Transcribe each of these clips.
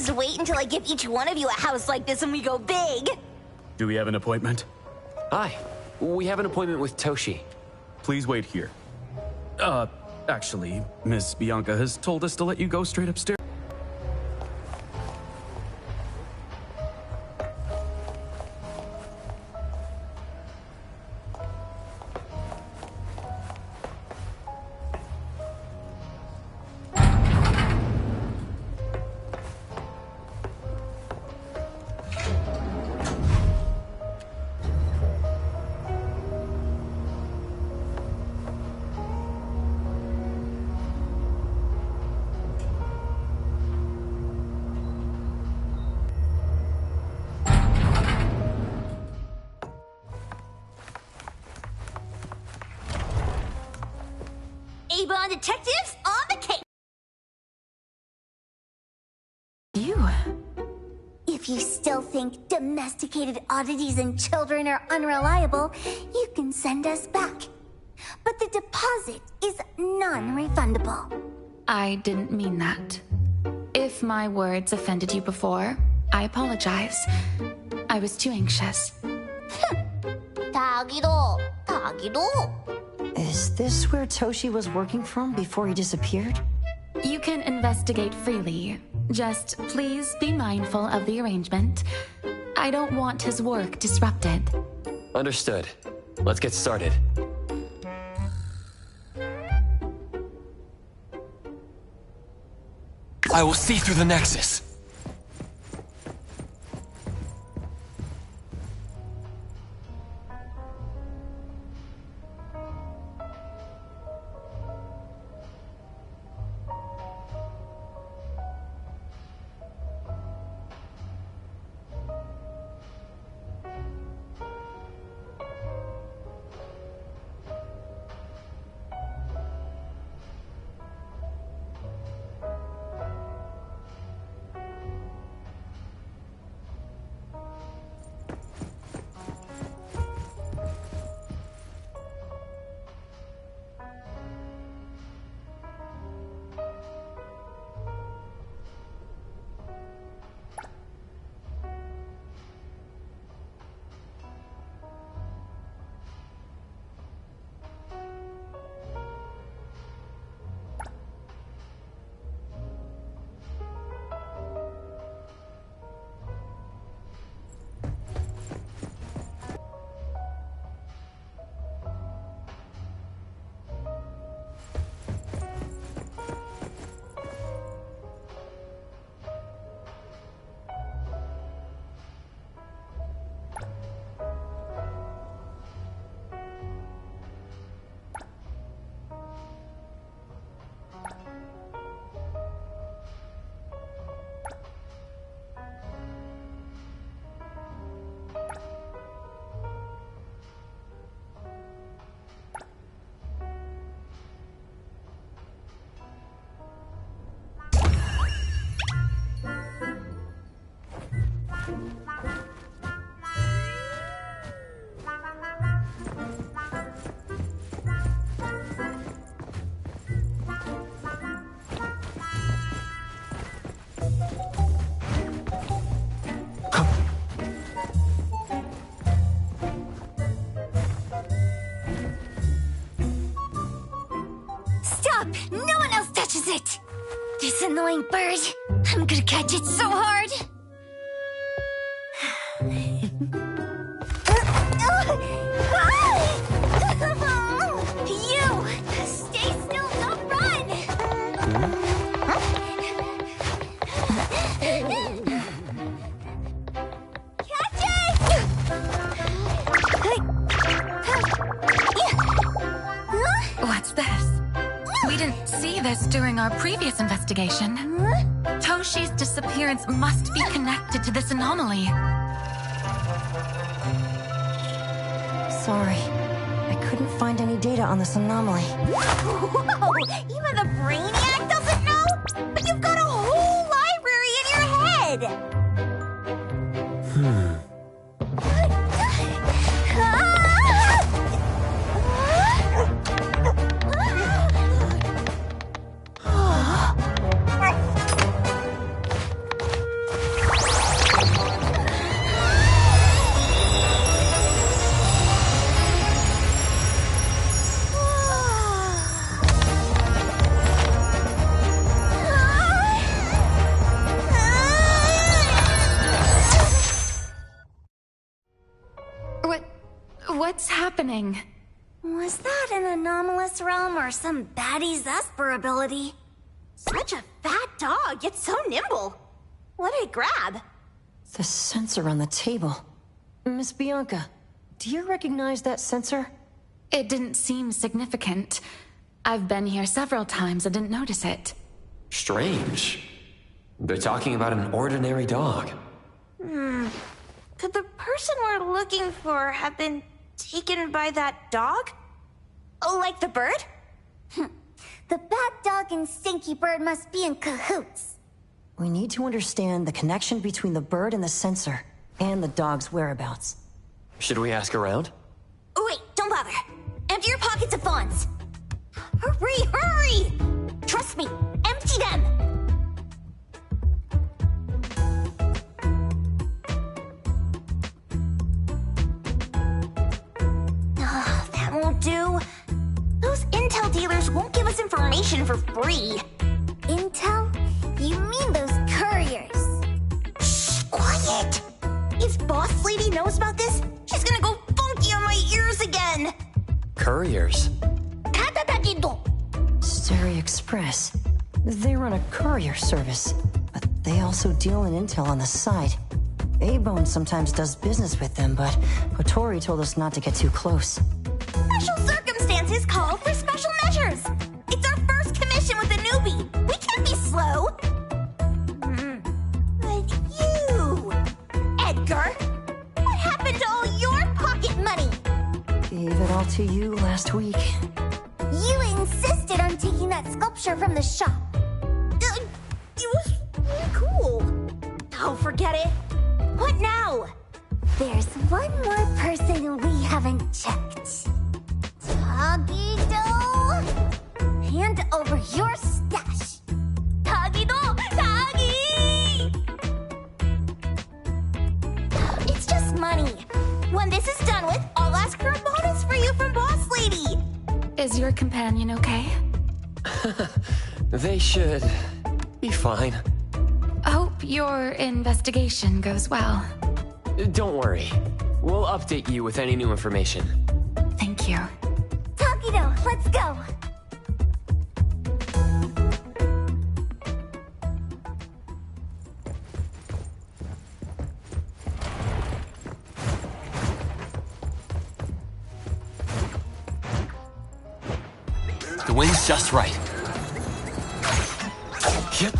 Just wait until I give each one of you a house like this when we go big. Do we have an appointment? Hi. We have an appointment with Toshi. Please wait here. Actually, Miss Bianca has told us to let you go straight upstairs. A-Bond detectives on the case. If you still think domesticated oddities and children are unreliable, you can send us back. But the deposit is non-refundable. I didn't mean that. If my words offended you before, I apologize. I was too anxious. 다기도. Is this where Toshi was working from before he disappeared? You can investigate freely. Just please be mindful of the arrangement. I don't want his work disrupted. Understood. Let's get started. I will see through the Nexus. No one else touches it! This annoying bird. I'm gonna catch it so hard. You! Stay still, don't run! Catch it! What's this? We didn't see this during our previous investigation. Toshi's disappearance must be connected to this anomaly. Sorry. I couldn't find any data on this anomaly. Whoa! Even the brainiac doesn't know? But you've got a whole library in your head! happening? Was that an anomalous realm or some baddie's Esper ability? Such a fat dog, yet so nimble. What did it grab? The sensor on the table. Miss Bianca, do you recognize that sensor? It didn't seem significant. I've been here several times and didn't notice it. Strange. They're talking about an ordinary dog. Could the person we're looking for have been taken by that dog? Oh, like the bird? The bad dog and stinky bird must be in cahoots. We need to understand the connection between the bird and the sensor, and the dog's whereabouts. Should we ask around? Oh, wait, don't bother. Empty your pockets of funds. Hurry, hurry! Trust me, empty them! That won't do. Those intel dealers won't give us information for free. Intel? You mean those couriers? Shh, quiet! If Boss Lady knows about this, she's gonna go funky on my ears again. Couriers. Stereo Express. They run a courier service, but they also deal in intel on the side. A-Bone sometimes does business with them, but Otori told us not to get too close. Special circumstances call for special measures. It's our first commission with a newbie. We can't be slow. But you, Edgar, what happened to all your pocket money? Gave it all to you last week. You insisted on taking that sculpture from the shop. It was really cool. Oh, forget it. What now? There's one more person we haven't checked. Tagido! Hand over your stash. Tagido! Tagi! It's just money. When this is done with, I'll ask for a bonus for you from Boss Lady. Is your companion okay? They should be fine. Hope your investigation goes well. Don't worry. We'll update you with any new information. Thank you. Tagido, let's go. The wind's just right. Yep.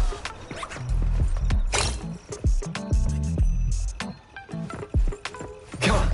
Come on.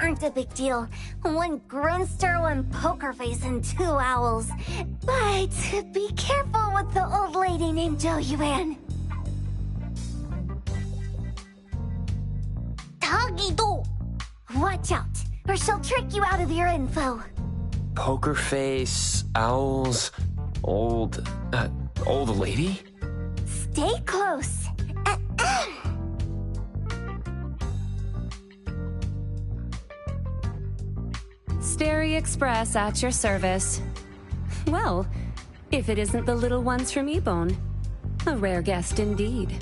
Aren't a big deal. One Grunster, one poker face, and 2 owls. But be careful with the old lady named Jo Yuan. Tagido! Watch out, or she'll trick you out of your info. Poker face, owls, old lady? Stay close. Stereo Express at your service. Well, if it isn't the little ones from Ebone. A rare guest indeed.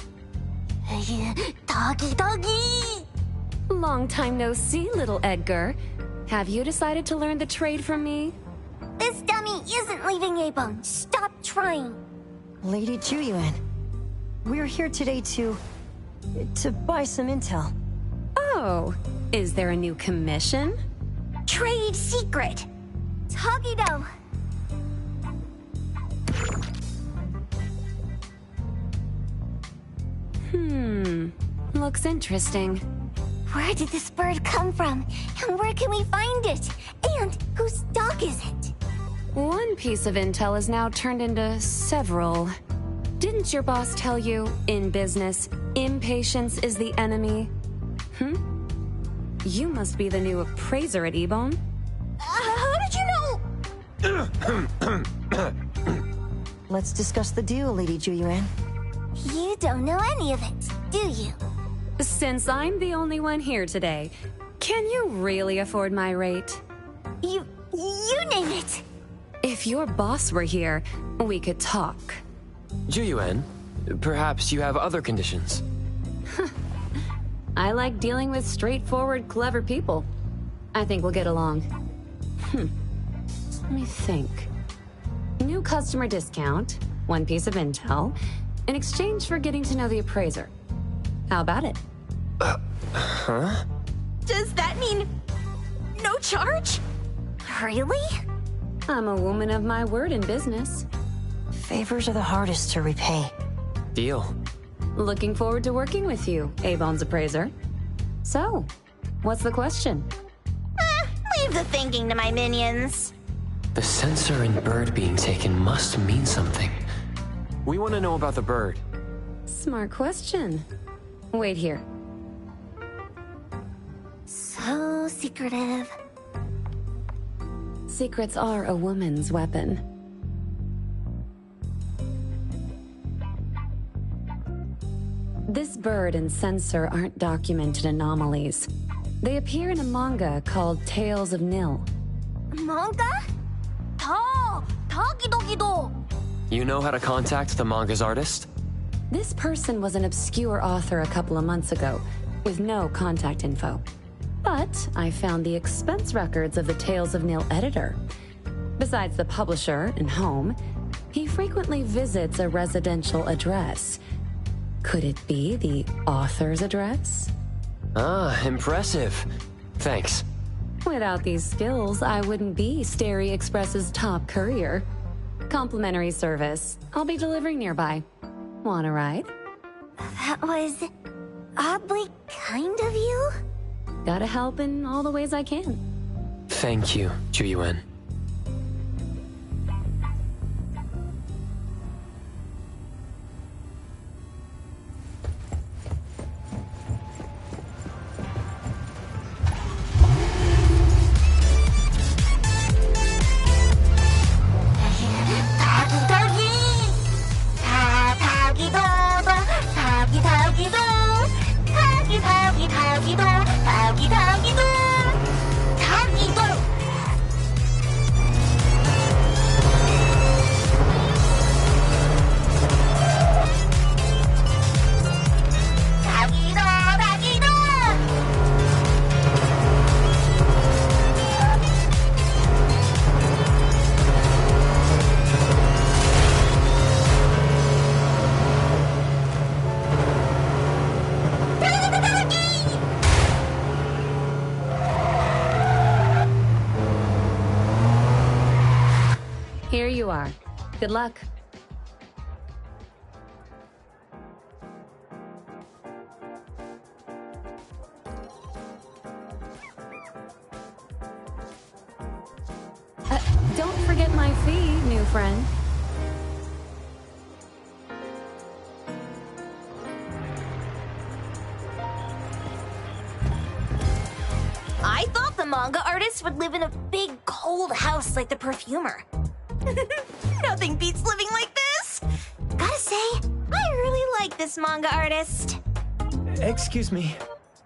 Doggy! Long time no see, little Edgar. Have you decided to learn the trade from me? This dummy isn't leaving A-Bone. Stop trying. Lady Juyuan, we're here today to buy some intel. Oh, is there a new commission? Trade secret. Tagido, Looks interesting. Where did this bird come from? And where can we find it? And whose dog is it? One piece of intel is now turned into several. Didn't your boss tell you, in business, impatience is the enemy? You must be the new appraiser at Ebone. How did you know? Let's discuss the deal, Lady Juyuan. You don't know any of it, do you? Since I'm the only one here today, can you really afford my rate? You name it. If your boss were here, we could talk. Juyuan, perhaps you have other conditions. I like dealing with straightforward, clever people. I think we'll get along. Let me think. New customer discount, one piece of intel, in exchange for getting to know the appraiser. How about it? Does that mean no charge? Really? I'm a woman of my word in business. Favors are the hardest to repay. Deal. Looking forward to working with you, Avon's appraiser. So, what's the question? Leave the thinking to my minions. The sensor and bird being taken must mean something. We want to know about the bird. Smart question. Wait here. So secretive. Secrets are a woman's weapon. This bird and sensor aren't documented anomalies. They appear in a manga called Tales of Nil. Manga? Takidokido. You know how to contact the manga's artist? This person was an obscure author a couple of months ago, with no contact info. But I found the expense records of the Tales of Nil editor. Besides the publisher and home, he frequently visits a residential address. Could it be the author's address? Ah, impressive. Thanks. Without these skills, I wouldn't be Starry Express's top courier. Complimentary service. I'll be delivering nearby. Want a ride? That was oddly kind of you. Gotta help in all the ways I can. Thank you, Juyuan. Here you are. Good luck. Don't forget my fee, new friend. I thought the manga artist would live in a big, cold house like the perfumer. Nothing beats living like this. Gotta say, I really like this manga artist. Excuse me,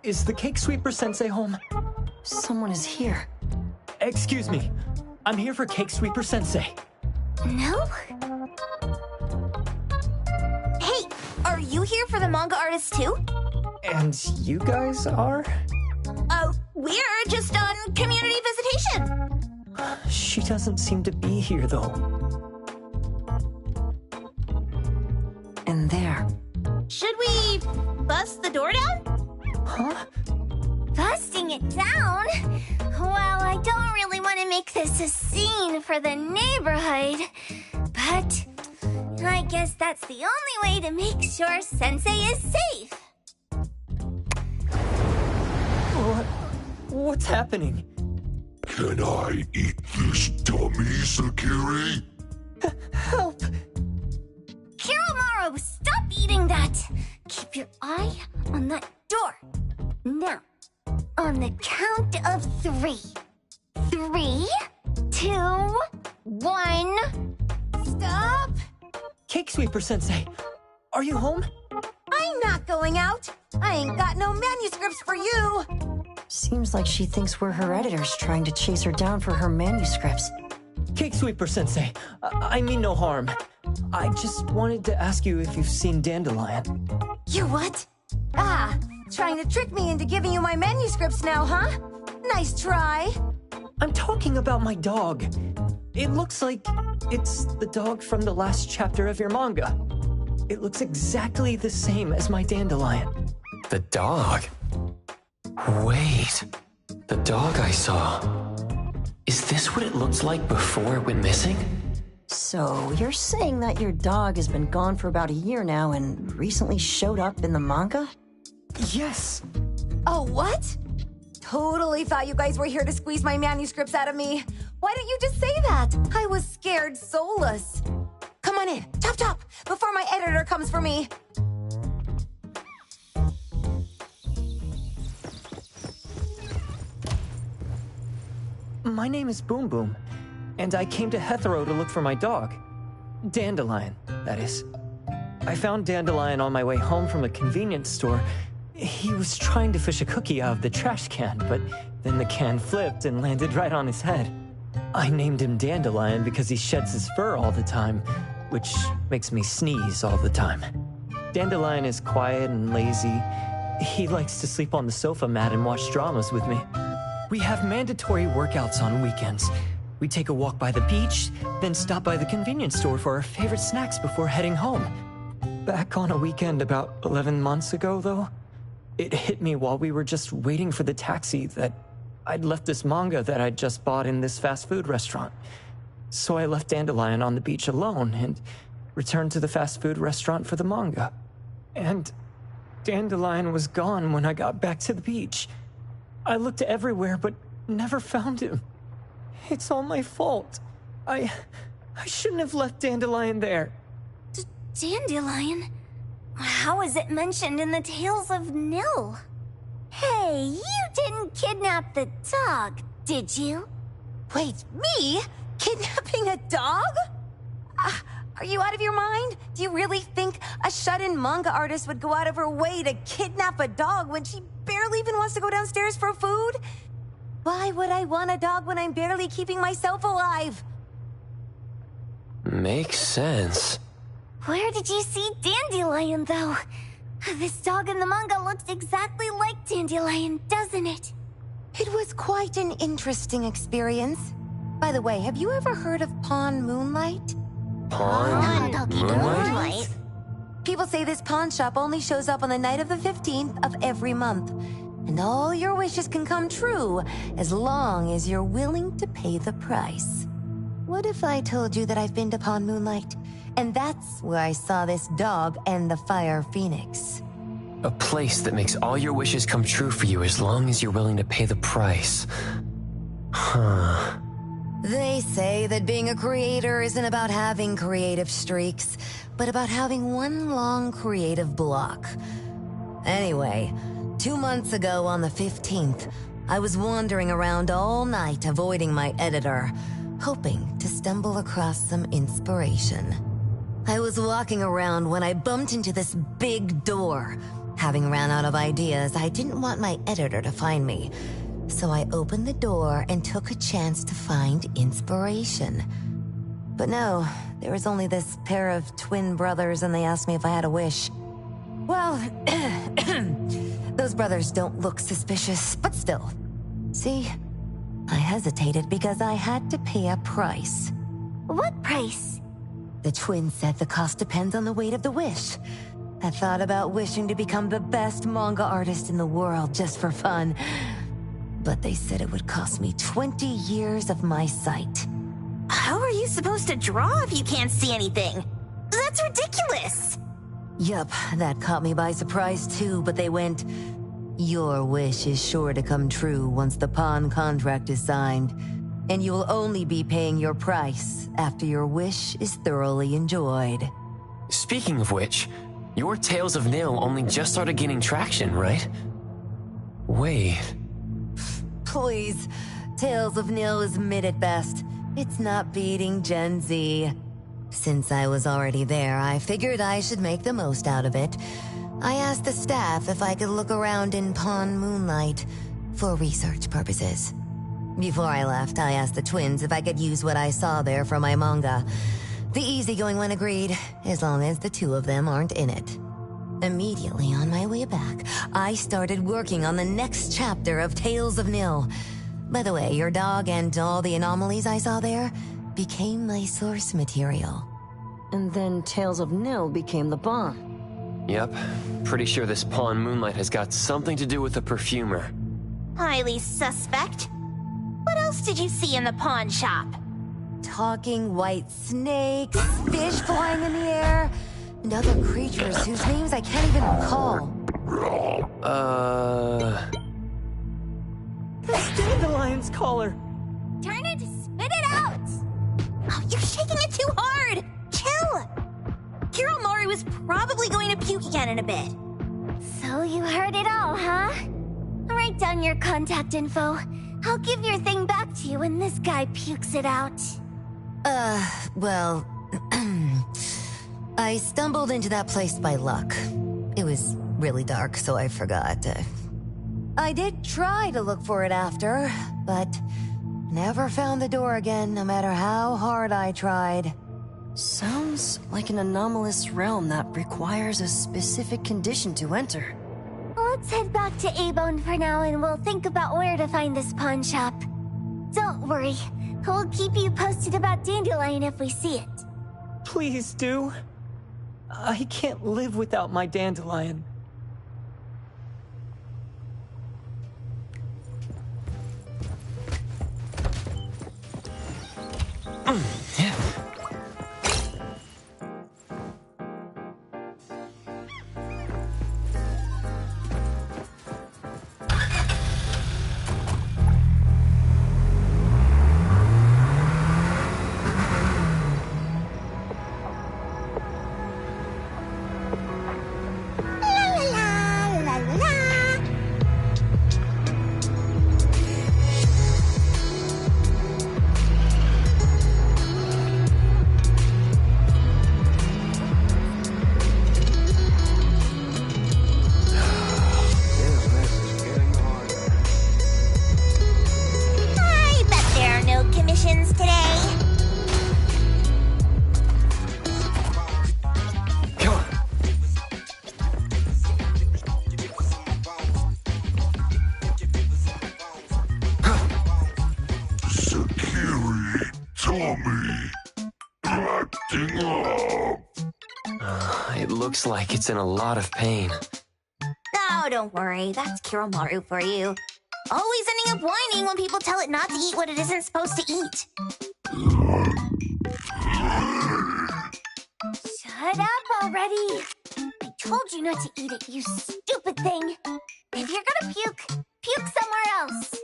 is the Cake Sweeper Sensei home? Someone is here. Excuse me, I'm here for Cake Sweeper Sensei. No? Hey, are you here for the manga artist too? And you guys are? We're just on community visitation. She doesn't seem to be here, though. And there. Should we bust the door down? Huh? Busting it down? Well, I don't really want to make this a scene for the neighborhood, but I guess that's the only way to make sure Sensei is safe. What's happening? Can I eat this dummy, Sakiri? Help! Kiramaro, stop eating that! Keep your eye on that door. Now, on the count of 3. 3, 2, 1. Stop! Cake Sweeper Sensei, are you home? I'm not going out. I ain't got no manuscripts for you. Seems like she thinks we're her editors trying to chase her down for her manuscripts. Cake Sweeper Sensei, I mean no harm. I just wanted to ask you if you've seen Dandelion. You what? Ah, trying to trick me into giving you my manuscripts now, huh? Nice try. I'm talking about my dog. It looks like it's the dog from the last chapter of your manga. It looks exactly the same as my Dandelion. The dog? Wait, the dog I saw. Is this what it looked like before it went missing? So, you're saying that your dog has been gone for about a year now and recently showed up in the manga? Yes. Oh, what? Totally thought you guys were here to squeeze my manuscripts out of me. Why didn't you just say that? I was scared soulless. Come on in, chop chop, before my editor comes for me. My name is Boom Boom, and I came to Hethero to look for my dog. Dandelion, that is. I found Dandelion on my way home from a convenience store. He was trying to fish a cookie out of the trash can, but then the can flipped and landed right on his head. I named him Dandelion because he sheds his fur all the time, which makes me sneeze all the time. Dandelion is quiet and lazy. He likes to sleep on the sofa mat and watch dramas with me. We have mandatory workouts on weekends. We take a walk by the beach, then stop by the convenience store for our favorite snacks before heading home. Back on a weekend about 11 months ago, though, it hit me while we were just waiting for the taxi that I'd left this manga that I'd just bought in this fast food restaurant. So I left Dandelion on the beach alone and returned to the fast food restaurant for the manga. And Dandelion was gone when I got back to the beach. I looked everywhere, but never found him. It's all my fault. I shouldn't have left Dandelion there. Dandelion? How is it mentioned in the Tales of Nil? Hey, you didn't kidnap the dog, did you? Wait, me? Kidnapping a dog? Are you out of your mind? Do you really think a shut-in manga artist would go out of her way to kidnap a dog when she barely even wants to go downstairs for food? Why would I want a dog when I'm barely keeping myself alive? Makes sense. Where did you see Dandelion, though? This dog in the manga looks exactly like Dandelion, doesn't it? It was quite an interesting experience. By the way, have you ever heard of Pawn Moonlight? Pawn Moonlight? People say this pawn shop only shows up on the night of the 15th of every month. And all your wishes can come true as long as you're willing to pay the price. What if I told you that I've been to Pawn Moonlight? And that's where I saw this dog and the Fire Phoenix. A place that makes all your wishes come true for you as long as you're willing to pay the price. Huh. They say that being a creator isn't about having creative streaks, but about having one long creative block. Anyway, 2 months ago on the 15th, I was wandering around all night avoiding my editor, hoping to stumble across some inspiration. I was walking around when I bumped into this big door. Having ran out of ideas, I didn't want my editor to find me. So I opened the door and took a chance to find inspiration. But no, there was only this pair of twin brothers and they asked me if I had a wish. Well, those brothers don't look suspicious, but still. See, I hesitated because I had to pay a price. What price? The twins said the cost depends on the weight of the wish. I thought about wishing to become the best manga artist in the world just for fun. But they said it would cost me 20 years of my sight. How are you supposed to draw if you can't see anything? That's ridiculous! Yup, that caught me by surprise too, but they went, "Your wish is sure to come true once the pawn contract is signed, and you will only be paying your price after your wish is thoroughly enjoyed." Speaking of which, your Tales of Nil only just started gaining traction, right? Wait. Please, Tales of Nil is mid at best. It's not beating Gen Z. Since I was already there, I figured I should make the most out of it. I asked the staff if I could look around in Pawn Moonlight for research purposes. Before I left, I asked the twins if I could use what I saw there for my manga. The easygoing one agreed, as long as the two of them aren't in it. Immediately on my way back, I started working on the next chapter of Tales of Nil. By the way, your dog and all the anomalies I saw there became my source material. And then Tales of Nil became the bomb. Yep, pretty sure this Pawn Moonlight has got something to do with the perfumer. Highly suspect. What else did you see in the pawn shop? Talking white snakes, fish flying in the air, and other creatures whose names I can't even recall. That's Dandelion's collar! Turn it, spit it out! Oh, you're shaking it too hard! Chill! Kiromori was probably going to puke again in a bit. So you heard it all, huh? I'll write down your contact info. I'll give your thing back to you when this guy pukes it out. Well, I stumbled into that place by luck. It was really dark, so I forgot. I did try to look for it after, but never found the door again, no matter how hard I tried. Sounds like an anomalous realm that requires a specific condition to enter. Let's head back to A-Bone for now and we'll think about where to find this pawn shop. Don't worry, we'll keep you posted about Dandelion if we see it. Please do. I can't live without my Dandelion. It looks like it's in a lot of pain. Oh, don't worry. That's Kiromaru for you. Always ending up whining when people tell it not to eat what it isn't supposed to eat. Shut up already! I told you not to eat it, you stupid thing! If you're gonna puke, puke somewhere else!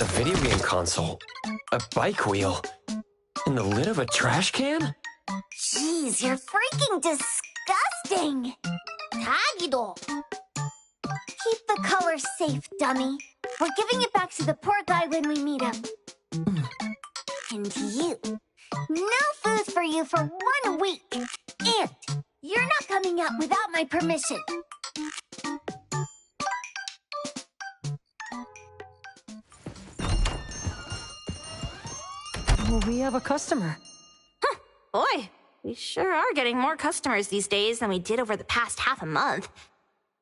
A video game console, a bike wheel, and the lid of a trash can? Jeez, you're freaking disgusting! Tagido! Keep the color safe, dummy. We're giving it back to the poor guy when we meet him. And you. No food for you for 1 week. And you're not coming out without my permission. Well, we have a customer. Huh. Boy, we sure are getting more customers these days than we did over the past half a month.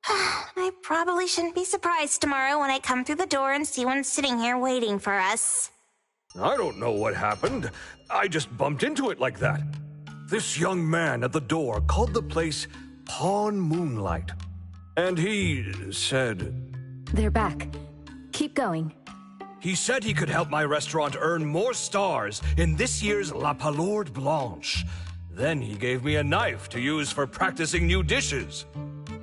I probably shouldn't be surprised tomorrow when I come through the door and see one sitting here waiting for us. I don't know what happened. I just bumped into it like that. This young man at the door called the place Pawn Moonlight. And he said... They're back. Keep going. He said he could help my restaurant earn more stars in this year's La Palourde Blanche. Then he gave me a knife to use for practicing new dishes.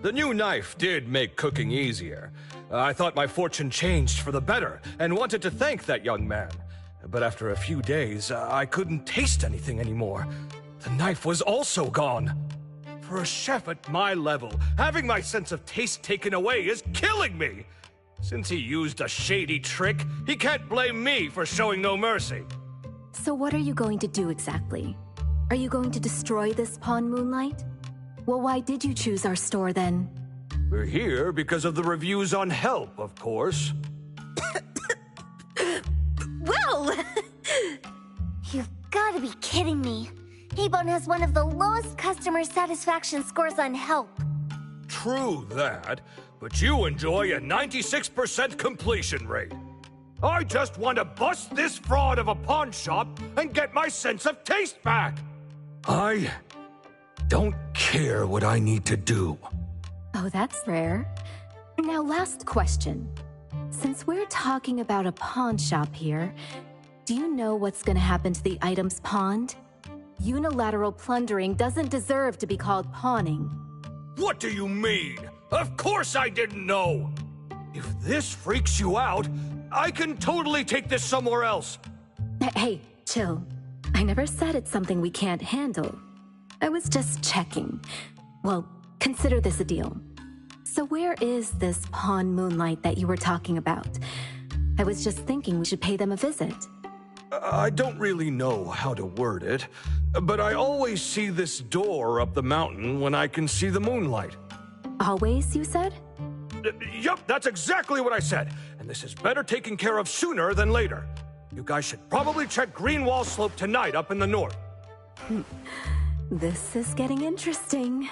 The new knife did make cooking easier. I thought my fortune changed for the better and wanted to thank that young man. But after a few days, I couldn't taste anything anymore. The knife was also gone. For a chef at my level, having my sense of taste taken away is killing me. Since he used a shady trick, he can't blame me for showing no mercy. So what are you going to do exactly? Are you going to destroy this pawn, Moonlight? Well, why did you choose our store then? We're here because of the reviews on Help, of course. Well! You've gotta be kidding me. T-Bone has one of the lowest customer satisfaction scores on Help. True that, but you enjoy a 96% completion rate. I just want to bust this fraud of a pawn shop and get my sense of taste back. I don't care what I need to do. Oh, that's rare. Now, last question. Since we're talking about a pawn shop here, do you know what's gonna happen to the items pawned? Unilateral plundering doesn't deserve to be called pawning. What do you mean? Of course I didn't know! If this freaks you out, I can totally take this somewhere else. Hey, chill. I never said it's something we can't handle. I was just checking. Well, consider this a deal. So where is this pawn Moonlight that you were talking about? I was just thinking we should pay them a visit. I don't really know how to word it, but I always see this door up the mountain when I can see the moonlight. Always, you said? Yup, that's exactly what I said. And this is better taken care of sooner than later. You guys should probably check Greenwall Slope tonight up in the north. This is getting interesting.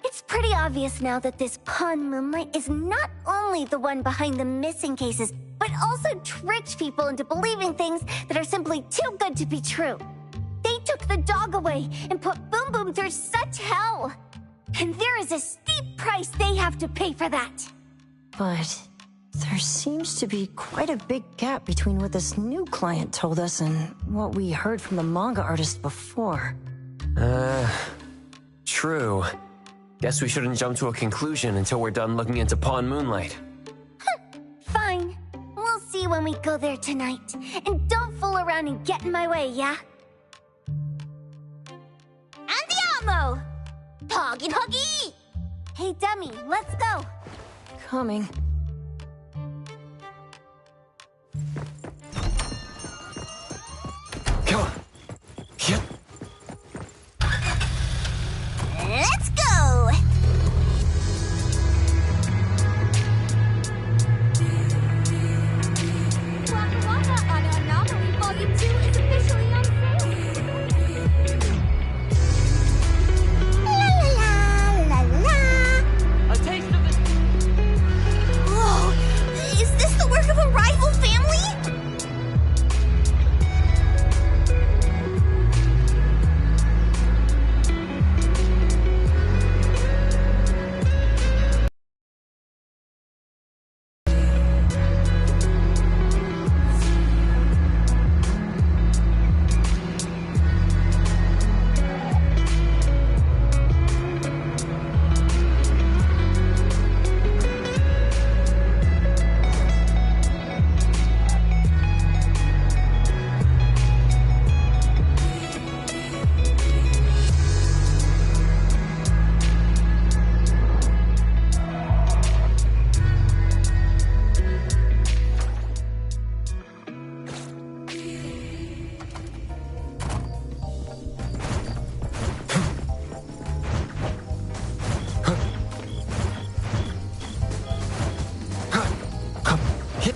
It's pretty obvious now that this pawn Moonlight is not only the one behind the missing cases, but also tricked people into believing things that are simply too good to be true. They took the dog away and put Boom Boom through such hell. And there is a steep price they have to pay for that. But there seems to be quite a big gap between what this new client told us and what we heard from the manga artist before. True. Guess we shouldn't jump to a conclusion until we're done looking into Pawn Moonlight. Fine. We'll see when we go there tonight. And don't fool around and get in my way, yeah? Andiamo! Huggy huggy! Hey, dummy, let's go. Coming. Come on. Yep. Let's go! Waka Waka on Anomaly Volume 2 is officially on sale! La la la la la! A taste of the... Whoa! Is this the work of a rival family?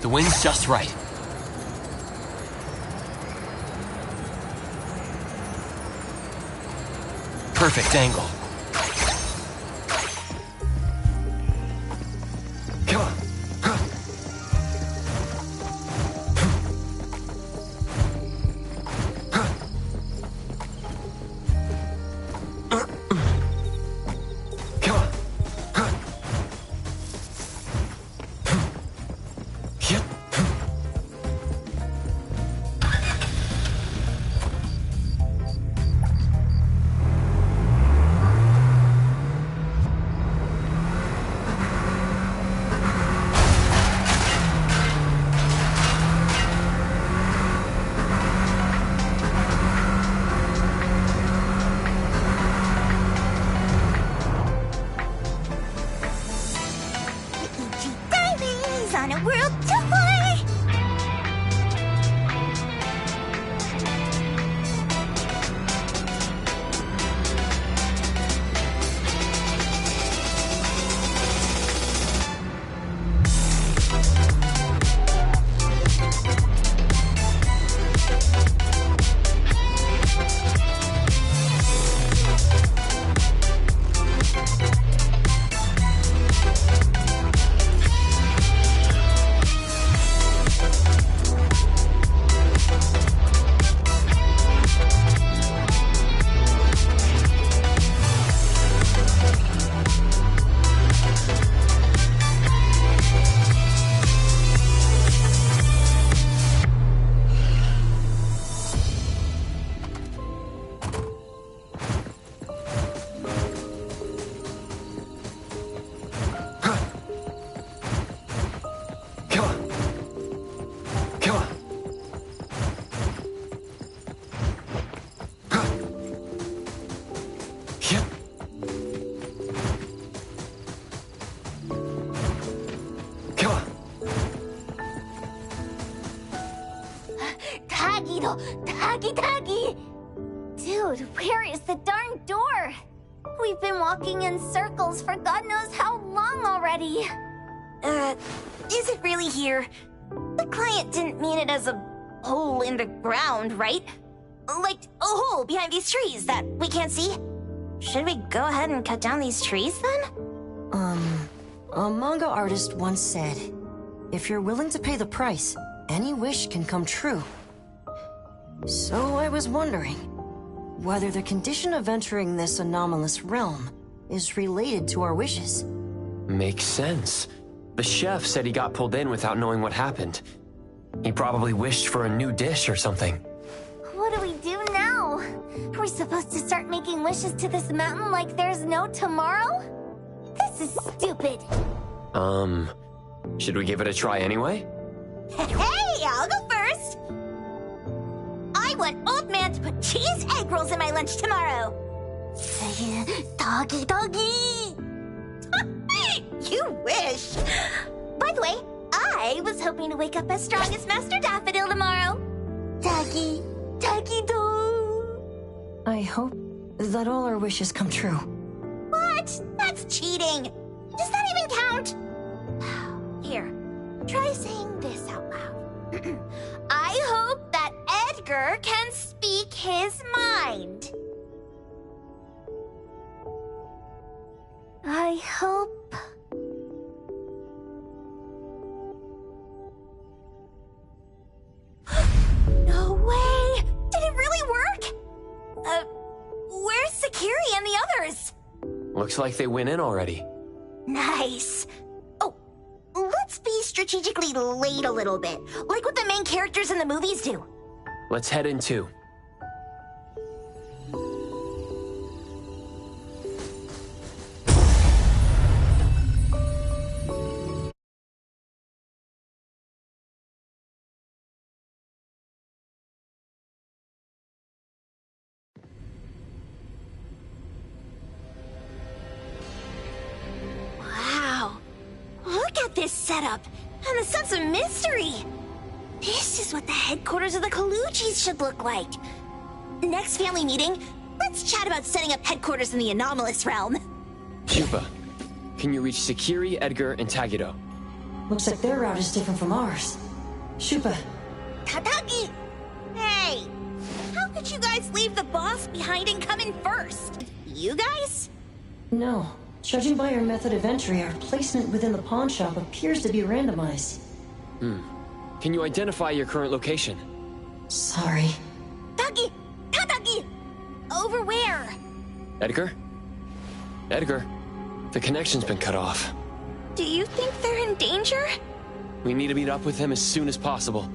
The wind's just right. Perfect angle. Come on. Come on. Taggy! Dude, where is the darn door? We've been walking in circles for God knows how long already. Is it really here? The client didn't mean it as a hole in the ground, right? Like a hole behind these trees that we can't see? Should we go ahead and cut down these trees then? A manga artist once said, if you're willing to pay the price, any wish can come true. So I was wondering whether the condition of entering this anomalous realm is related to our wishes. Makes sense. The chef said he got pulled in without knowing what happened. He probably wished for a new dish or something. What do we do now? Are we supposed to start making wishes to this mountain like there's no tomorrow? This is stupid. Should we give it a try anyway? Hey, I'll go first! I want Old Man to put cheese egg rolls in my lunch tomorrow! Doggy! You wish! By the way, I was hoping to wake up as strong as Master Daffodil tomorrow. Doggy doo! I hope that all our wishes come true. What? That's cheating! Does that even count? Here, try saying this out loud. I hope that Edgar can speak his mind. I hope... No way! Did it really work? Where's Sakiri and the others? Looks like they went in already. Nice. Oh, let's be strategically late a little bit, like what the main characters in the movies do. Let's head in too. Wow. Look at this setup and the sense of mystery. This is what the headquarters of the Kaluchis should look like. Next family meeting, let's chat about setting up headquarters in the anomalous realm. Shupa, can you reach Sakiri, Edgar, and Tagido? Looks like their route is different from ours. Shupa. Tatagi! Hey! How could you guys leave the boss behind and come in first? You guys? No. Judging by our method of entry, our placement within the pawn shop appears to be randomized. Can you identify your current location? Sorry. Tatagi! Over where? Edgar? Edgar, the connection's been cut off. Do you think they're in danger? We need to meet up with him as soon as possible.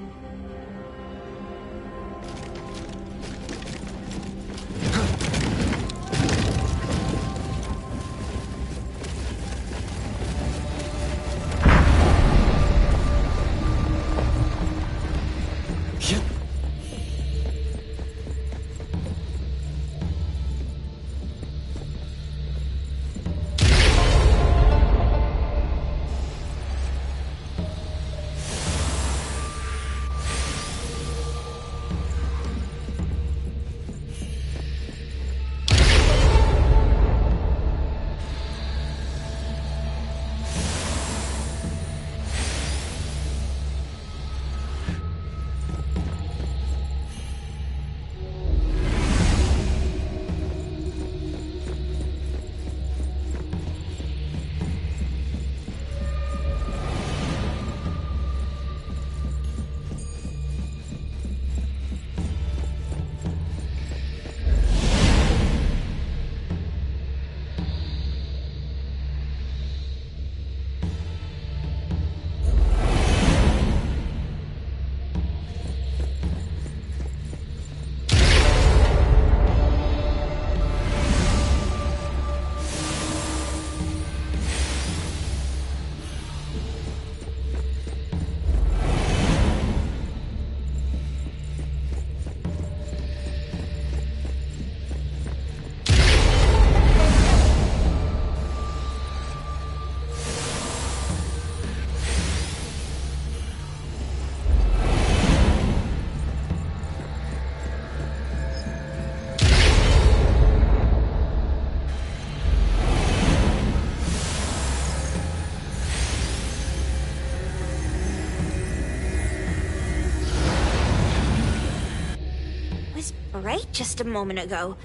just a moment ago.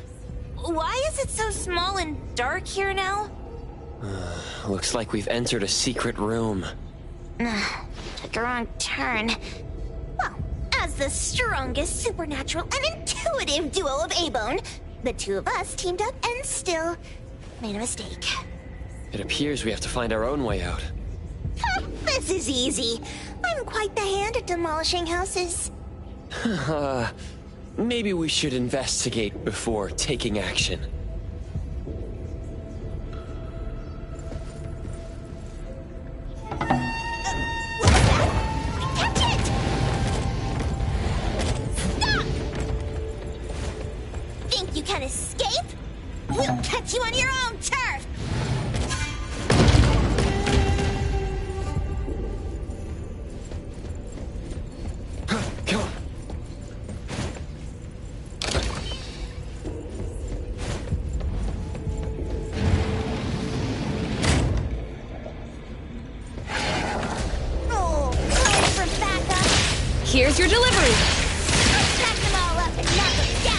Why is it so small and dark here now? Looks like we've entered a secret room. Took a wrong turn. Well, as the strongest supernatural and intuitive duo of A-Bone, the two of us teamed up and still made a mistake. It appears we have to find our own way out. This is easy. I'm quite the hand at demolishing houses. Maybe we should investigate before taking action. Catch it! Stop! Think you can escape? We'll catch you on your own turf! Come on. Oh, time for backup! Here's your delivery. Pack them all up and knock them down!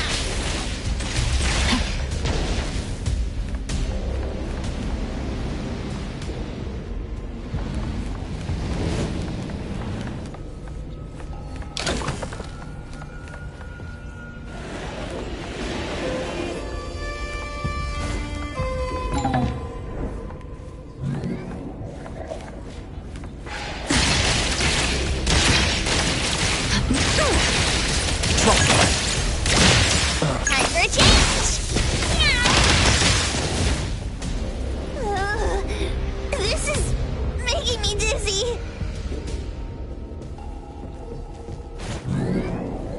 Time for a change! This is making me dizzy.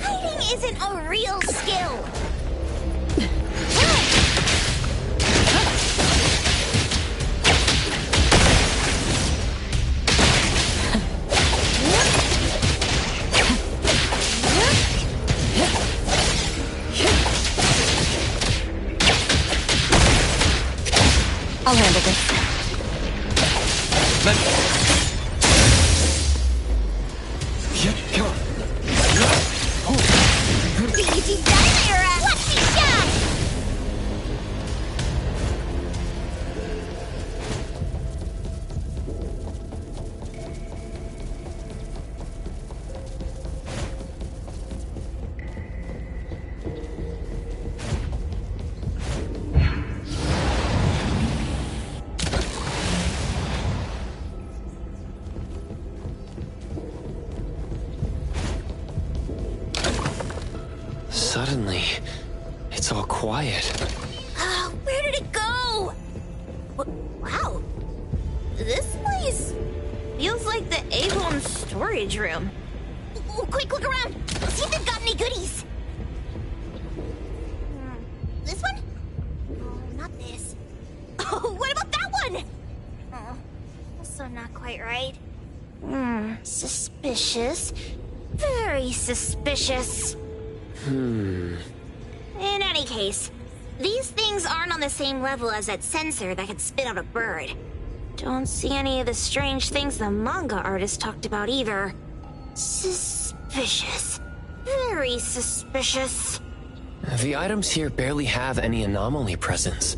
Hiding isn't a real skill. I'll handle this. Come on. Easy diner at Lexi shot! Suddenly, it's all quiet. Where did it go? Wow. This place feels like the A-Bone storage room. Quick, look around. See if they've got any goodies. This one? Oh, not this. Oh, what about that one? Oh, also not quite right. Suspicious. Very suspicious. In any case, these things aren't on the same level as that sensor that could spit out a bird. Don't see any of the strange things the manga artist talked about either. Suspicious. Very suspicious. The items here barely have any anomaly presence.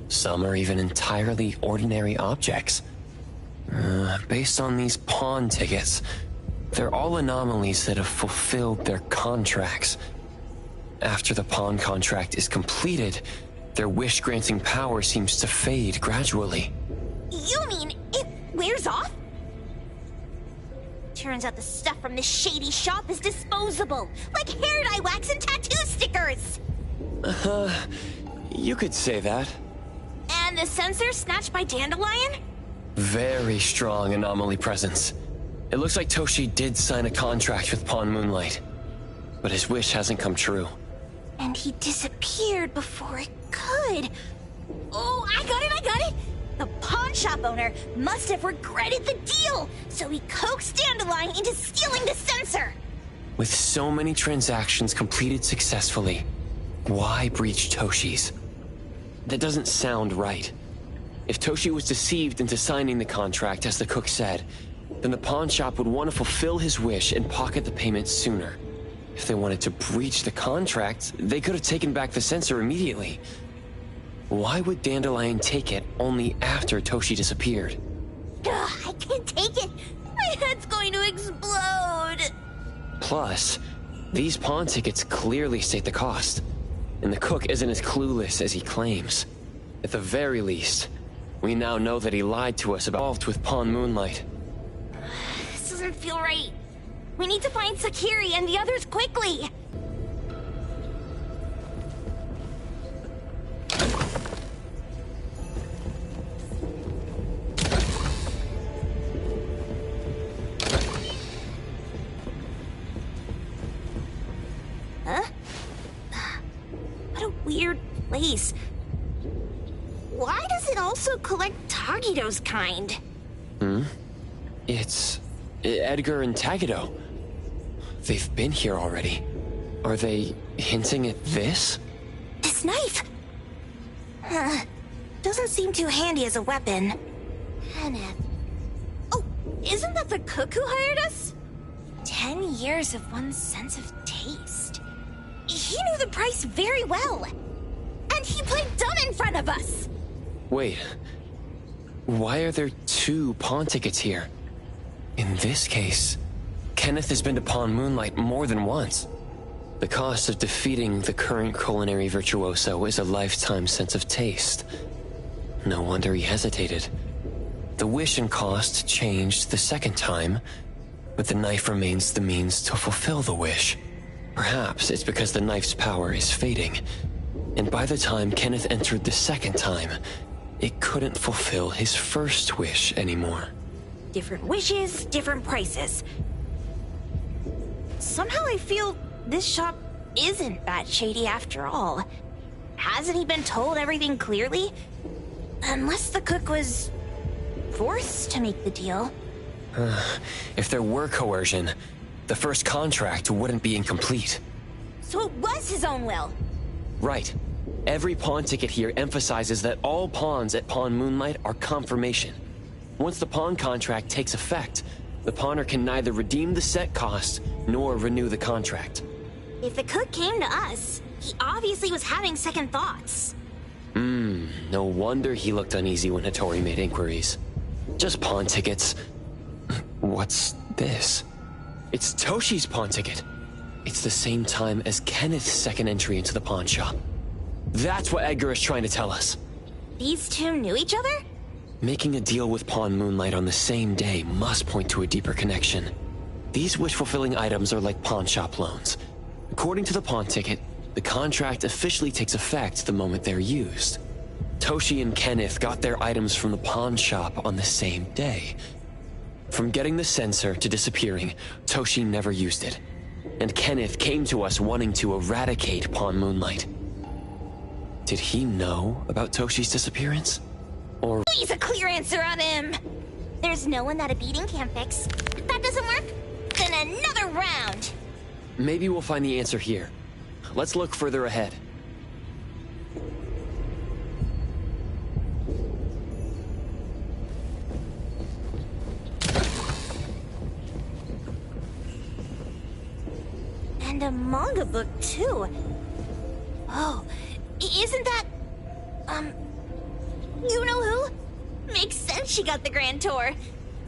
Some are even entirely ordinary objects. Based on these pawn tickets, they're all anomalies that have fulfilled their contracts. After the pawn contract is completed, their wish-granting power seems to fade gradually. You mean it wears off? Turns out the stuff from this shady shop is disposable, like hair dye wax and tattoo stickers! You could say that. And the sensor snatched by Dandelion? Very strong anomaly presence. It looks like Toshi did sign a contract with Pawn Moonlight, but his wish hasn't come true. And he disappeared before it could. Oh, I got it! The pawn shop owner must have regretted the deal, so he coaxed Dandelion into stealing the sensor. With so many transactions completed successfully, why breach Toshi's? That doesn't sound right. If Toshi was deceived into signing the contract, as the cook said, then the pawn shop would want to fulfill his wish and pocket the payment sooner. If they wanted to breach the contract, they could have taken back the sensor immediately. Why would Dandelion take it only after Toshi disappeared? Ugh, I can't take it. My head's going to explode. Plus, these pawn tickets clearly state the cost, and the cook isn't as clueless as he claims. At the very least, we now know that he lied to us about with Pawn Moonlight. This doesn't feel right. We need to find Sakiri and the others quickly. Huh? What a weird place. Why does it also collect Tagido's kind? It's Edgar and Tagido. They've been here already. Are they hinting at this? This knife! Doesn't seem too handy as a weapon. Kenneth. Oh, isn't that the cook who hired us? 10 years of one's sense of taste. He knew the price very well. And he played dumb in front of us! Wait. Why are there 2 pawn tickets here? In this case, Kenneth has been to Pawn Moonlight more than once. The cost of defeating the current culinary virtuoso is a lifetime sense of taste. No wonder he hesitated. The wish and cost changed the second time, but the knife remains the means to fulfill the wish. Perhaps it's because the knife's power is fading, and by the time Kenneth entered the second time, it couldn't fulfill his first wish anymore. Different wishes, different prices. Somehow I feel this shop isn't that shady after all. Hasn't he been told everything clearly? Unless the cook was forced to make the deal. If there were coercion, the first contract wouldn't be incomplete. So it was his own will. Right. Every pawn ticket here emphasizes that all pawns at Pawn Moonlight are confirmation. Once the pawn contract takes effect, the pawner can neither redeem the set cost nor renew the contract. If the cook came to us, he obviously was having second thoughts. No wonder he looked uneasy when Hattori made inquiries. Just pawn tickets. What's this? It's Toshi's pawn ticket. It's the same time as Kenneth's second entry into the pawn shop. That's what Edgar is trying to tell us. These 2 knew each other? Making a deal with Pawn Moonlight on the same day must point to a deeper connection. These wish-fulfilling items are like pawn shop loans. According to the pawn ticket, the contract officially takes effect the moment they're used. Toshi and Kenneth got their items from the pawn shop on the same day. From getting the sensor to disappearing, Toshi never used it. And Kenneth came to us wanting to eradicate Pawn Moonlight. Did he know about Toshi's disappearance? Or... Please, a clear answer on him! There's no one that a beating can't fix. If that doesn't work, then another round! Maybe we'll find the answer here. Let's look further ahead. And a manga book, too. Oh, isn't that... you know who? Makes sense she got the grand tour.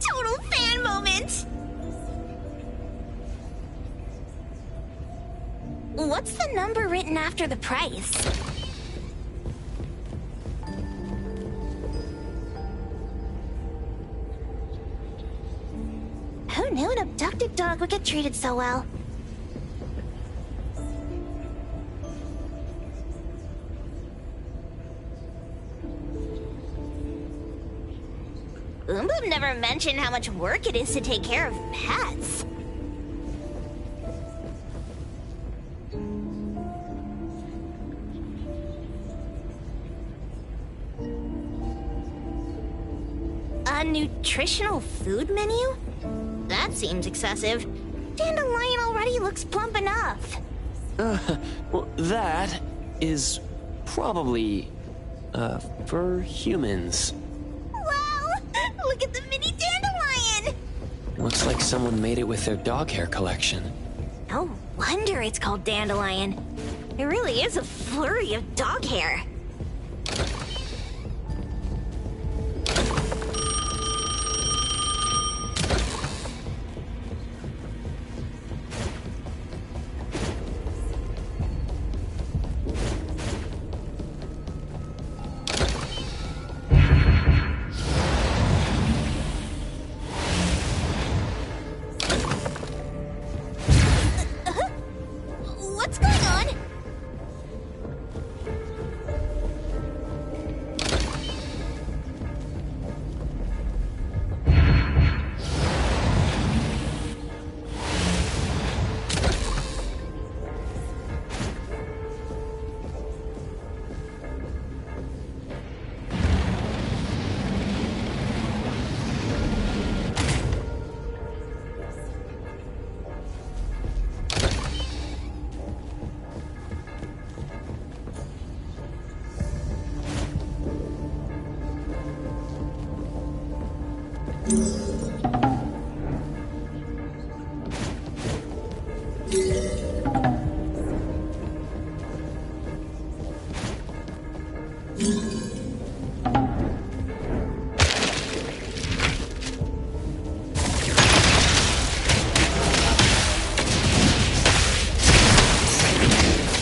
Total fan moment! What's the number written after the price? Who knew an abducted dog would get treated so well? Boom Boom never mentioned how much work it is to take care of pets. A nutritional food menu? That seems excessive. Dandelion already looks plump enough. Well, that is probably, for humans. Wow! Look at the mini dandelion! Looks like someone made it with their dog hair collection. Oh, wonder it's called Dandelion. It really is a flurry of dog hair. What's going on?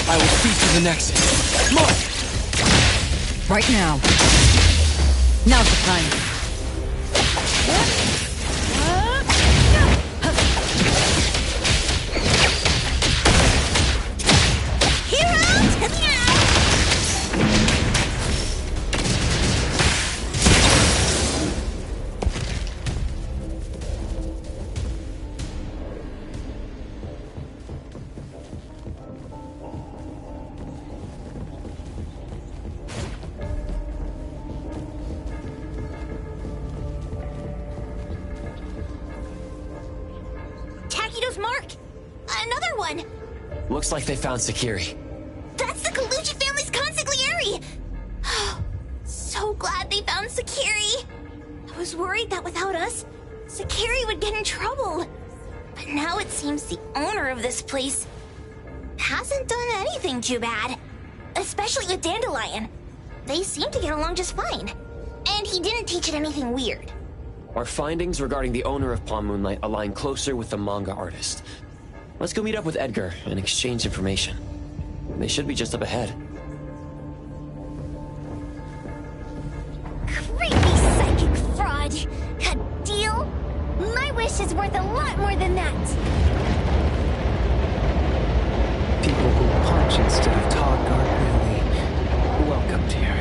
I will speak to the next. Mark! Right now. Now's the time. Heroes, come here! Takido's mark! Another one! Looks like they found Sakiri. That's the Kaluchi family's consigliere! So glad they found Sakiri! I was worried that without us, Sakiri would get in trouble. But now it seems the owner of this place hasn't done anything too bad. Especially with Dandelion. They seem to get along just fine. And he didn't teach it anything weird. Our findings regarding the owner of Pawn Moonlight align closer with the manga artist. Let's go meet up with Edgar and exchange information. They should be just up ahead. Creepy psychic fraud! A deal? My wish is worth a lot more than that! People who punch instead of talk aren't really welcomed here.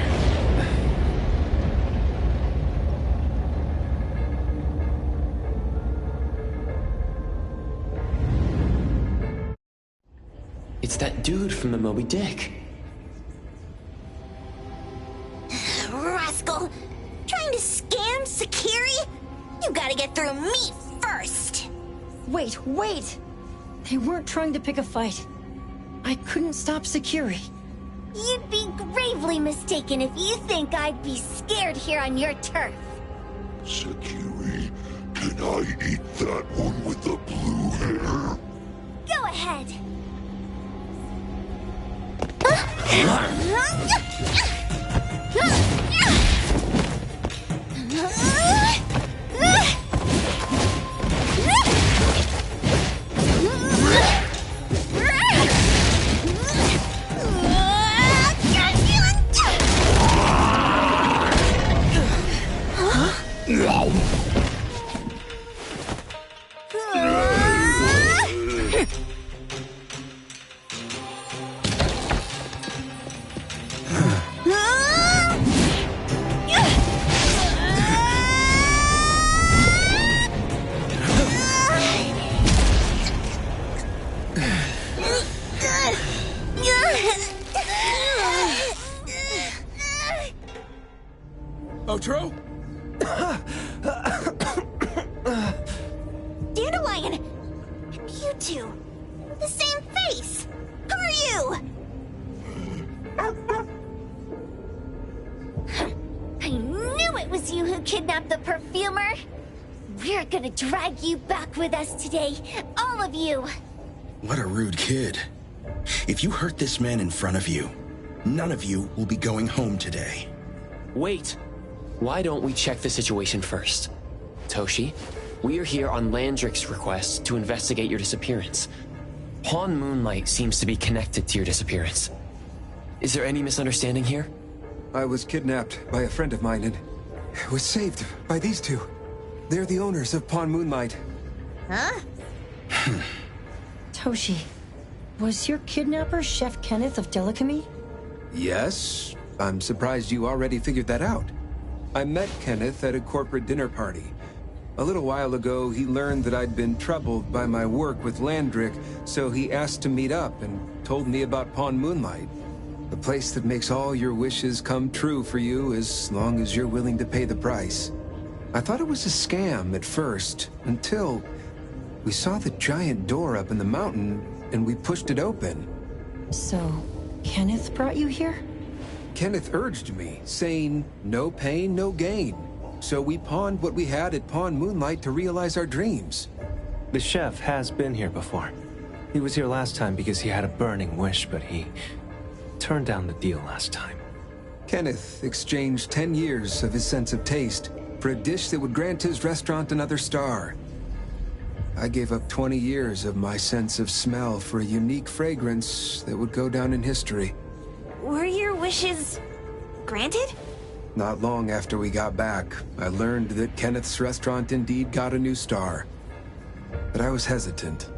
It's that dude from the Moby Dick. Rascal! Trying to scam Sakiri? You gotta get through me first! Wait! They weren't trying to pick a fight. I couldn't stop Sakiri. You'd be gravely mistaken if you think I'd be scared here on your turf. Sakiri, can I eat that one with the blue hair? Go ahead. Outro? Dandelion! You two! The same face! Who are you? I knew it was you who kidnapped the perfumer! We're gonna drag you back with us today, all of you! What a rude kid. If you hurt this man in front of you, none of you will be going home today. Wait! Why don't we check the situation first? Toshi, we are here on Landrick's request to investigate your disappearance. Pawn Moonlight seems to be connected to your disappearance. Is there any misunderstanding here? I was kidnapped by a friend of mine and was saved by these two. They're the owners of Pawn Moonlight. Huh? Toshi, was your kidnapper Chef Kenneth of Delicamy? Yes. I'm surprised you already figured that out. I met Kenneth at a corporate dinner party. A little while ago, he learned that I'd been troubled by my work with Landrick, so he asked to meet up and told me about Pawn Moonlight. A place that makes all your wishes come true for you as long as you're willing to pay the price. I thought it was a scam at first, until we saw the giant door up in the mountain and we pushed it open. So, Kenneth brought you here? Kenneth urged me, saying, no pain, no gain. So we pawned what we had at Pawn Moonlight to realize our dreams. The chef has been here before. He was here last time because he had a burning wish, but he turned down the deal last time. Kenneth exchanged 10 years of his sense of taste for a dish that would grant his restaurant another star. I gave up 20 years of my sense of smell for a unique fragrance that would go down in history. Were your wishes granted? Not long after we got back, I learned that Kenneth's restaurant indeed got a new star. But I was hesitant.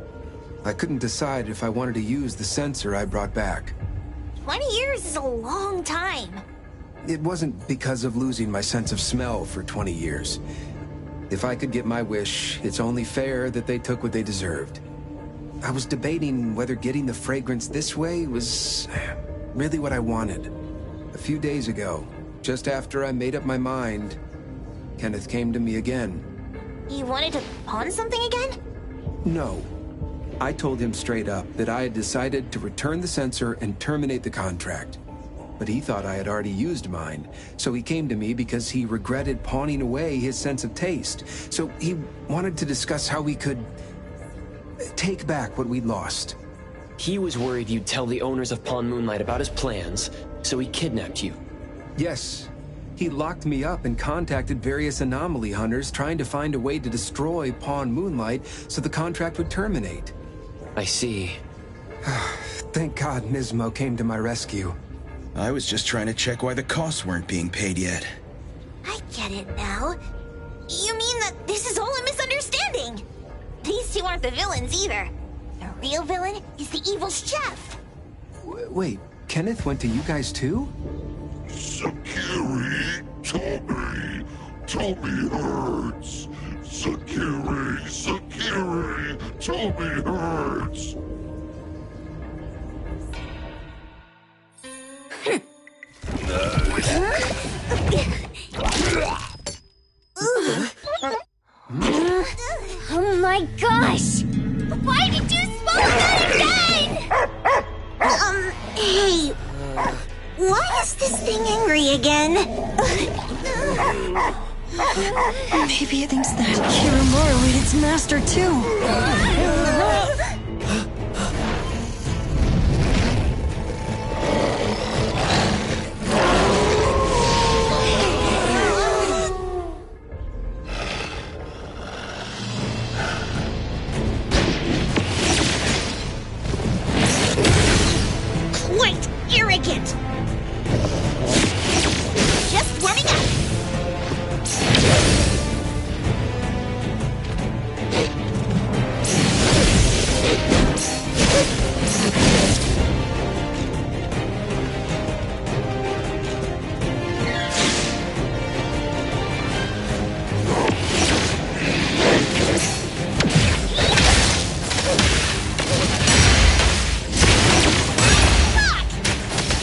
I couldn't decide if I wanted to use the sensor I brought back. 20 years is a long time. It wasn't because of losing my sense of smell for 20 years. If I could get my wish, it's only fair that they took what they deserved. I was debating whether getting the fragrance this way was really what I wanted. A few days ago, just after I made up my mind, Kenneth came to me again. You wanted to pawn something again? No. I told him straight up that I had decided to return the sensor and terminate the contract. But he thought I had already used mine, so he came to me because he regretted pawning away his sense of taste. So he wanted to discuss how we could take back what we'd lost. He was worried you'd tell the owners of Pawn Moonlight about his plans, so he kidnapped you. Yes. He locked me up and contacted various anomaly hunters trying to find a way to destroy Pawn Moonlight so the contract would terminate. I see. Thank God Nismo came to my rescue. I was just trying to check why the costs weren't being paid yet. I get it now. You mean that this is all a misunderstanding? These two aren't the villains either. The real villain is the evil chef. Wait, Kenneth went to you guys too? Sakiri, Tommy hurts. Sakiri, Tommy hurts. Oh my gosh! Why did you swallow that again? Hey, why is this thing angry again? Maybe it thinks that Kiramaru ate its master too. Quite arrogant. Just warming up.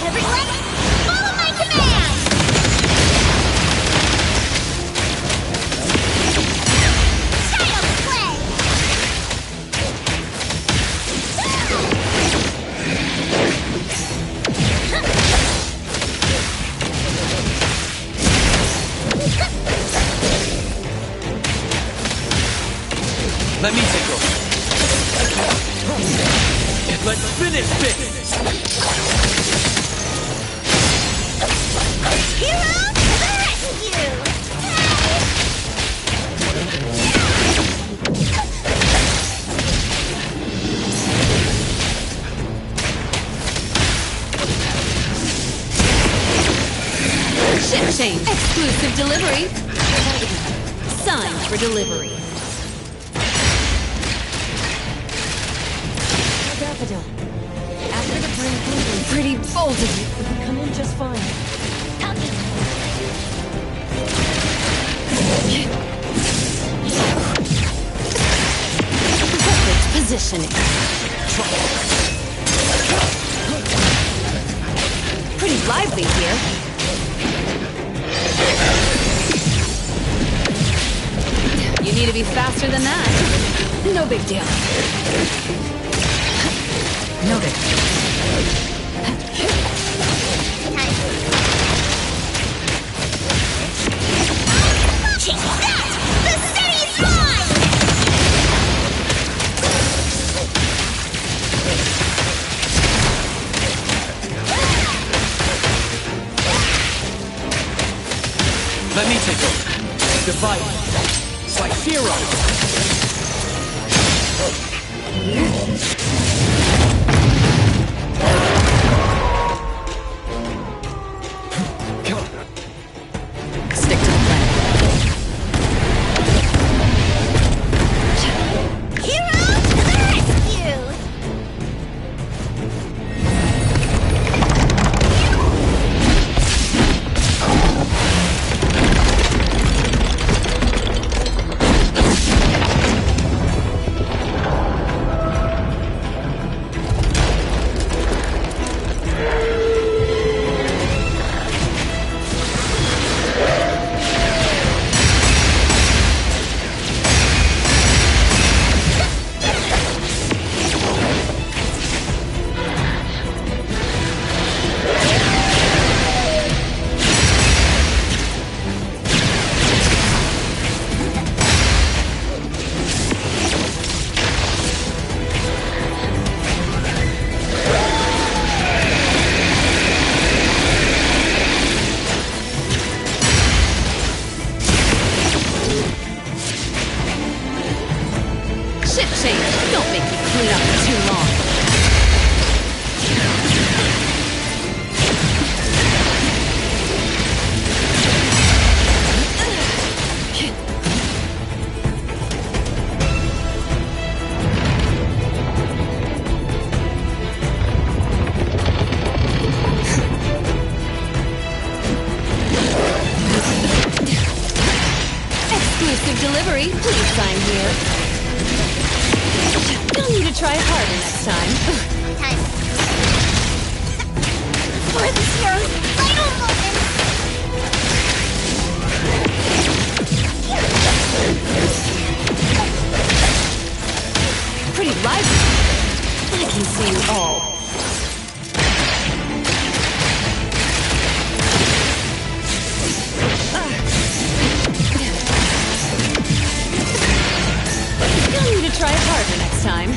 Everyone, follow my command! Child's play! Let me take over. Let's finish this! Hero to the rescue! Ship change. Exclusive delivery. Signed for delivery. Daffodil. After the brain bleeding, Pretty bold of you. we can come in just fine. Perfect positioning. Pretty lively here. You need to be faster than that. No big deal. Noted. Check that! The city's mine! Let me take over. Divide. Like Zero. Stick to the plan. Hero to the rescue! Ship change. Don't make me clean up for too long. Exclusive delivery. Please sign here. You'll need to try harder next time. Time. For the hero's final moment! Pretty lively. I can see you all. You'll need to try harder next time.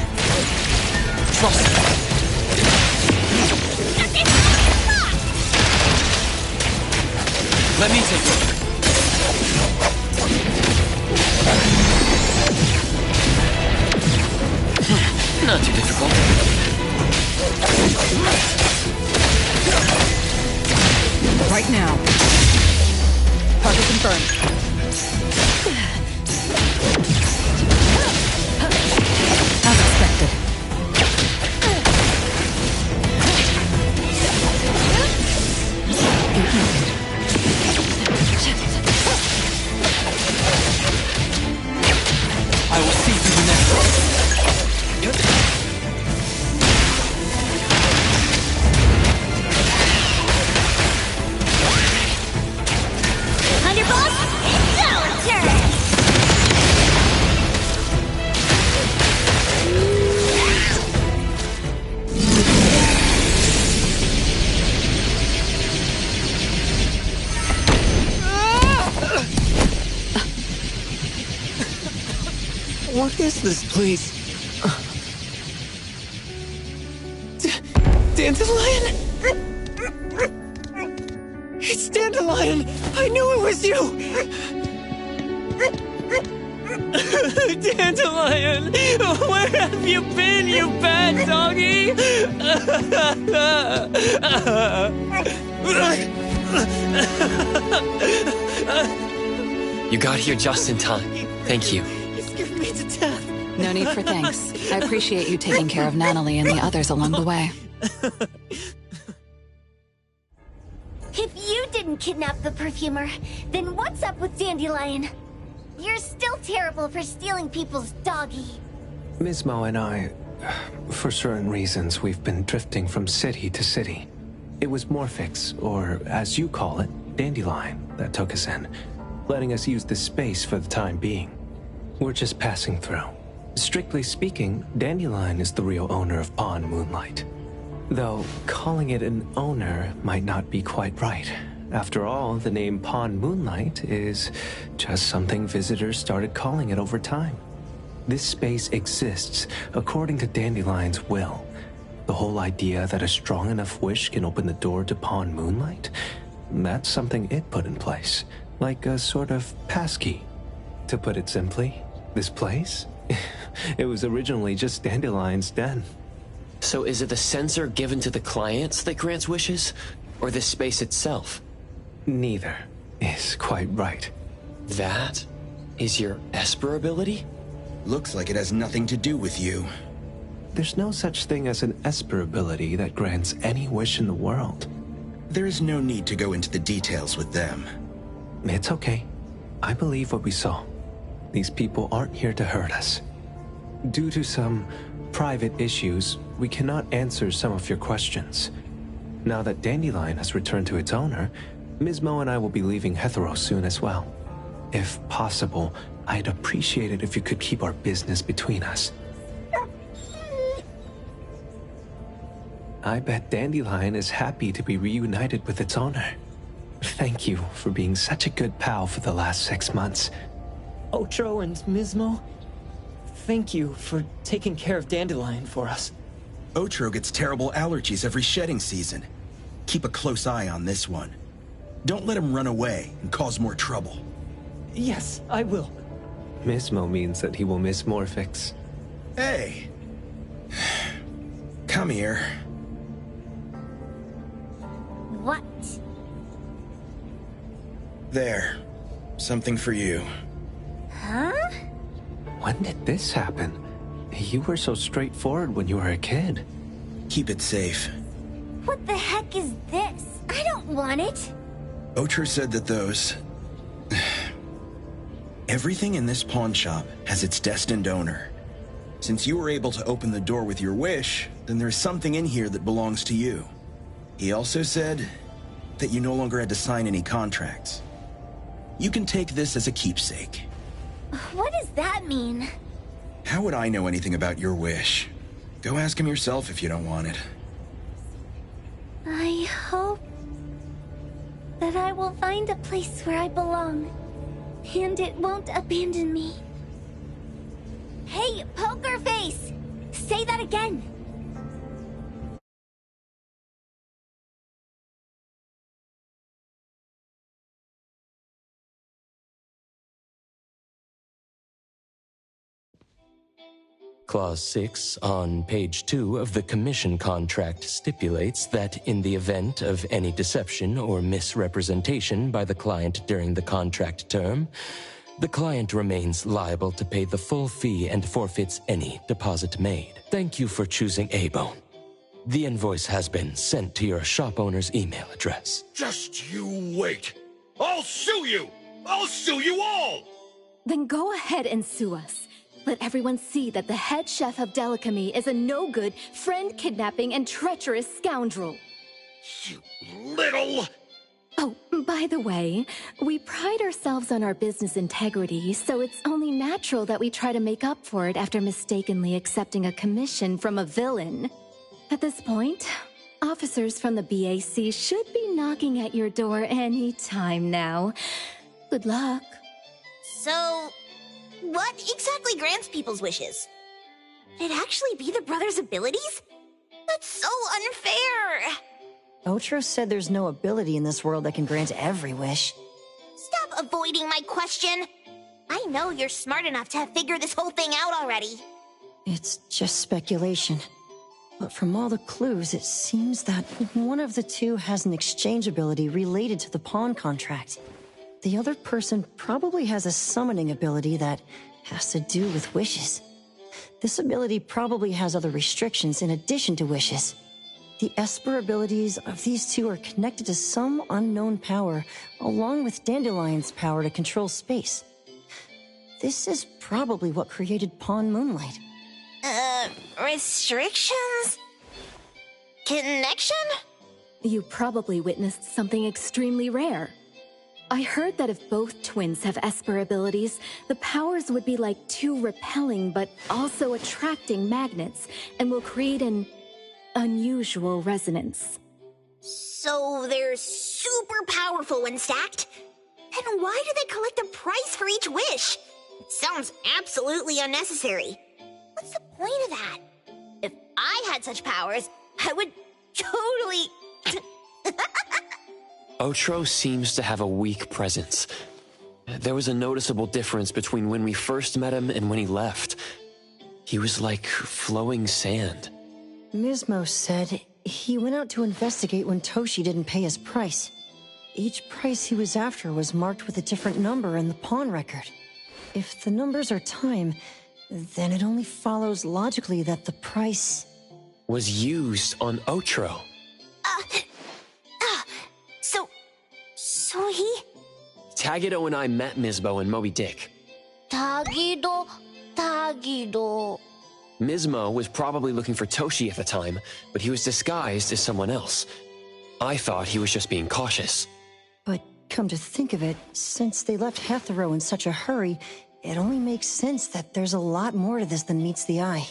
Trust me. Let me take over. Not too difficult. Right now. Target confirmed. As expected. I will see through the next one. Thunderbolt, it's our turn! What is this place? Dandelion? It's Dandelion! I knew it was you! Dandelion! Where have you been, you bad doggy? You got here just in time. Thank you. You scared me to death. No need for thanks. I appreciate you taking care of Natalie and the others along the way. If you didn't kidnap the perfumer, then what's up with Dandelion? You're still terrible for stealing people's doggy. Ms. Mo and I, for certain reasons, we've been drifting from city to city. It was Morphix, or as you call it, Dandelion, that took us in, letting us use this space for the time being. We're just passing through. Strictly speaking, Dandelion is the real owner of Pawn Moonlight. Though, calling it an owner might not be quite right. After all, the name Pawn Moonlight is just something visitors started calling it over time. This space exists according to Dandelion's will. The whole idea that a strong enough wish can open the door to Pawn Moonlight? That's something it put in place, like a sort of passkey. To put it simply, this place? It was originally just Dandelion's den. So is it the sensor given to the clients that grants wishes, or the space itself? Neither is quite right. That is your Esper ability? Looks like it has nothing to do with you. There's no such thing as an Esper ability that grants any wish in the world. There is no need to go into the details with them. It's okay. I believe what we saw. These people aren't here to hurt us. Due to some private issues, we cannot answer some of your questions. Now that Dandelion has returned to its owner, Ms. Mo and I will be leaving Hetero soon as well. If possible, I'd appreciate it if you could keep our business between us. I bet Dandelion is happy to be reunited with its owner. Thank you for being such a good pal for the last 6 months. Otro and Ms. Mo, thank you for taking care of Dandelion for us. Otro gets terrible allergies every shedding season. Keep a close eye on this one. Don't let him run away and cause more trouble. Yes, I will. Ms. Mo means that he will miss Morphix. Hey! Come here. What? There. Something for you. Huh? When did this happen? You were so straightforward when you were a kid. Keep it safe. What the heck is this? I don't want it. Otro said that those... Everything in this pawn shop has its destined owner. Since you were able to open the door with your wish, then there's something in here that belongs to you. He also said that you no longer had to sign any contracts. You can take this as a keepsake. What does that mean? How would I know anything about your wish? Go ask him yourself if you don't want it. I hope that I will find a place where I belong, and it won't abandon me. Hey, Poker Face! Say that again! Clause 6 on page 2 of the commission contract stipulates that in the event of any deception or misrepresentation by the client during the contract term, the client remains liable to pay the full fee and forfeits any deposit made. Thank you for choosing A-Bone. The invoice has been sent to your shop owner's email address. Just you wait. I'll sue you! I'll sue you all! Then go ahead and sue us. Let everyone see that the head chef of Delicamy is a no-good, friend-kidnapping, and treacherous scoundrel. You little... Oh, by the way, we pride ourselves on our business integrity, so it's only natural that we try to make up for it after mistakenly accepting a commission from a villain. At this point, officers from the BAC should be knocking at your door any time now. Good luck. So, what exactly grants people's wishes? Could it actually be the brothers' abilities? That's so unfair! Otro said there's no ability in this world that can grant every wish. Stop avoiding my question! I know you're smart enough to have figured this whole thing out already. It's just speculation. But from all the clues, it seems that one of the two has an exchange ability related to the pawn contract. The other person probably has a summoning ability that has to do with wishes. This ability probably has other restrictions in addition to wishes. The Esper abilities of these two are connected to some unknown power, along with Dandelion's power to control space. This is probably what created Pawn Moonlight. Restrictions? Connection? You probably witnessed something extremely rare. I heard that if both twins have Esper abilities, the powers would be like two repelling but also attracting magnets, and will create an unusual resonance. So they're super powerful when stacked? Then why do they collect a price for each wish? It sounds absolutely unnecessary. What's the point of that? If I had such powers, I would totally... Otro seems to have a weak presence. There was a noticeable difference between when we first met him and when he left. He was like flowing sand. Mismo said he went out to investigate when Toshi didn't pay his price. Each price he was after was marked with a different number in the pawn record. If the numbers are time, then it only follows logically that the price... was used on Otro. So he... Tagido and I met Mismo and Moby Dick. Tagido. Mismo was probably looking for Toshi at the time, but he was disguised as someone else. I thought he was just being cautious. But come to think of it, since they left Hetero in such a hurry, it only makes sense that there's a lot more to this than meets the eye.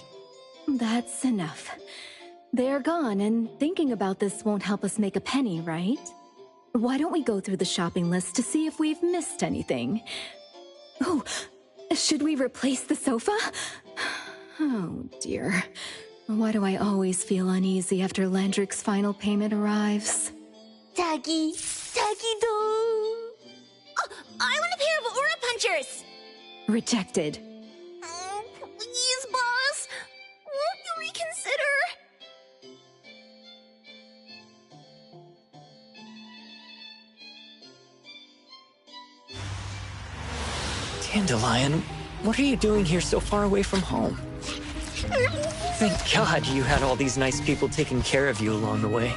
That's enough. They're gone, and thinking about this won't help us make a penny, right? Why don't we go through the shopping list to see if we've missed anything? Oh, should we replace the sofa? Oh, dear. Why do I always feel uneasy after Landrick's final payment arrives? Tagido. Oh, I want a pair of aura punchers! Rejected. Oh, please, boss. Won't you reconsider? Dandelion, what are you doing here so far away from home? Thank God you had all these nice people taking care of you along the way.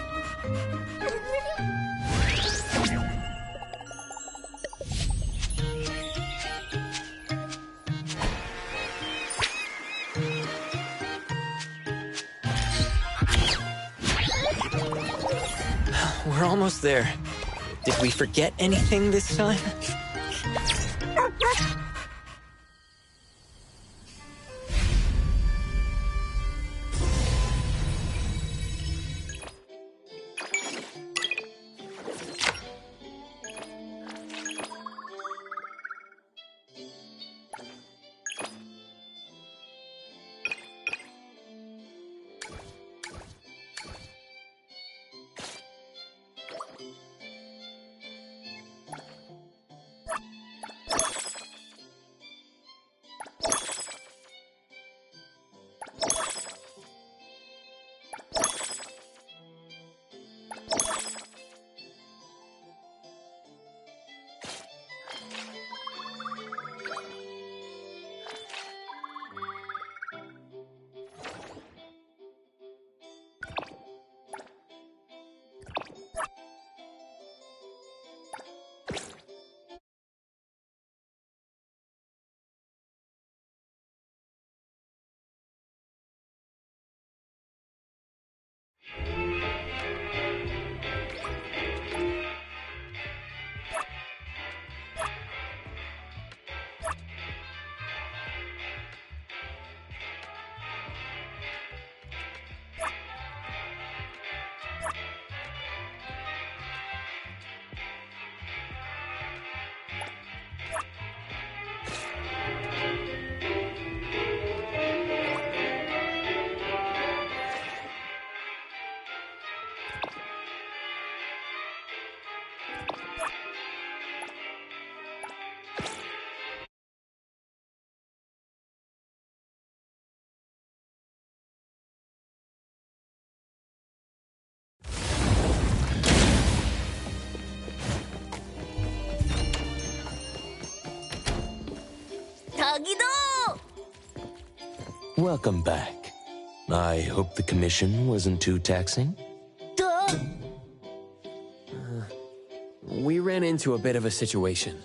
We're almost there. Did we forget anything this time? Tagido! Welcome back. I hope the commission wasn't too taxing. Duh! We ran into a bit of a situation.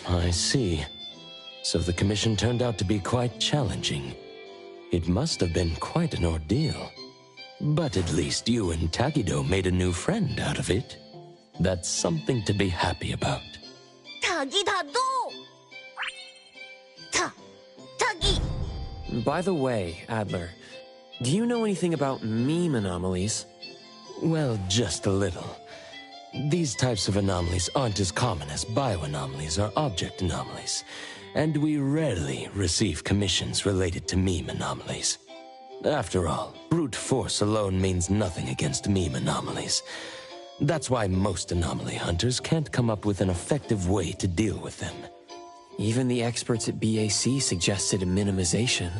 I see. So the commission turned out to be quite challenging. It must have been quite an ordeal. But at least you and Tagido made a new friend out of it. That's something to be happy about. Tagidado! Tagi! By the way, Adler, do you know anything about meme anomalies? Well, just a little. These types of anomalies aren't as common as bioanomalies or object anomalies, and we rarely receive commissions related to meme anomalies. After all, brute force alone means nothing against meme anomalies. That's why most anomaly hunters can't come up with an effective way to deal with them. Even the experts at BAC suggested a minimization.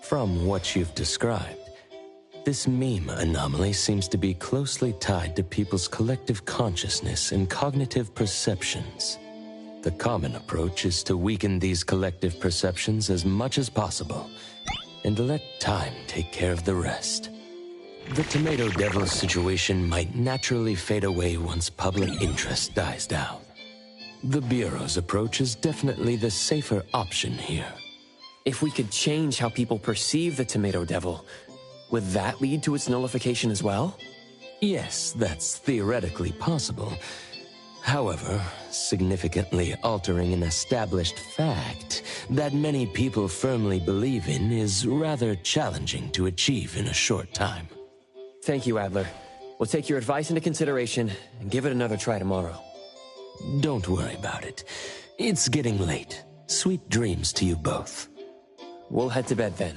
From what you've described, this meme anomaly seems to be closely tied to people's collective consciousness and cognitive perceptions. The common approach is to weaken these collective perceptions as much as possible, and let time take care of the rest. The Tomato Devil situation might naturally fade away once public interest dies down. The Bureau's approach is definitely the safer option here. If we could change how people perceive the Tomato Devil, would that lead to its nullification as well? Yes, that's theoretically possible. However, significantly altering an established fact that many people firmly believe in is rather challenging to achieve in a short time. Thank you, Adler. We'll take your advice into consideration and give it another try tomorrow. Don't worry about it. It's getting late. Sweet dreams to you both. We'll head to bed then.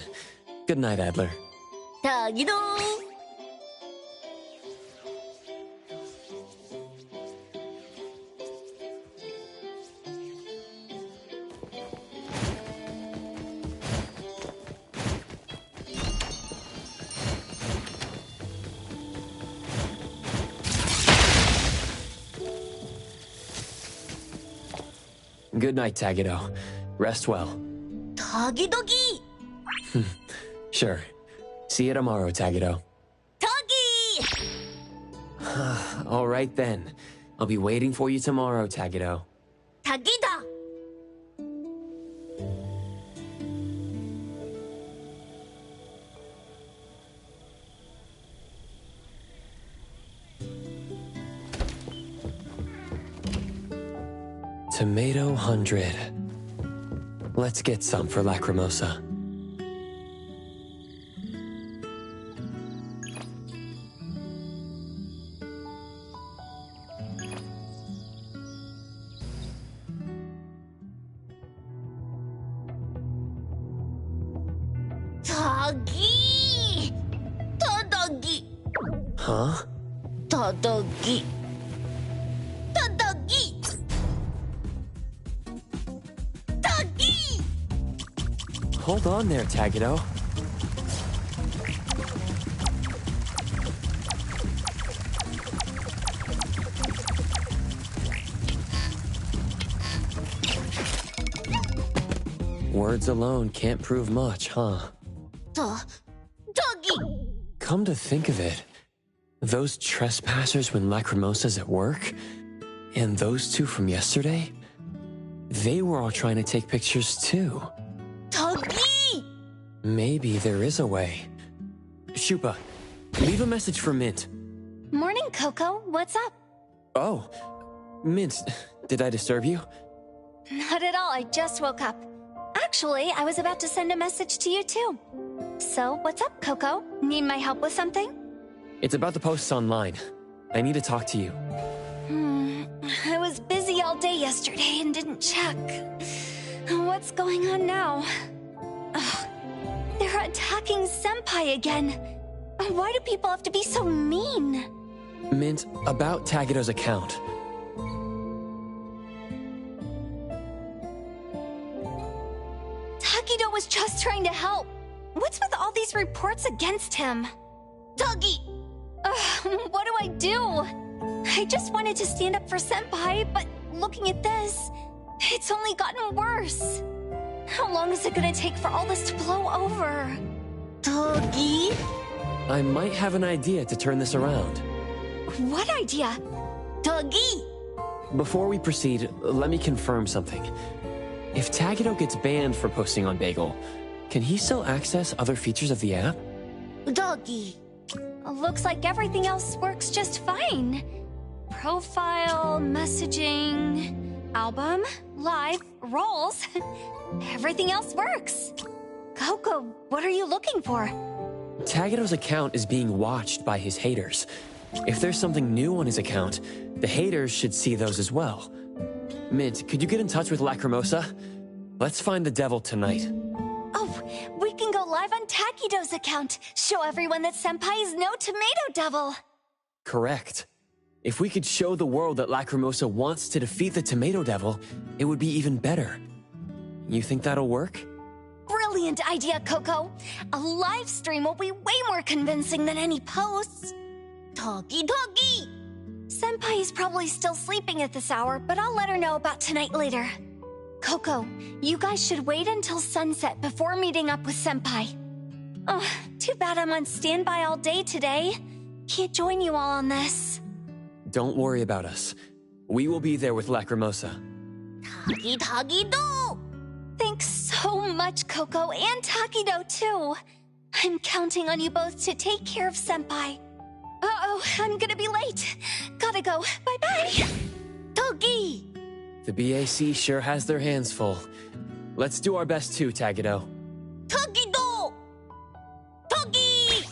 Good night, Adler. Tagido! Good night, Tagido. Rest well. Tagidogi! Sure. See you tomorrow, Tagido. Tagi! All right then. I'll be waiting for you tomorrow, Tagido. Tagida! Tomato 100. Let's get some for Lacrimosa. Tagi! Tadagi! Huh? Tadagi! Tadagi! Tagi! Hold on there, Tagido. Words alone can't prove much, huh? Doggy! Come to think of it, those trespassers when Lacrimosa's at work, and those two from yesterday, they were all trying to take pictures too. Doggy! Maybe there is a way. Shupa, leave a message for Mint. Morning, Coco. What's up? Oh, Mint, did I disturb you? Not at all. I just woke up. Actually, I was about to send a message to you too. So, what's up, Coco? Need my help with something? It's about the posts online. I need to talk to you. I was busy all day yesterday and didn't check. What's going on now? Ugh, they're attacking Senpai again. Why do people have to be so mean? Mint, about Tagido's account. Tagido was just trying to help. What's with all these reports against him? Tuggy! What do I do? I just wanted to stand up for Senpai, but looking at this, it's only gotten worse. How long is it gonna take for all this to blow over? Doggy? I might have an idea to turn this around. What idea? Doggy! Before we proceed, let me confirm something. If Tagido gets banned for posting on Bagel, can he still access other features of the app? Doggy. Looks like everything else works just fine. Profile, messaging, album, live, roles. Everything else works. Coco, what are you looking for? Tagido's account is being watched by his haters. If there's something new on his account, the haters should see those as well. Mint, could you get in touch with Lacrimosa? Let's find the devil tonight. Oh, we can go live on Takido's account. Show everyone that Senpai is no tomato devil. Correct. If we could show the world that Lacrimosa wants to defeat the Tomato Devil, it would be even better. You think that'll work? Brilliant idea, Coco. A live stream will be way more convincing than any posts. Doggy. Senpai is probably still sleeping at this hour, but I'll let her know about tonight later. Coco, you guys should wait until sunset before meeting up with Senpai. Oh, too bad I'm on standby all day today. Can't join you all on this. Don't worry about us. We will be there with Lacrimosa. Tagido! Thanks so much, Coco, and Takido, too. I'm counting on you both to take care of Senpai. Uh-oh, I'm gonna be late. Gotta go. Bye-bye. Togi! The BAC sure has their hands full. Let's do our best too, Tagido. Tagido! Togi!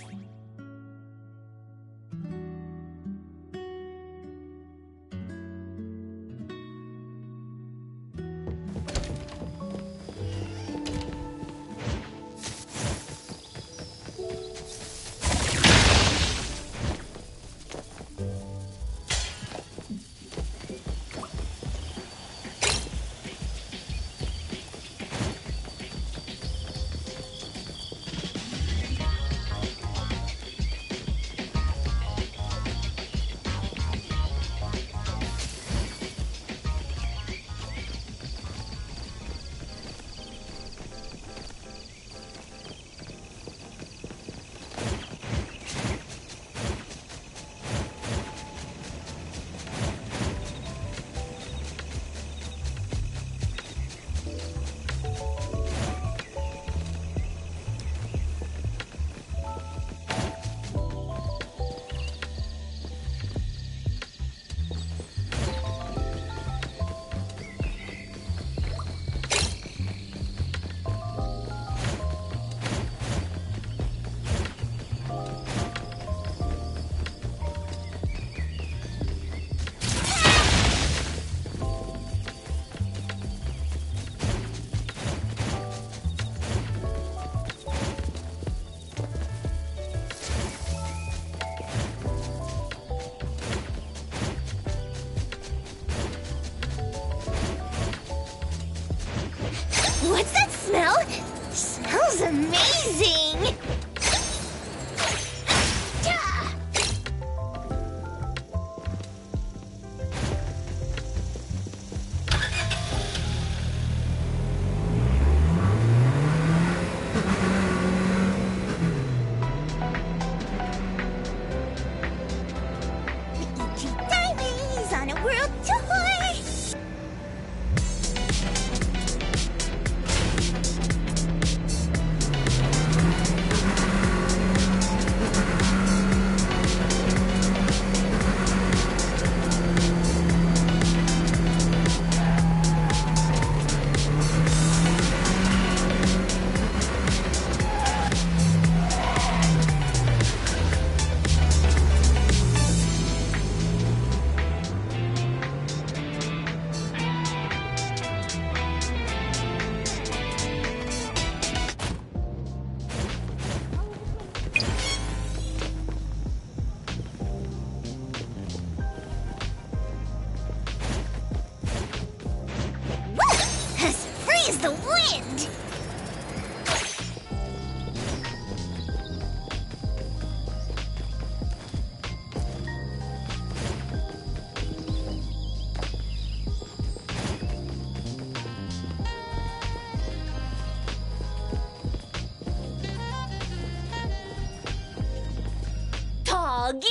Toggy!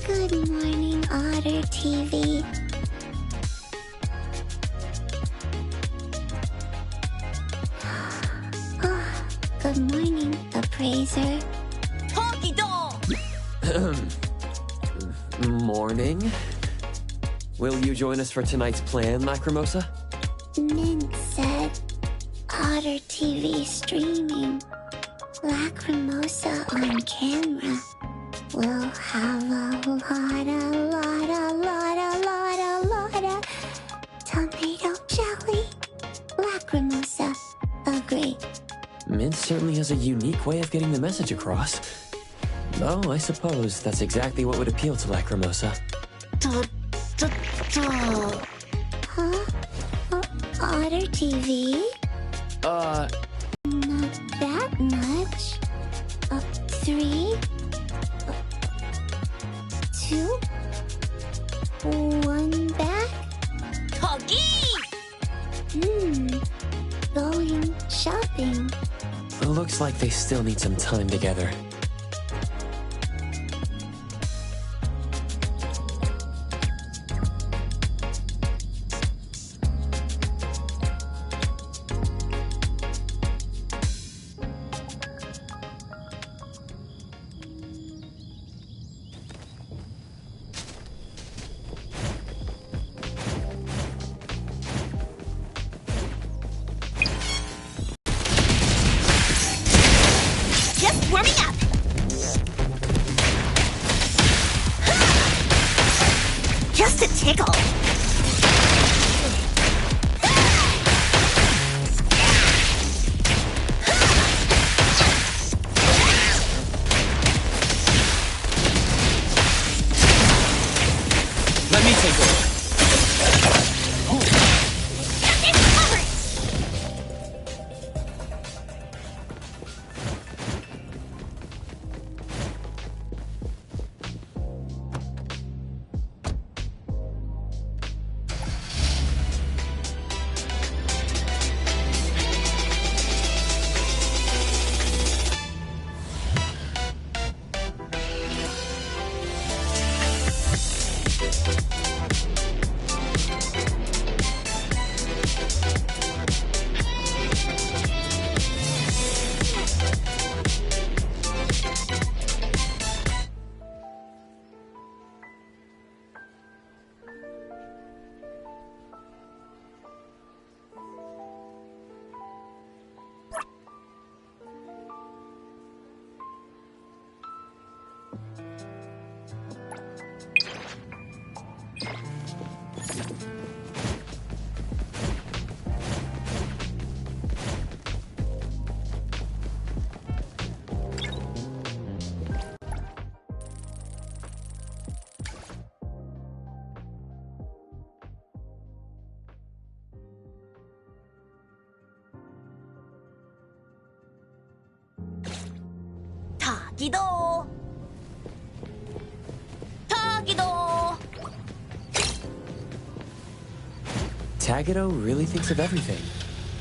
Good morning, Otter TV. Good morning, Appraiser. Honky Doll! Morning. Will you join us for tonight's plan, Lacrimosa? Mint said Otter TV streaming. Lacrimosa on camera. We'll have a lot of tomato jelly. Lacrimosa, agree. Mint certainly has a unique way of getting the message across. Though I suppose that's exactly what would appeal to Lacrimosa. Huh? Otter TV? Not that much. 3, 2, 1 back. Toggy! Going shopping. Looks like they still need some time together. Just warming up! Just a tickle! Let me take over. Tagido! Tagido! Tagido really thinks of everything.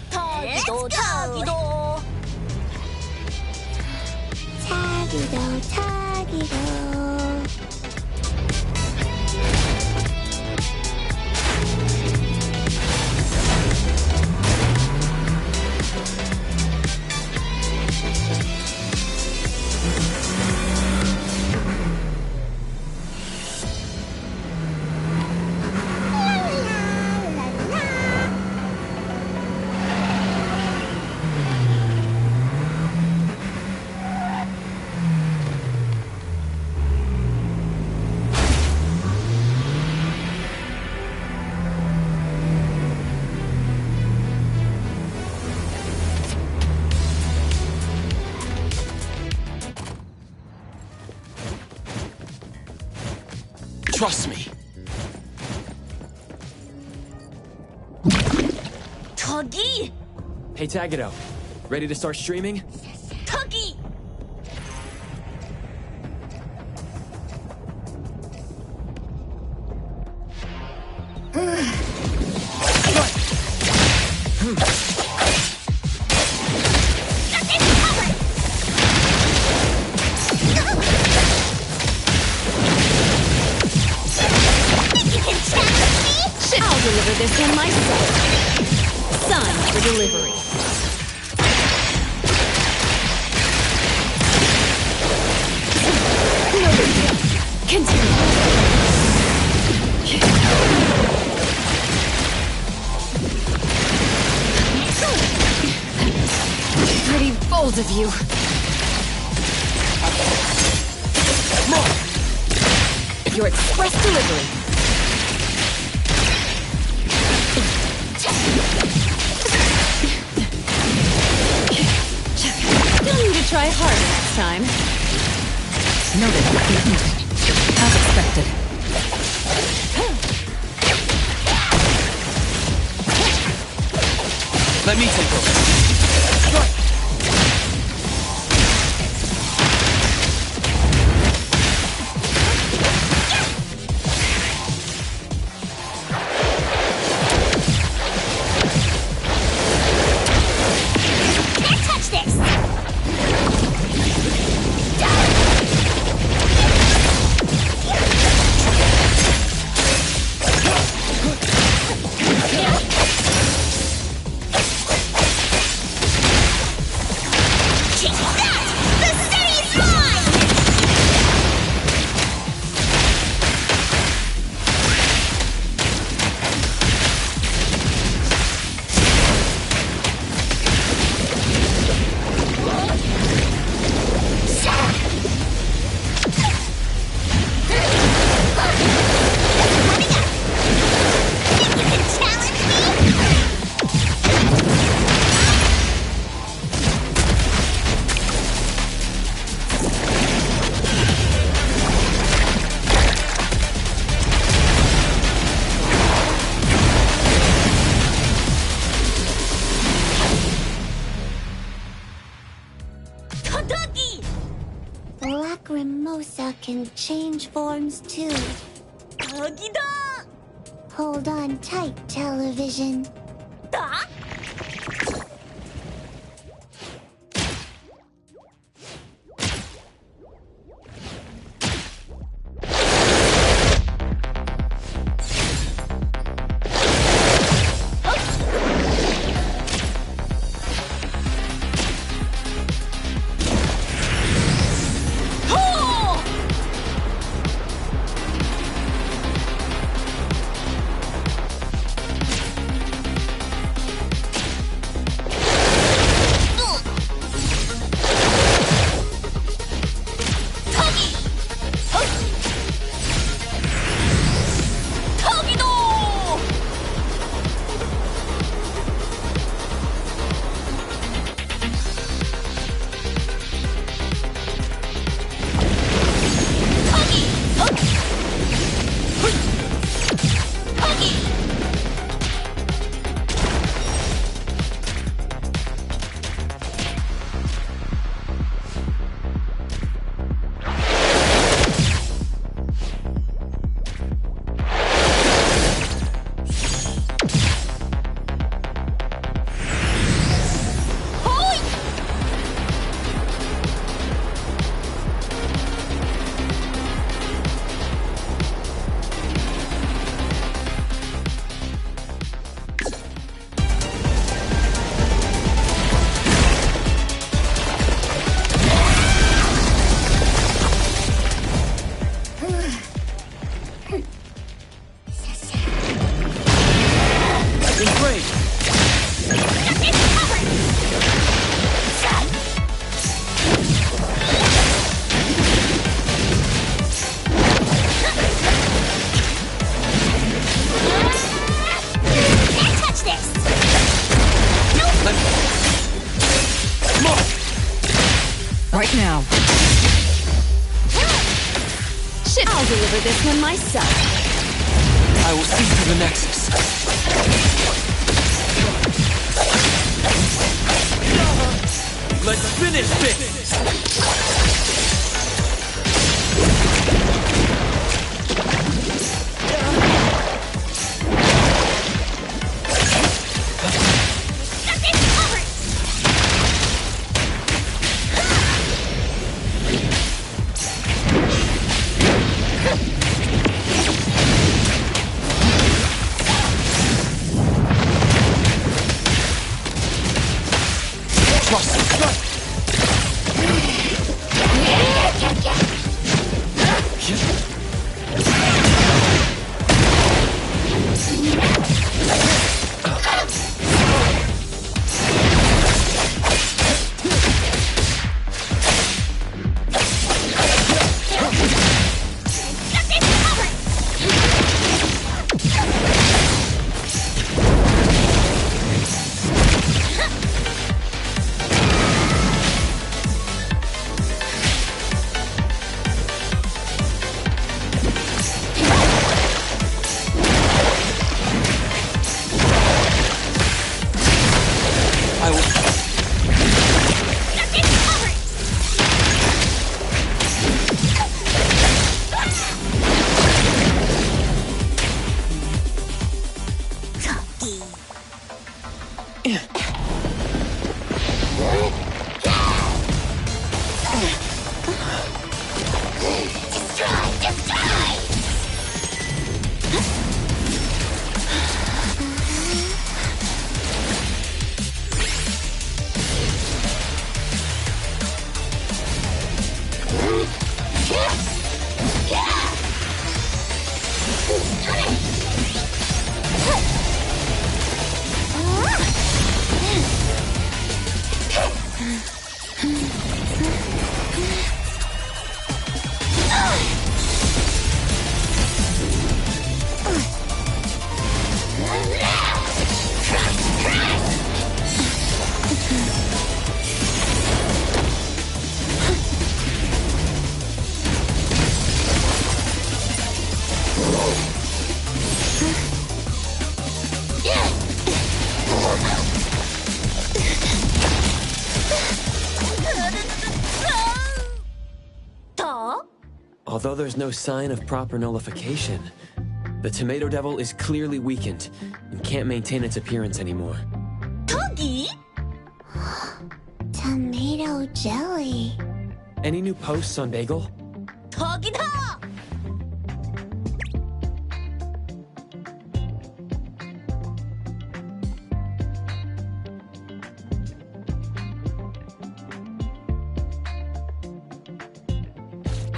Tagido! Tagido! Tagido. Trust me. Tuggy! Hey, Tagato. Ready to start streaming? Tuggy! I'll deliver this one myself. Signed for delivery. No big deal. Continue. Pretty bold of you. Your express delivery. You'll need to try harder next time. Noted. As expected. Let me take over. Can't touch this! Lacrimosa can change forms too. Hold on tight, television. this one myself. I will see through the Nexus. Let's finish this! Although there's no sign of proper nullification, the Tomato Devil is clearly weakened and can't maintain its appearance anymore. Tuggy? Tomato jelly. Any new posts on Bagel? Tuggy-da!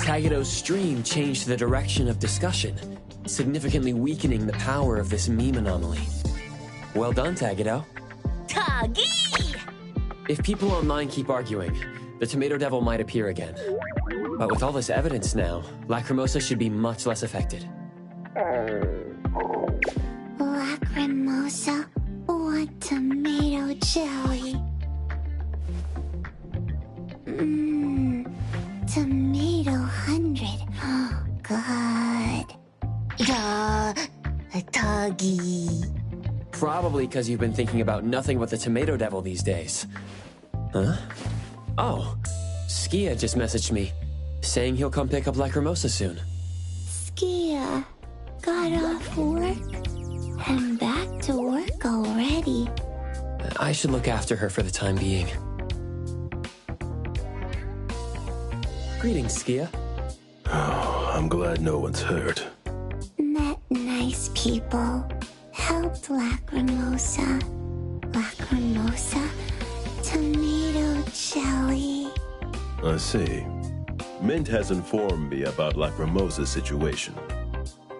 Tagedo's stream changed the direction of discussion, significantly weakening the power of this meme anomaly. Well done, Tagedo. Tuggy! If people online keep arguing, the Tomato Devil might appear again. But with all this evidence now, Lacrimosa should be much less affected. Lacrimosa want tomato jelly. Tomato 100. Oh, good. Tuggy. Probably because you've been thinking about nothing but the Tomato Devil these days. Huh? Oh, Skia just messaged me, saying he'll come pick up Lacrimosa soon. Skia got off work and back to work already. I should look after her for the time being. Greetings, Skia. Oh, I'm glad no one's hurt. Met nice people. Helped Lacrimosa. Lacrimosa. Tomato jelly. I see. Mint has informed me about Lacrimosa's situation.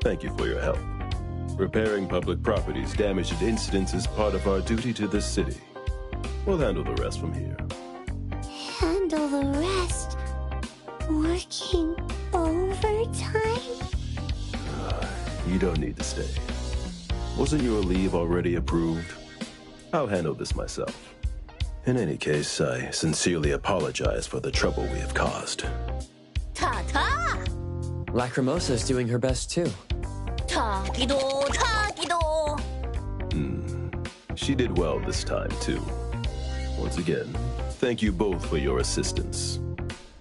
Thank you for your help. Repairing public properties damaged at incidents is part of our duty to this city. We'll handle the rest from here. Handle the rest? Working overtime? You don't need to stay. Wasn't your leave already approved? I'll handle this myself. In any case, I sincerely apologize for the trouble we have caused. Ta-ta! Lacrimosa's doing her best too. Tagido, Tagido! She did well this time, too. Once again, thank you both for your assistance.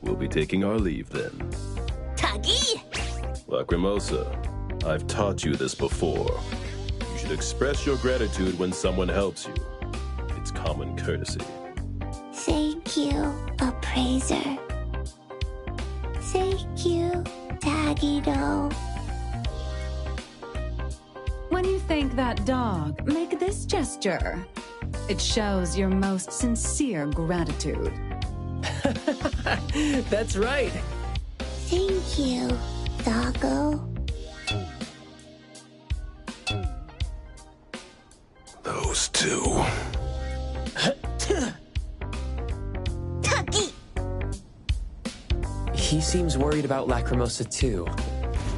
We'll be taking our leave then. Tagi! Lacrimosa, I've taught you this before. You should express your gratitude when someone helps you. It's common courtesy. Thank you, appraiser. Thank you, Tagido. When you thank that dog, make this gesture. It shows your most sincere gratitude. That's right. Thank you, Doggo. Those two. Tagi! He seems worried about Lacrimosa too.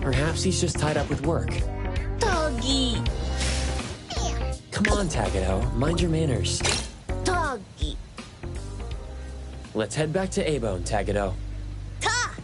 Perhaps he's just tied up with work. Doggy! Come on, Tagido. Mind your manners. Doggy! Let's head back to A-Bone, Tagido. Ta!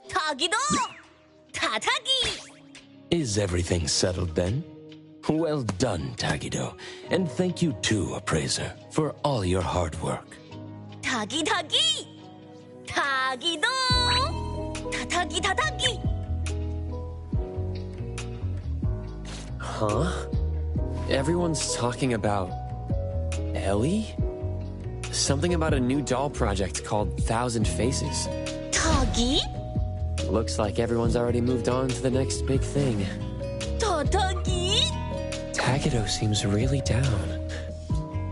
Tagido! Tatagi! Is everything settled then? Well done, Tagido. And thank you too, Appraiser, for all your hard work. Tagi Tagi! Tagido! Tatagi Tatagi! Huh? Everyone's talking about... Ellie? Something about a new doll project called Thousand Faces. Tagi? Looks like everyone's already moved on to the next big thing. Tatagi? Tagido seems really down.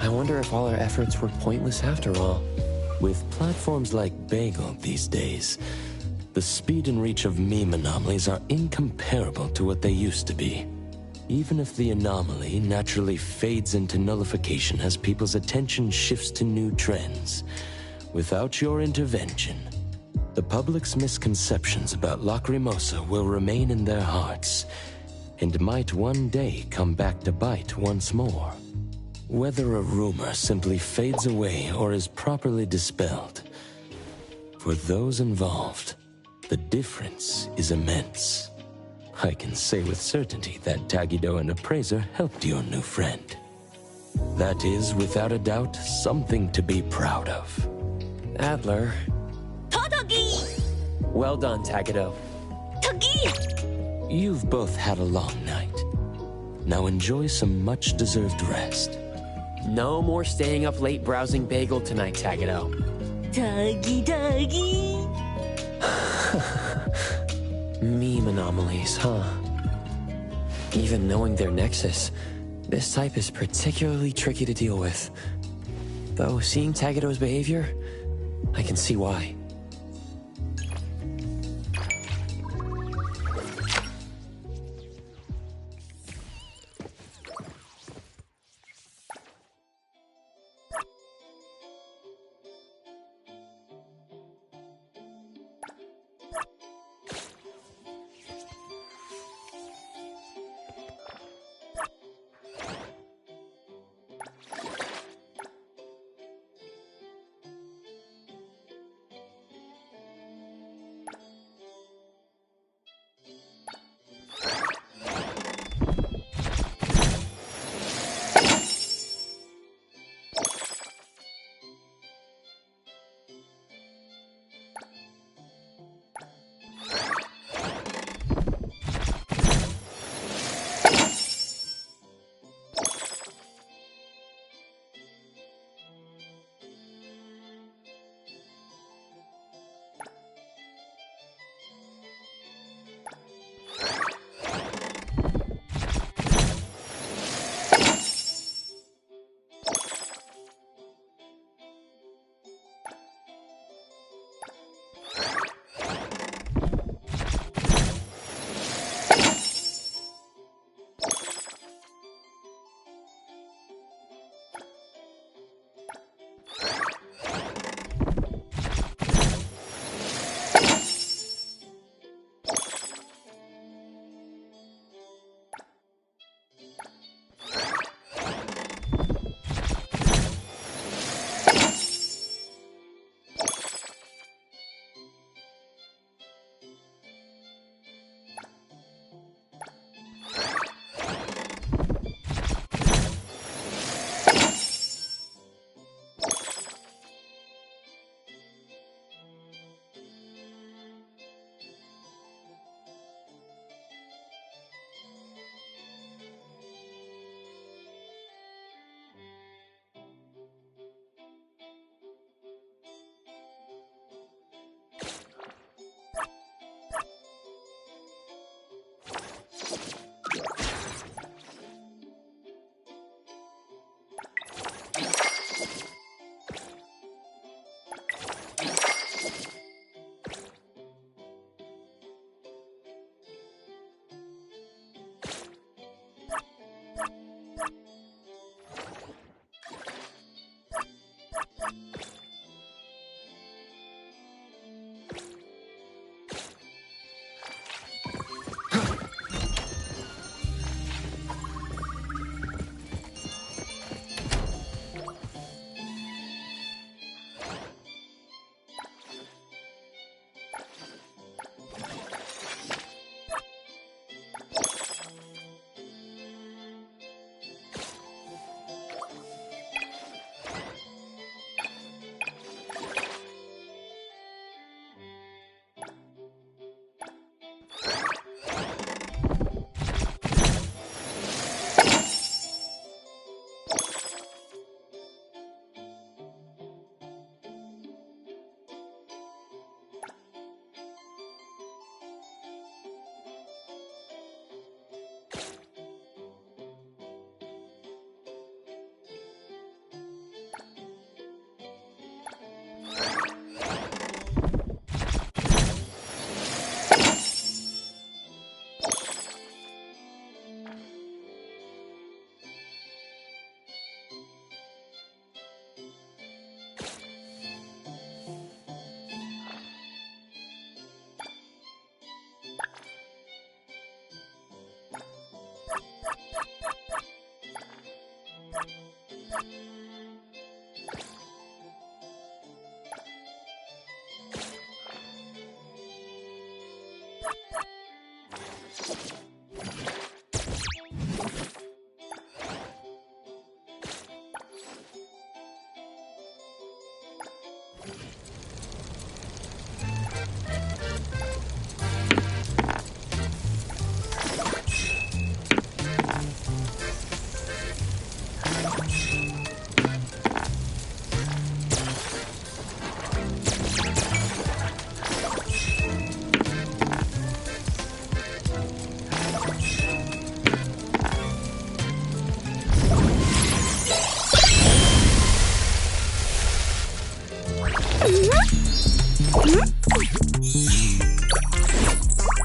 I wonder if all our efforts were pointless after all. With platforms like Bagel these days, the speed and reach of meme anomalies are incomparable to what they used to be. Even if the anomaly naturally fades into nullification as people's attention shifts to new trends, without your intervention, the public's misconceptions about Lacrimosa will remain in their hearts, and might one day come back to bite once more. Whether a rumor simply fades away or is properly dispelled, for those involved, the difference is immense. I can say with certainty that Tagido and Appraiser helped your new friend. That is, without a doubt, something to be proud of. Adler. Tatagi! Well done, Tagido. Tagi! You've both had a long night. Now enjoy some much-deserved rest. No more staying up late browsing Bagel tonight, Tagido. Tagi Tagi! Meme anomalies, huh? Even knowing their nexus, This type is particularly tricky to deal with. Though seeing Tagedo's behavior, I can see why.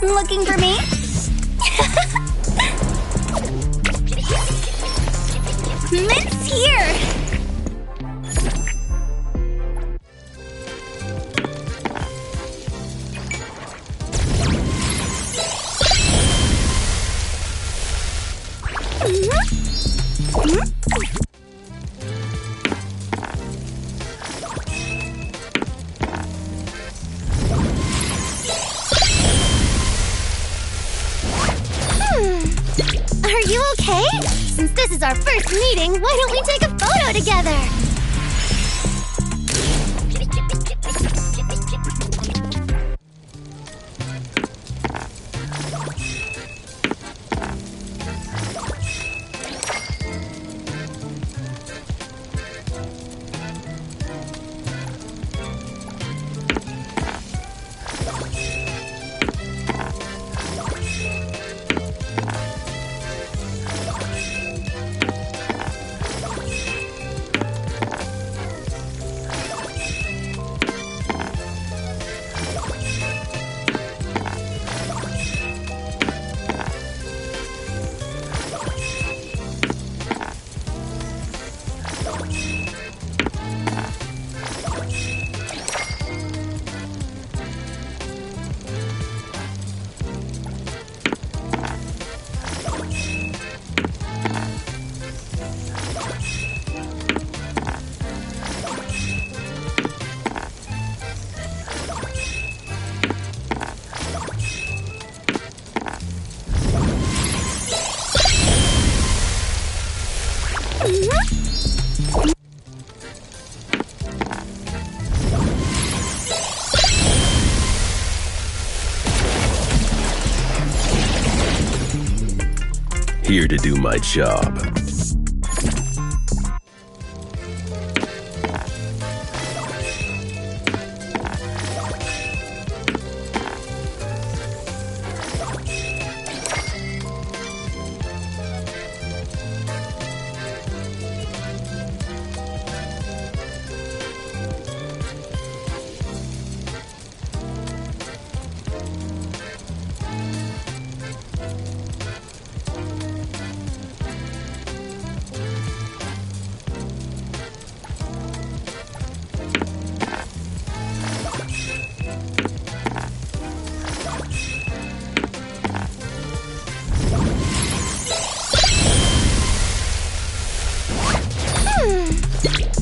Looking for me? Mint's here! Are you okay? Since this is our first meeting, why don't we take a photo together? Here to do my job.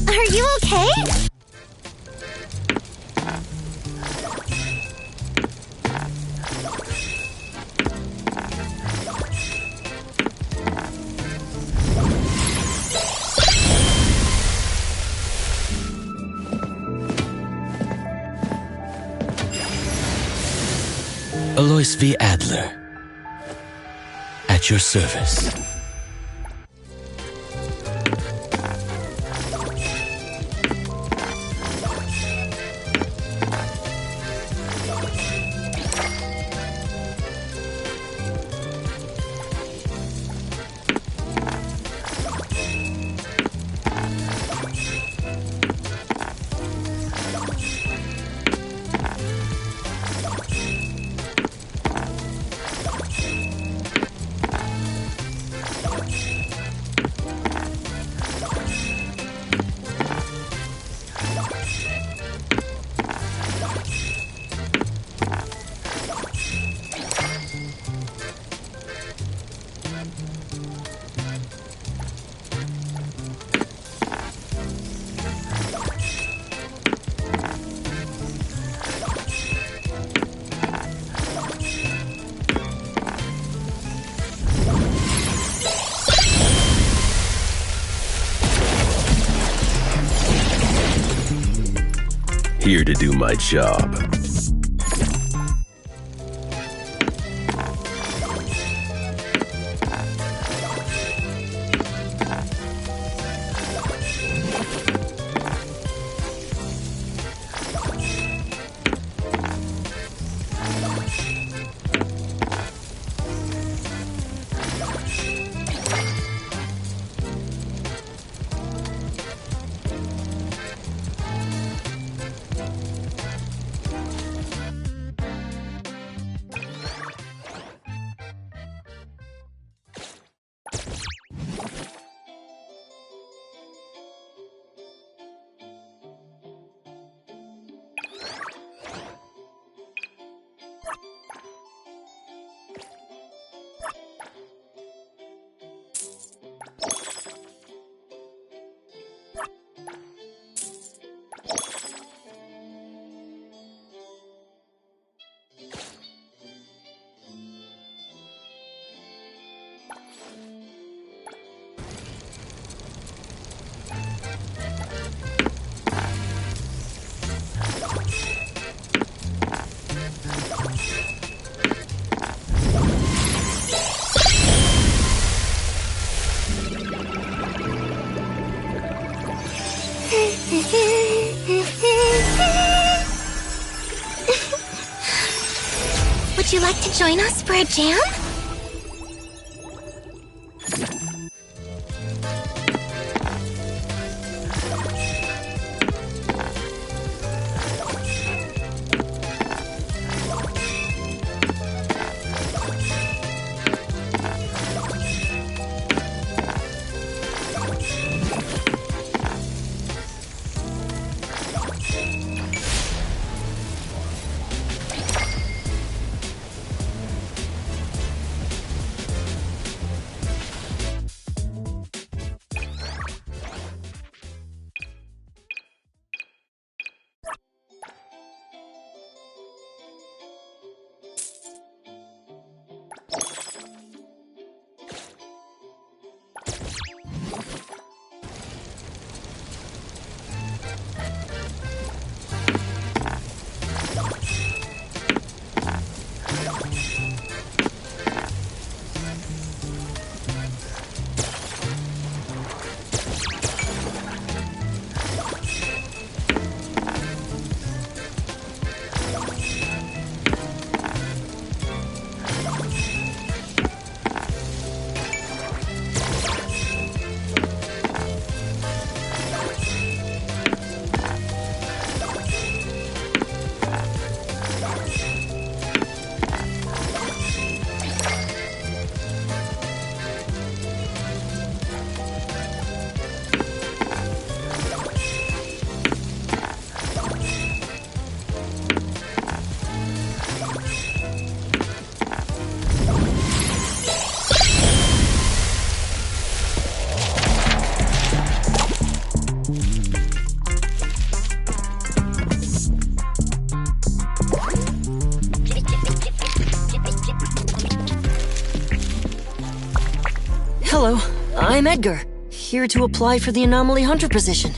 Are you okay? Alois V. Adler. At your service. Here to do my job. Would you like to join us for a jam? Hello, I'm Edgar, here to apply for the Anomaly Hunter position.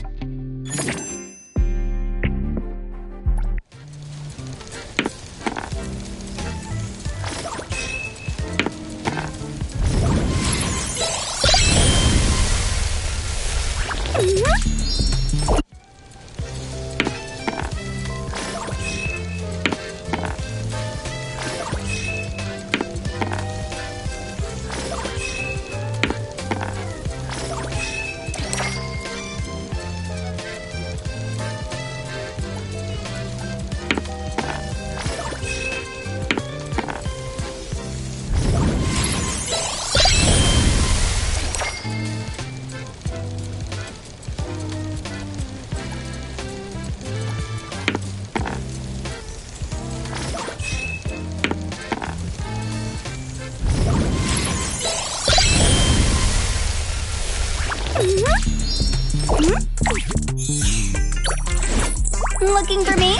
Looking for me?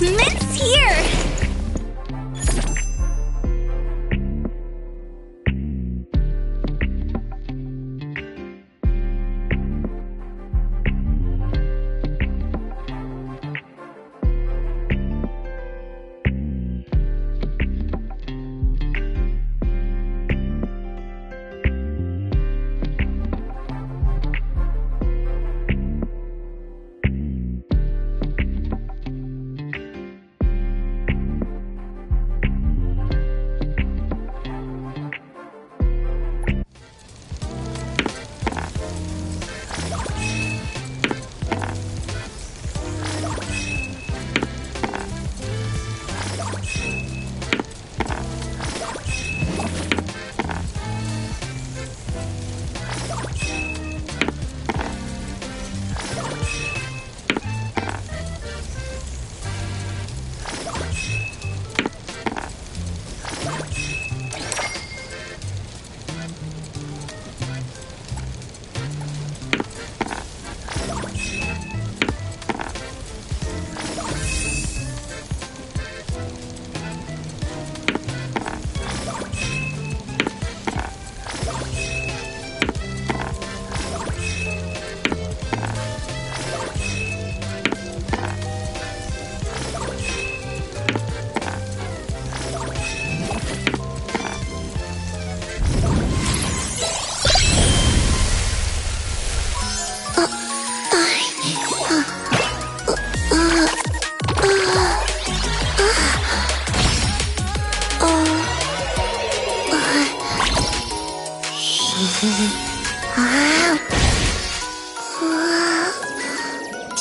Mint's here!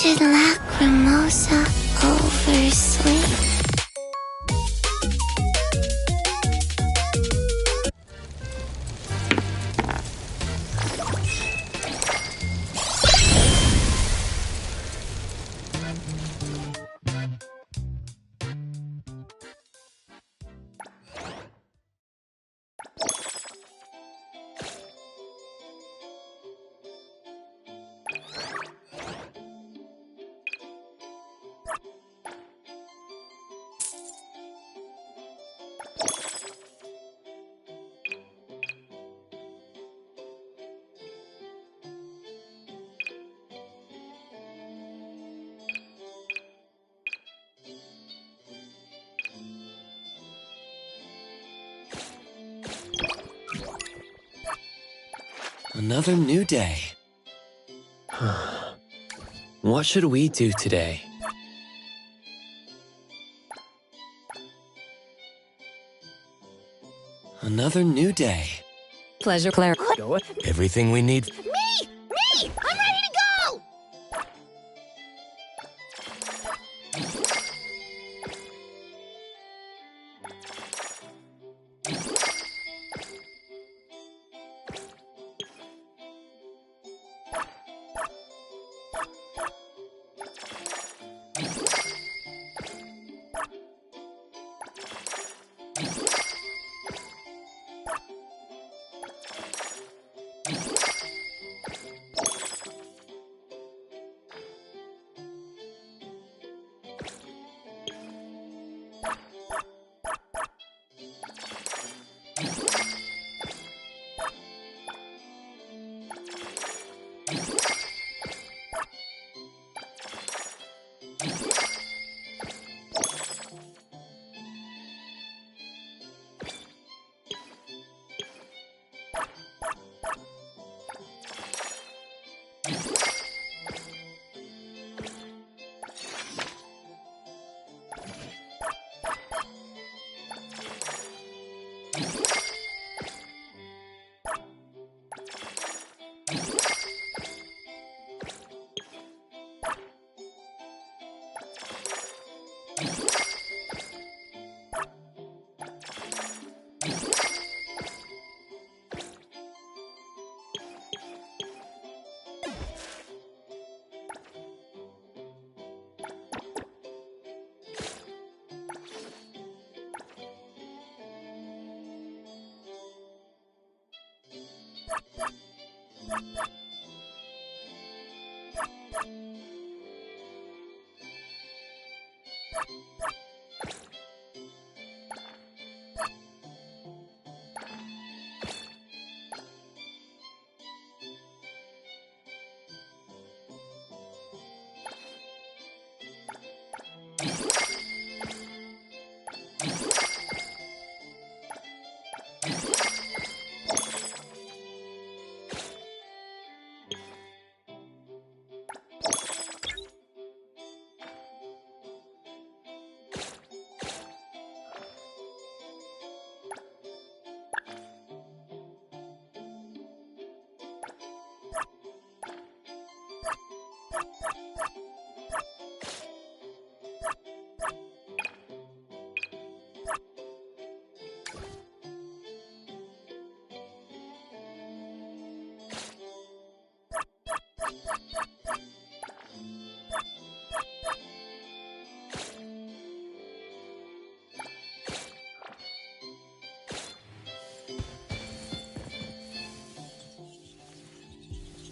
Did Lacrimosa oversleep? Another new day. What should we do today? Another new day. Pleasure, Claire. Everything we need. Me! I'm ready to go!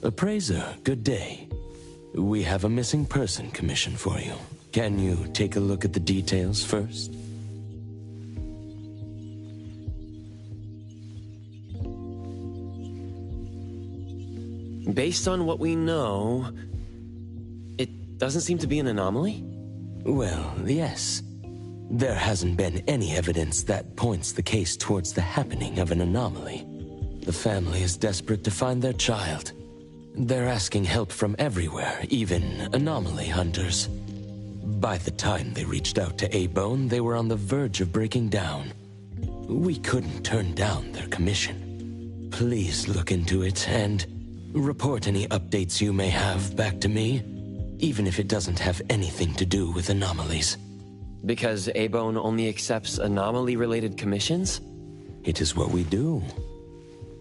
Appraiser, good day. We have a missing person commission for you. Can you take a look at the details first? Based on what we know, it doesn't seem to be an anomaly? Well, yes. There hasn't been any evidence that points the case towards the happening of an anomaly. The family is desperate to find their child. They're asking help from everywhere, even anomaly hunters. By the time they reached out to A-Bone, they were on the verge of breaking down. We couldn't turn down their commission. Please look into it and Report any updates you may have back to me, even if it doesn't have anything to do with anomalies. Because A-Bone only accepts anomaly-related commissions? It is what we do.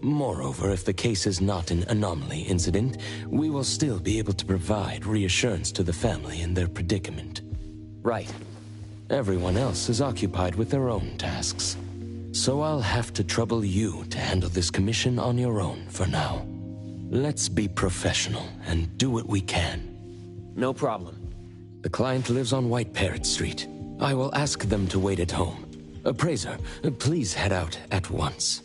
Moreover, if the case is not an anomaly incident, we will still be able to provide reassurance to the family in their predicament. Right. Everyone else is occupied with their own tasks. So I'll have to trouble you to handle this commission on your own for now. Let's be professional and do what we can. No problem. The client lives on White Parrot Street. I will ask them to wait at home. Appraiser, please head out at once.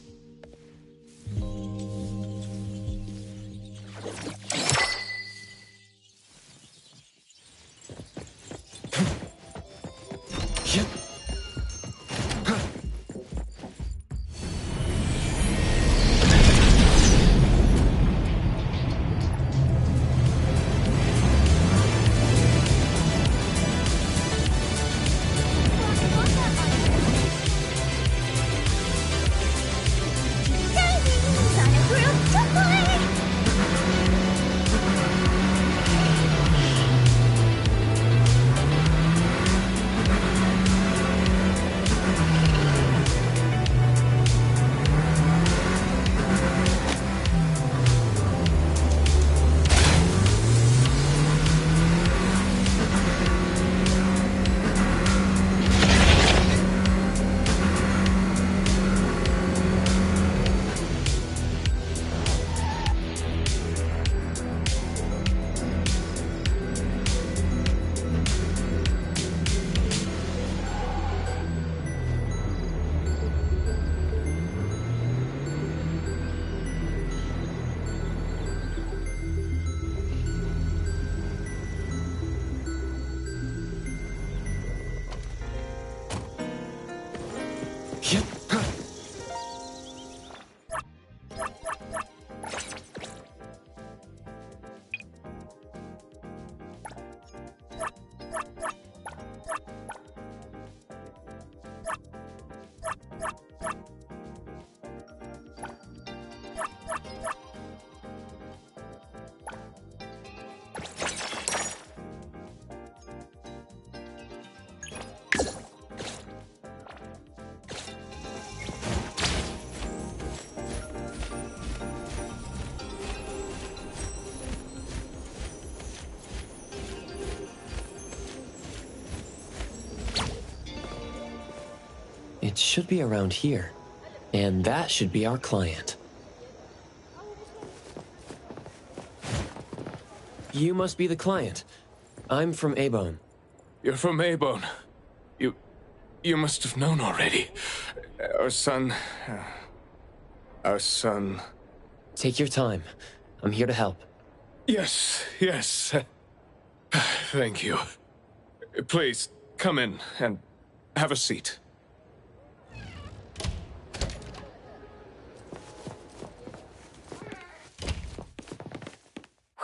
It should be around here. And that should be our client. You must be the client. I'm from A-Bone. You're from A-Bone. You must have known already. Our son... Take your time. I'm here to help. Yes. Thank you. Please, come in and have a seat.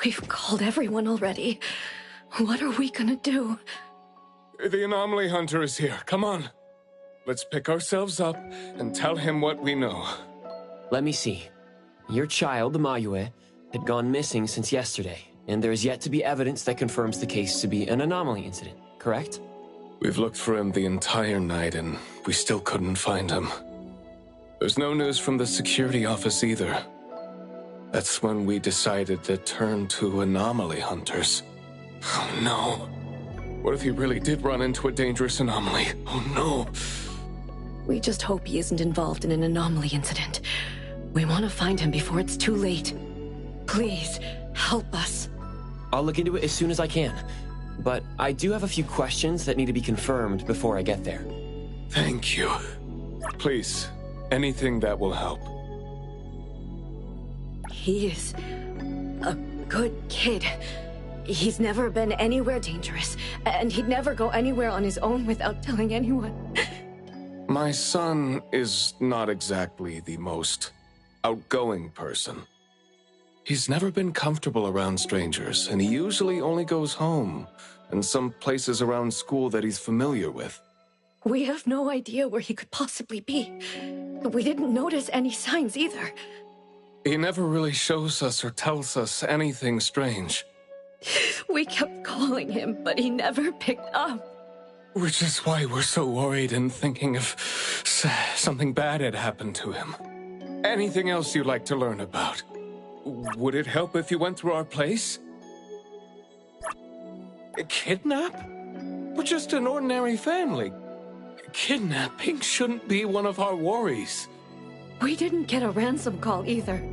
We've called everyone already. What are we gonna do? The anomaly hunter is here. Come on. Let's pick ourselves up and tell him what we know. Let me see. Your child, the Mayue, had gone missing since yesterday, and there is yet to be evidence that confirms the case to be an anomaly incident, correct? We've looked for him the entire night, and we still couldn't find him. There's no news from the security office either. That's when we decided to turn to anomaly hunters. Oh no. What if he really did run into a dangerous anomaly? Oh no. We just hope he isn't involved in an anomaly incident. We want to find him before it's too late. Please, help us. I'll look into it as soon as I can. But I do have a few questions that need to be confirmed before I get there. Thank you. Please, anything that will help. He is a good kid. He's never been anywhere dangerous, and he'd never go anywhere on his own without telling anyone. My son is not exactly the most outgoing person. He's never been comfortable around strangers, and he usually only goes home and some places around school that he's familiar with. We have no idea where he could possibly be. We didn't notice any signs either. He never really shows us or tells us anything strange. We kept calling him, but he never picked up. Which is why we're so worried and thinking if something bad had happened to him. Anything else you'd like to learn about? Would it help if you went through our place? A kidnap? We're just an ordinary family. Kidnapping shouldn't be one of our worries. We didn't get a ransom call either.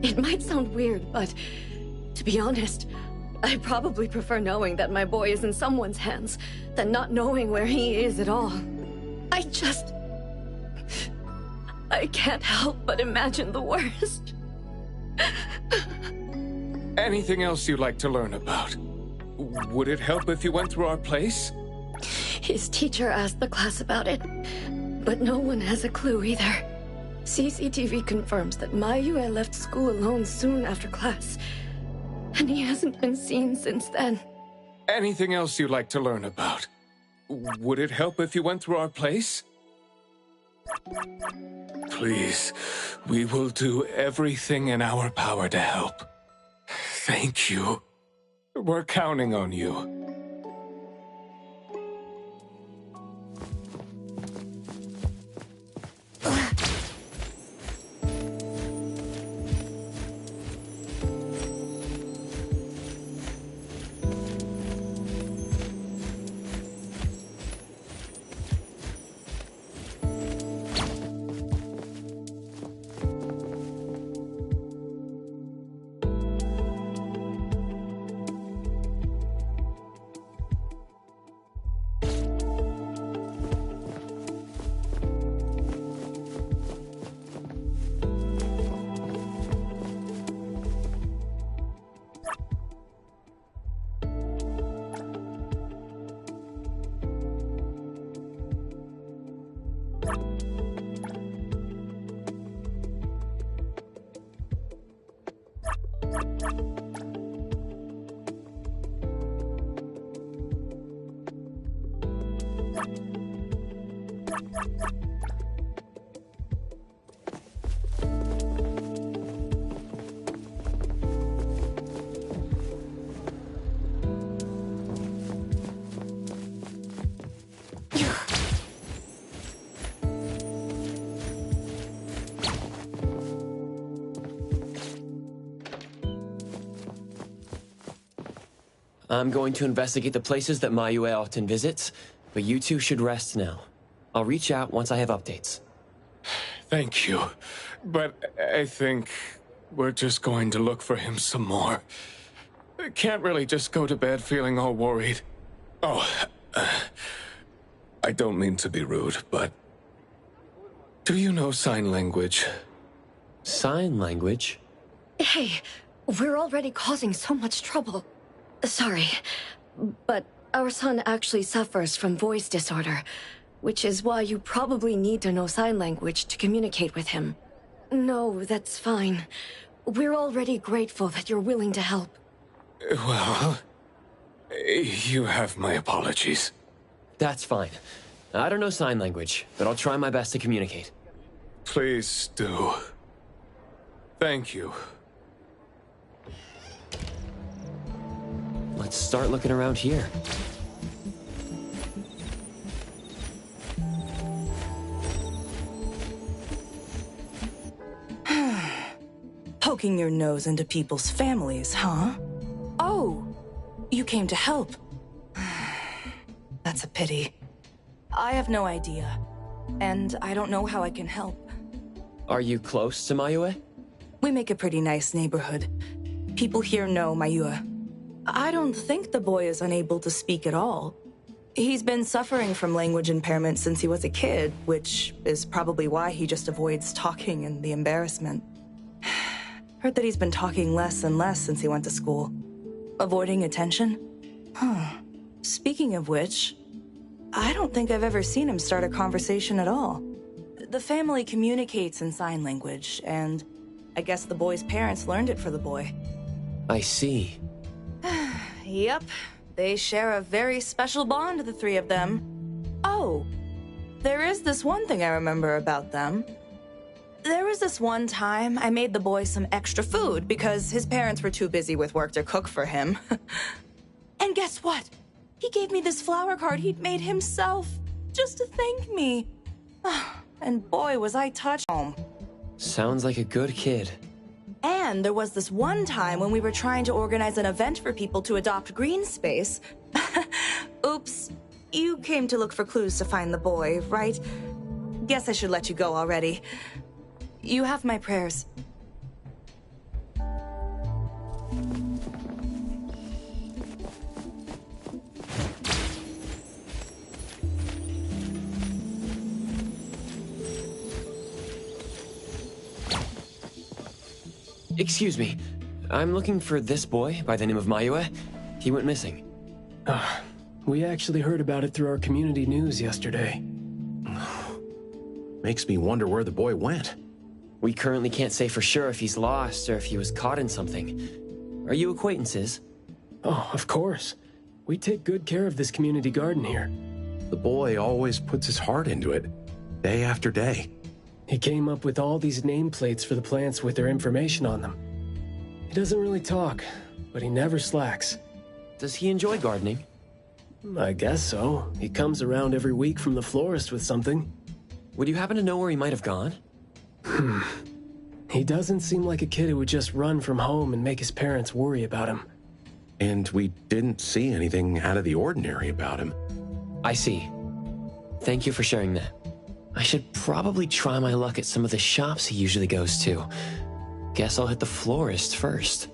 It might sound weird, but to be honest, I probably prefer knowing that my boy is in someone's hands than not knowing where he is at all. I can't help but imagine the worst. Anything else you'd like to learn about? Would it help if you went through our place? His teacher asked the class about it, but no one has a clue either. CCTV confirms that Mayue left school alone soon after class, and he hasn't been seen since then. Anything else you'd like to learn about? Would it help if you went through our place? Please, we will do everything in our power to help. Thank you. We're counting on you. I'm going to investigate the places that Mayue often visits, but you two should rest now. I'll reach out once I have updates. Thank you, but I think we're just going to look for him some more. Can't really just go to bed feeling all worried. Oh, I don't mean to be rude, but do you know sign language? Sign language? Hey, we're already causing so much trouble. Sorry, but our son actually suffers from voice disorder, which is why you probably need to know sign language to communicate with him. No, that's fine. We're already grateful that you're willing to help. Well, you have my apologies. That's fine. I don't know sign language, but I'll try my best to communicate. Please do. Thank you. Let's start looking around here. Poking your nose into people's families, huh? Oh, you came to help. That's a pity. I have no idea, and I don't know how I can help. Are you close to Mayue? We make a pretty nice neighborhood. People here know Mayue. I don't think the boy is unable to speak at all. He's been suffering from language impairment since he was a kid, which is probably why he just avoids talking and the embarrassment. Heard that he's been talking less and less since he went to school. Avoiding attention? Huh. Speaking of which, I don't think I've ever seen him start a conversation at all. The family communicates in sign language, and I guess the boy's parents learned it for the boy. I see. Yep. They share a very special bond, the three of them. Oh, there is this one thing I remember about them. There was this one time I made the boy some extra food because his parents were too busy with work to cook for him. And guess what? He gave me this flower card he'd made himself, just to thank me. And boy, was I touched. Home. Sounds like a good kid. And there was this one time when we were trying to organize an event for people to adopt green space. Oops, you came to look for clues to find the boy, right? Guess I should let you go already. You have my prayers. Excuse me. I'm looking for this boy by the name of Mayue. He went missing. We actually heard about it through our community news yesterday. Makes me wonder where the boy went. We currently can't say for sure if he's lost or if he was caught in something. Are you acquaintances? Oh, of course. We take good care of this community garden here. The boy always puts his heart into it, day after day. He came up with all these nameplates for the plants with their information on them. He doesn't really talk, but he never slacks. Does he enjoy gardening? I guess so. He comes around every week from the florist with something. Would you happen to know where he might have gone? He doesn't seem like a kid who would just run from home and make his parents worry about him. And we didn't see anything out of the ordinary about him. I see. Thank you for sharing that. I should probably try my luck at some of the shops he usually goes to. Guess I'll hit the florist first.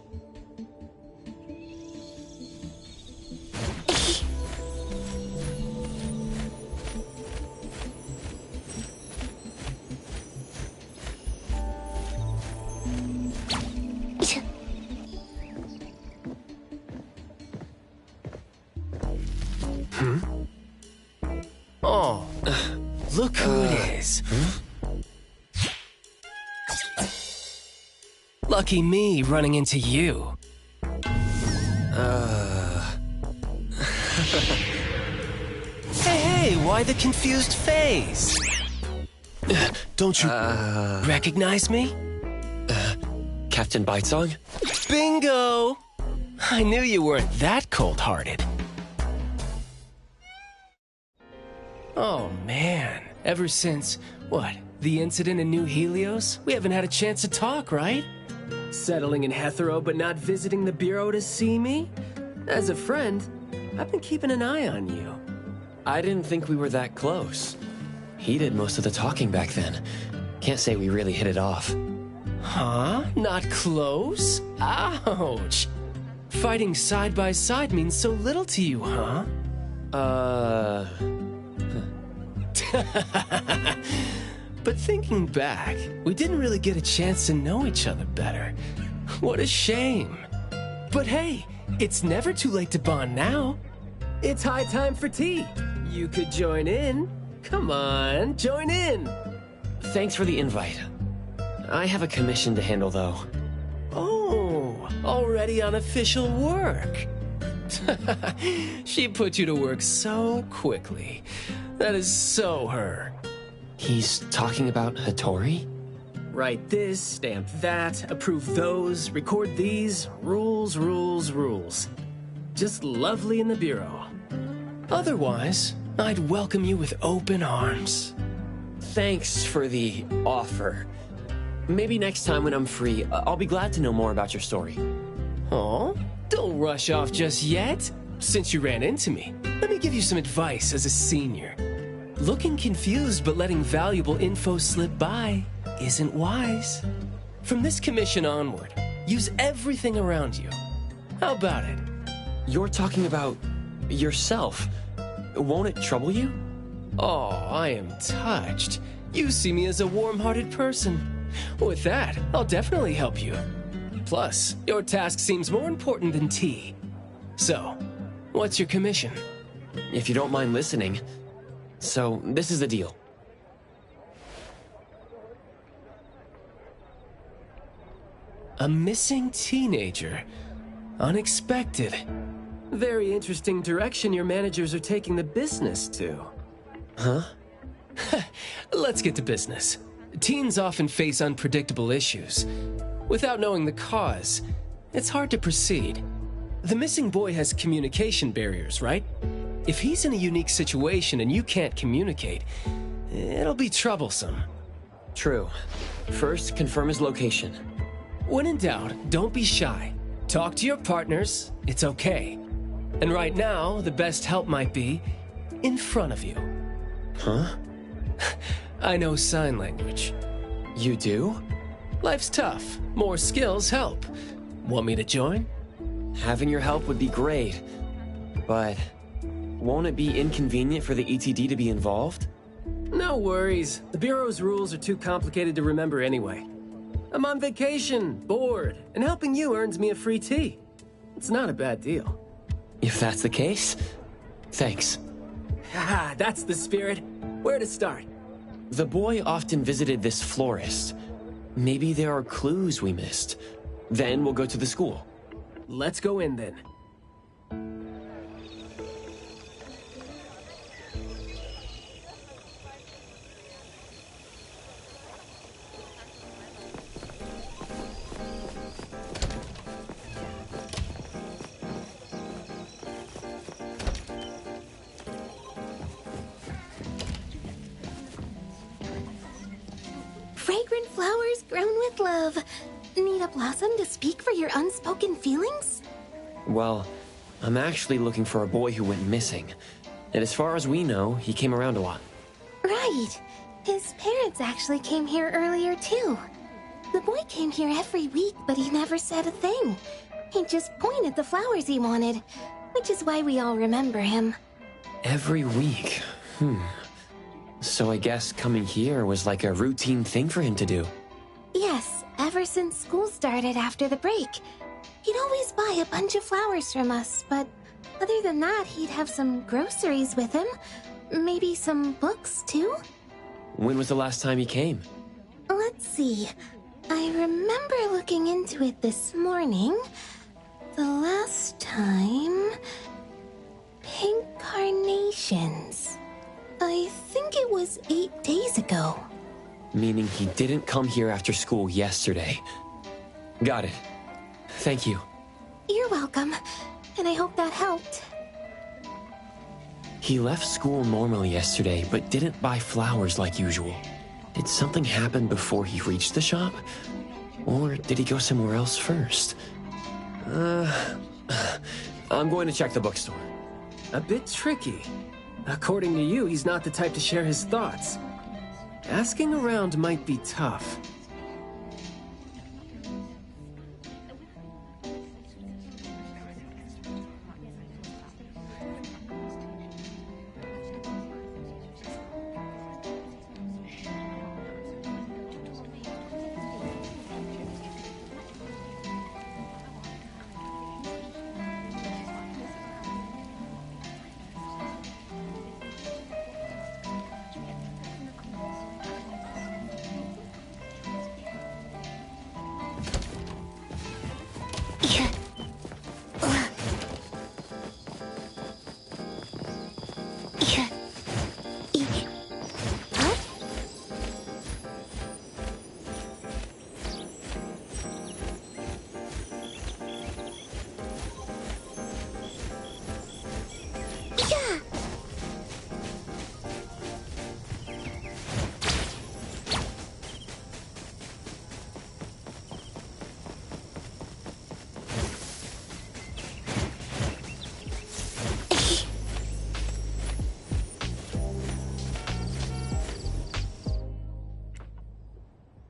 Oh, look who it is. Lucky me running into you. Hey, why the confused face? Don't you recognize me? Captain Bitesong? Bingo! I knew you weren't that cold-hearted. Oh, man. Ever since, what, the incident in New Helios? We haven't had a chance to talk, right? Settling in Hetero but not visiting the Bureau to see me? As a friend, I've been keeping an eye on you. I didn't think we were that close. He did most of the talking back then. Can't say we really hit it off. Huh? Not close? Ouch! Fighting side by side means so little to you, huh? But thinking back, we didn't really get a chance to know each other better. What a shame. But hey, it's never too late to bond now. It's high time for tea. You could join in. Come on, join in. Thanks for the invite. I have a commission to handle, though. Oh, already on official work. She put you to work so quickly. That is so her. He's talking about Hattori? Write this, stamp that, approve those, record these, rules, rules, rules. Just lovely in the Bureau. Otherwise, I'd welcome you with open arms. Thanks for the offer. Maybe next time when I'm free, I'll be glad to know more about your story. Aw, don't rush off just yet. Since you ran into me, let me give you some advice as a senior. Looking confused but letting valuable info slip by isn't wise. From this commission onward, use everything around you. How about it? You're talking about yourself. Won't it trouble you? Oh, I am touched. You see me as a warm-hearted person. With that, I'll definitely help you. Plus, your task seems more important than tea. So, what's your commission? If you don't mind listening. So, this is the deal. A missing teenager. Unexpected. Very interesting direction your managers are taking the business to. Huh? Let's get to business. Teens often face unpredictable issues. Without knowing the cause, it's hard to proceed. The missing boy has communication barriers, right? If he's in a unique situation and you can't communicate, it'll be troublesome. True. First, confirm his location. When in doubt, don't be shy. Talk to your partners, it's okay. And right now, the best help might be in front of you. Huh? I know sign language. You do? Life's tough. More skills help. Want me to join? Having your help would be great, but won't it be inconvenient for the ETD to be involved? No worries. The Bureau's rules are too complicated to remember anyway. I'm on vacation, bored, and helping you earns me a free tea. It's not a bad deal. If that's the case, thanks. Haha, that's the spirit. Where to start? The boy often visited this florist. Maybe there are clues we missed. Then we'll go to the school. Let's go in then. Fragrant flowers grown with love. Need a blossom to speak for your unspoken feelings? Well, I'm actually looking for a boy who went missing. And as far as we know, he came around a lot. Right. His parents actually came here earlier, too. The boy came here every week, but he never said a thing. He just pointed the flowers he wanted, which is why we all remember him. Every week? So I guess coming here was like a routine thing for him to do. Yes, ever since school started after the break. He'd always buy a bunch of flowers from us, but other than that, he'd have some groceries with him. Maybe some books, too? When was the last time he came? Let's see. I remember looking into it this morning. The last time... Pink carnations. I think it was 8 days ago. Meaning he didn't come here after school yesterday. Got it. Thank you. You're welcome. And I hope that helped. He left school normally yesterday, but didn't buy flowers like usual. Did something happen before he reached the shop? Or did he go somewhere else first? I'm going to check the bookstore. A bit tricky. According to you, he's not the type to share his thoughts. Asking around might be tough.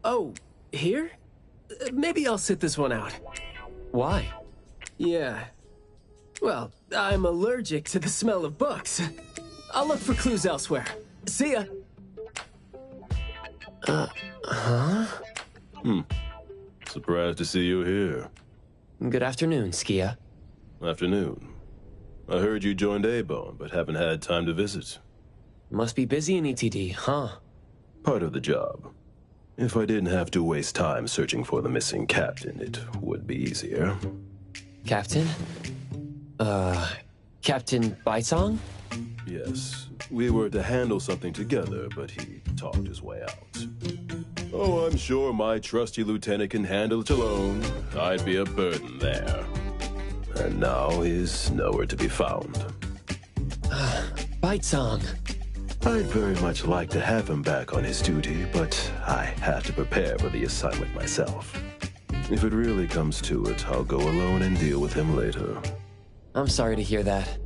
Oh, here? Maybe I'll sit this one out. Why? Yeah. Well, I'm allergic to the smell of books. I'll look for clues elsewhere. See ya! Huh? Surprised to see you here. Good afternoon, Skia. Afternoon. I heard you joined A-Bone, but haven't had time to visit. Must be busy in ETD, huh? Part of the job. If I didn't have to waste time searching for the missing captain, it would be easier. Captain? Captain Baitong? Yes. We were to handle something together, but he talked his way out. Oh, I'm sure my trusty lieutenant can handle it alone. I'd be a burden there. And now he's nowhere to be found. Bite-song. I'd very much like to have him back on his duty, but I have to prepare for the assignment myself. If it really comes to it, I'll go alone and deal with him later. I'm sorry to hear that.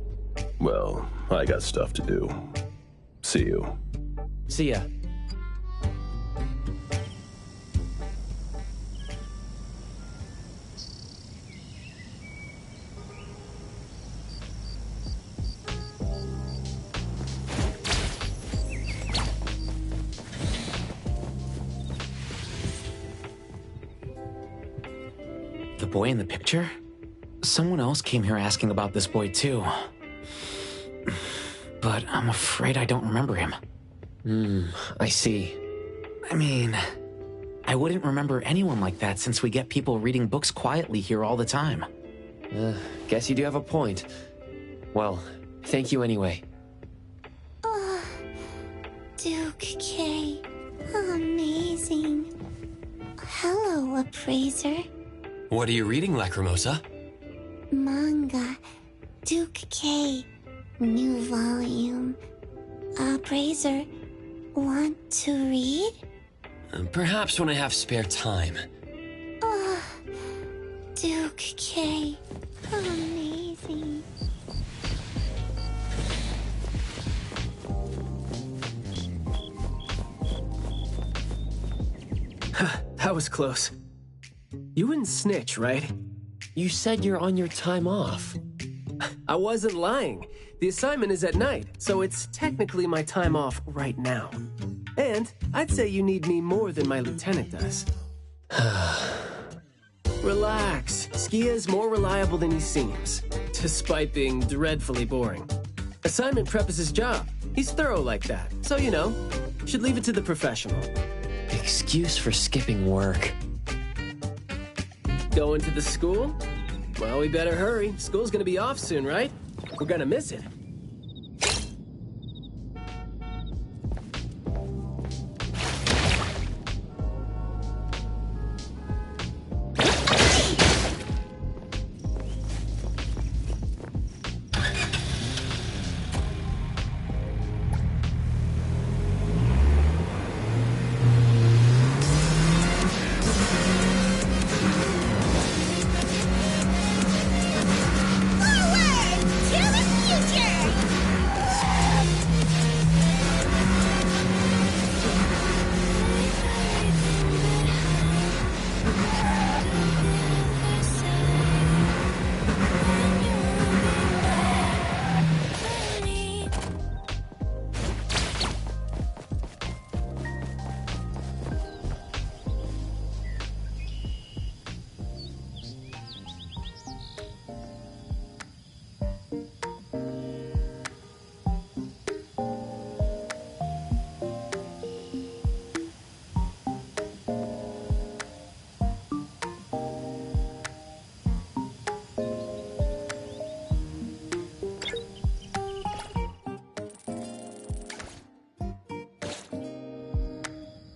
Well, I got stuff to do. See you. See ya. The boy in the picture? Someone else came here asking about this boy too. But I'm afraid I don't remember him. I see. I mean, I wouldn't remember anyone like that since we get people reading books quietly here all the time. Guess you do have a point. Well, thank you anyway. Duke K. Amazing. Hello, appraiser. What are you reading, Lacrimosa? Manga. Duke K. New volume. Appraiser, want to read? Perhaps when I have spare time. Duke K. Amazing. That was close. You wouldn't snitch, right? You said you're on your time off. I wasn't lying. The assignment is at night, so it's technically my time off right now. And I'd say you need me more than my lieutenant does. Relax. Skia's more reliable than he seems, despite being dreadfully boring. Assignment prep is his job. He's thorough like that, so you know, should leave it to the professional. Excuse for skipping work. Going to the school? Well, we better hurry. School's gonna be off soon, right? We're gonna miss it.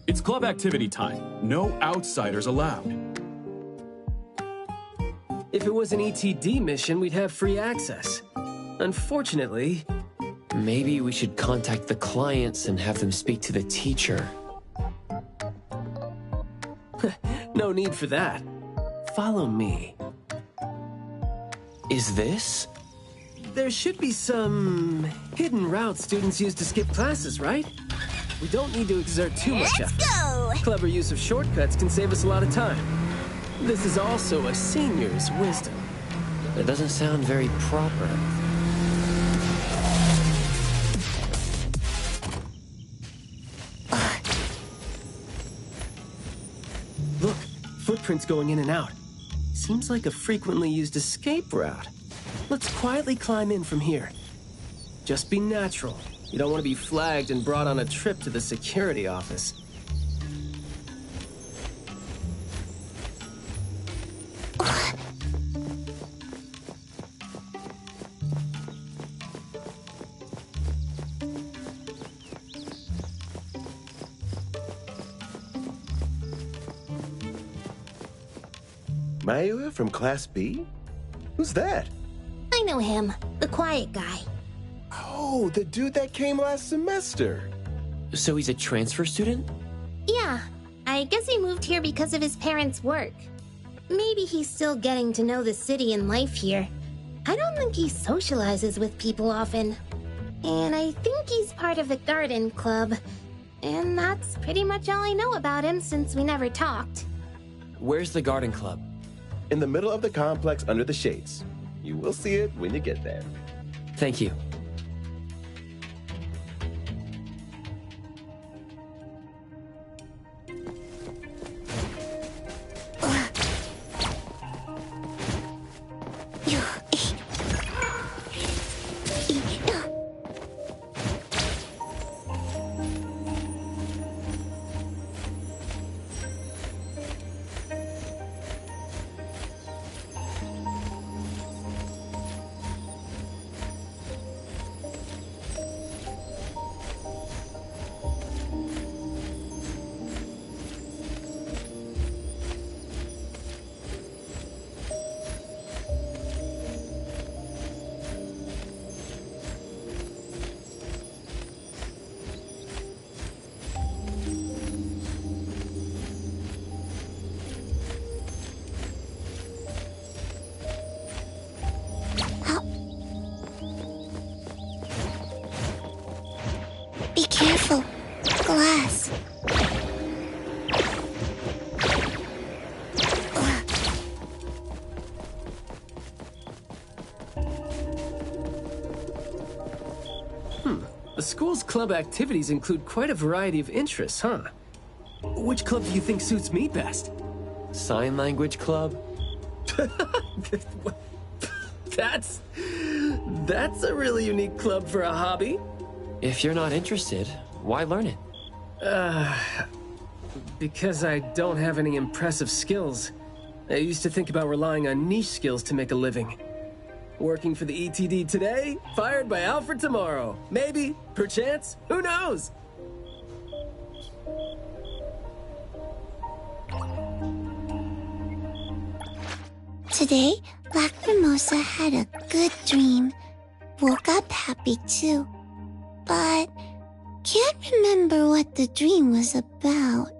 It's club activity time. No outsiders allowed. If it was an ETD mission, we'd have free access. Unfortunately... Maybe we should contact the clients and have them speak to the teacher. No need for that. Follow me. Is this? There should be some hidden routes students use to skip classes, right? We don't need to exert too much effort. Let's go! Clever use of shortcuts can save us a lot of time. This is also a senior's wisdom. That doesn't sound very proper. Look, footprints going in and out. Seems like a frequently used escape route. Let's quietly climb in from here. Just be natural. You don't want to be flagged and brought on a trip to the security office. Mayua from Class B? Who's that? I know him, the quiet guy. Oh, the dude that came last semester. So he's a transfer student? Yeah, I guess he moved here because of his parents' work. Maybe he's still getting to know the city and life here. I don't think he socializes with people often. And I think he's part of the garden club. And that's pretty much all I know about him since we never talked. Where's the garden club? In the middle of the complex under the shades. You will see it when you get there. Thank you. Be careful. Glass. The school's club activities include quite a variety of interests, huh? Which club do you think suits me best? Sign language club? That's a really unique club for a hobby. If you're not interested, why learn it? Because I don't have any impressive skills. I used to think about relying on niche skills to make a living. Working for the ETD today, fired by Alfred tomorrow. Maybe, perchance, who knows? Today, Lacrimosa had a good dream. Woke up happy too. But can't remember what the dream was about.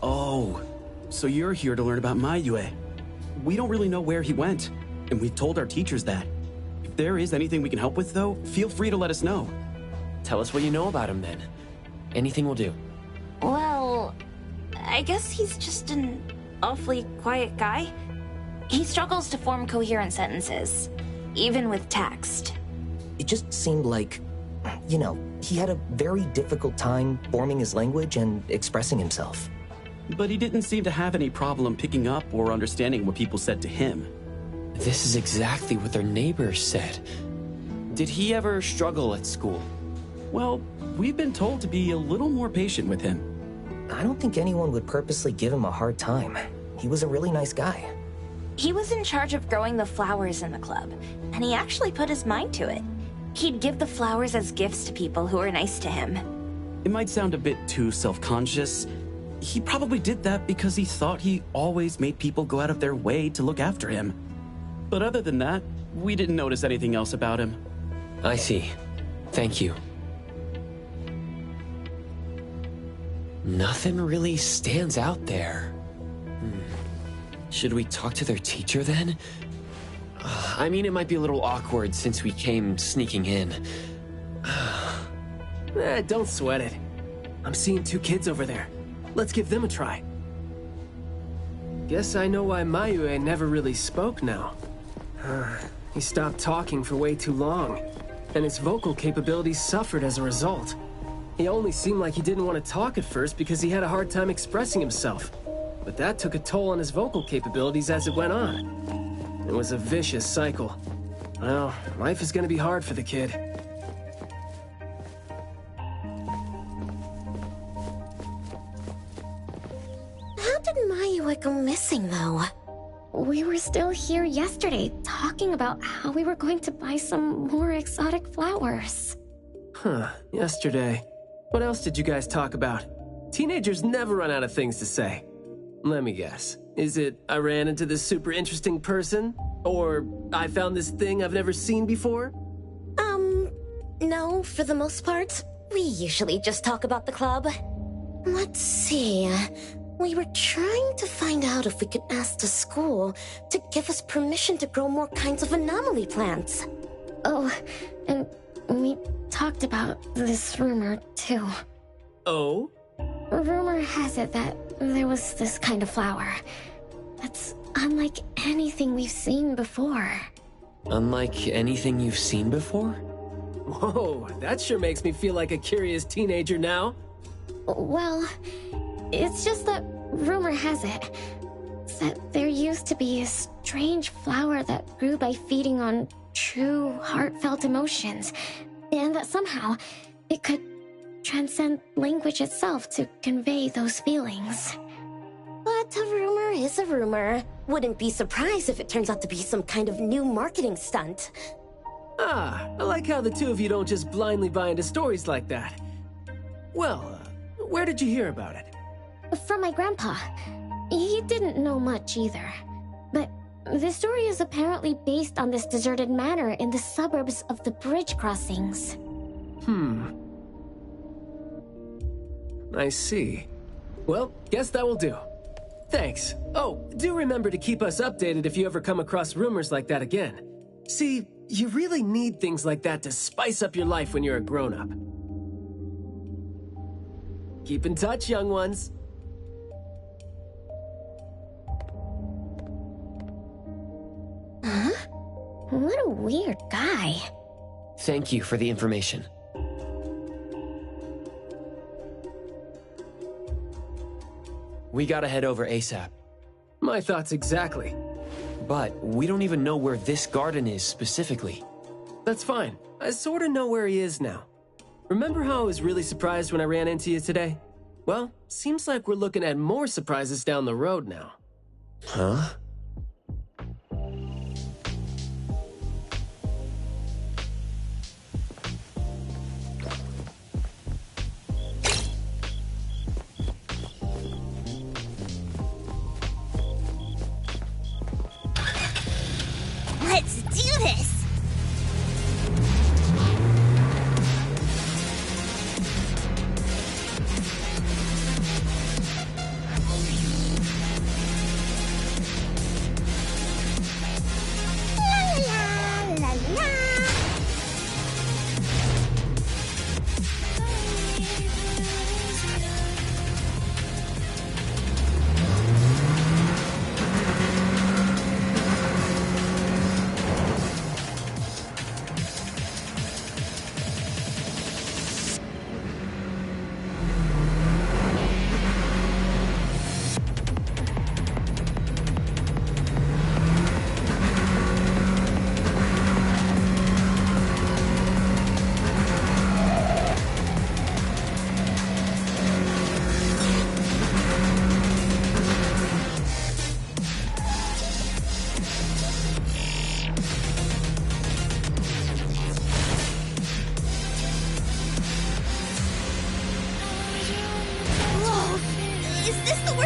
Oh, so you're here to learn about Mayue. We don't really know where he went, and we've told our teachers that. If there is anything we can help with, though, feel free to let us know. Tell us what you know about him, then. Anything will do. Well, I guess he's just an awfully quiet guy. He struggles to form coherent sentences, even with text. It just seemed like, you know, he had a very difficult time forming his language and expressing himself. But he didn't seem to have any problem picking up or understanding what people said to him. This is exactly what their neighbors said. Did he ever struggle at school? Well, we've been told to be a little more patient with him. I don't think anyone would purposely give him a hard time. He was a really nice guy. He was in charge of growing the flowers in the club, and he actually put his mind to it. He'd give the flowers as gifts to people who were nice to him. It might sound a bit too self-conscious. He probably did that because he thought he always made people go out of their way to look after him. But other than that, we didn't notice anything else about him. I see. Thank you. Nothing really stands out there. Should we talk to their teacher then? I mean, it might be a little awkward since we came sneaking in. Don't sweat it. I'm seeing two kids over there. Let's give them a try. Guess I know why Mayue never really spoke now. He stopped talking for way too long, and his vocal capabilities suffered as a result. He only seemed like he didn't want to talk at first because he had a hard time expressing himself. But that took a toll on his vocal capabilities as it went on. It was a vicious cycle. Well, life is gonna be hard for the kid. How did Mayua go missing, though? We were still here yesterday, talking about how we were going to buy some more exotic flowers. Huh, yesterday. What else did you guys talk about? Teenagers never run out of things to say. Let me guess. Is it, I ran into this super interesting person? Or, I found this thing I've never seen before? No, for the most part. We usually just talk about the club. Let's see. We were trying to find out if we could ask the school to give us permission to grow more kinds of anomaly plants. Oh, and we talked about this rumor, too. Oh? Rumor has it that there was this kind of flower that's unlike anything we've seen before. Unlike anything you've seen before? Whoa, that sure makes me feel like a curious teenager now. Well, it's just that rumor has it that there used to be a strange flower that grew by feeding on true, heartfelt emotions, and that somehow it could transcend language itself to convey those feelings. But a rumor is a rumor. Wouldn't be surprised if it turns out to be some kind of new marketing stunt. Ah, I like how the two of you don't just blindly buy into stories like that. Well, where did you hear about it? From my grandpa. He didn't know much either. But the story is apparently based on this deserted manor in the suburbs of the bridge crossings. I see. Well, guess that will do. Thanks. Oh, do remember to keep us updated if you ever come across rumors like that again. See, you really need things like that to spice up your life when you're a grown-up. Keep in touch, young ones. Huh? What a weird guy. Thank you for the information. We gotta head over ASAP. My thoughts exactly. But we don't even know where this garden is specifically. That's fine. I sorta know where he is now. Remember how I was really surprised when I ran into you today? Well, seems like we're looking at more surprises down the road now. Huh? Let's do this! La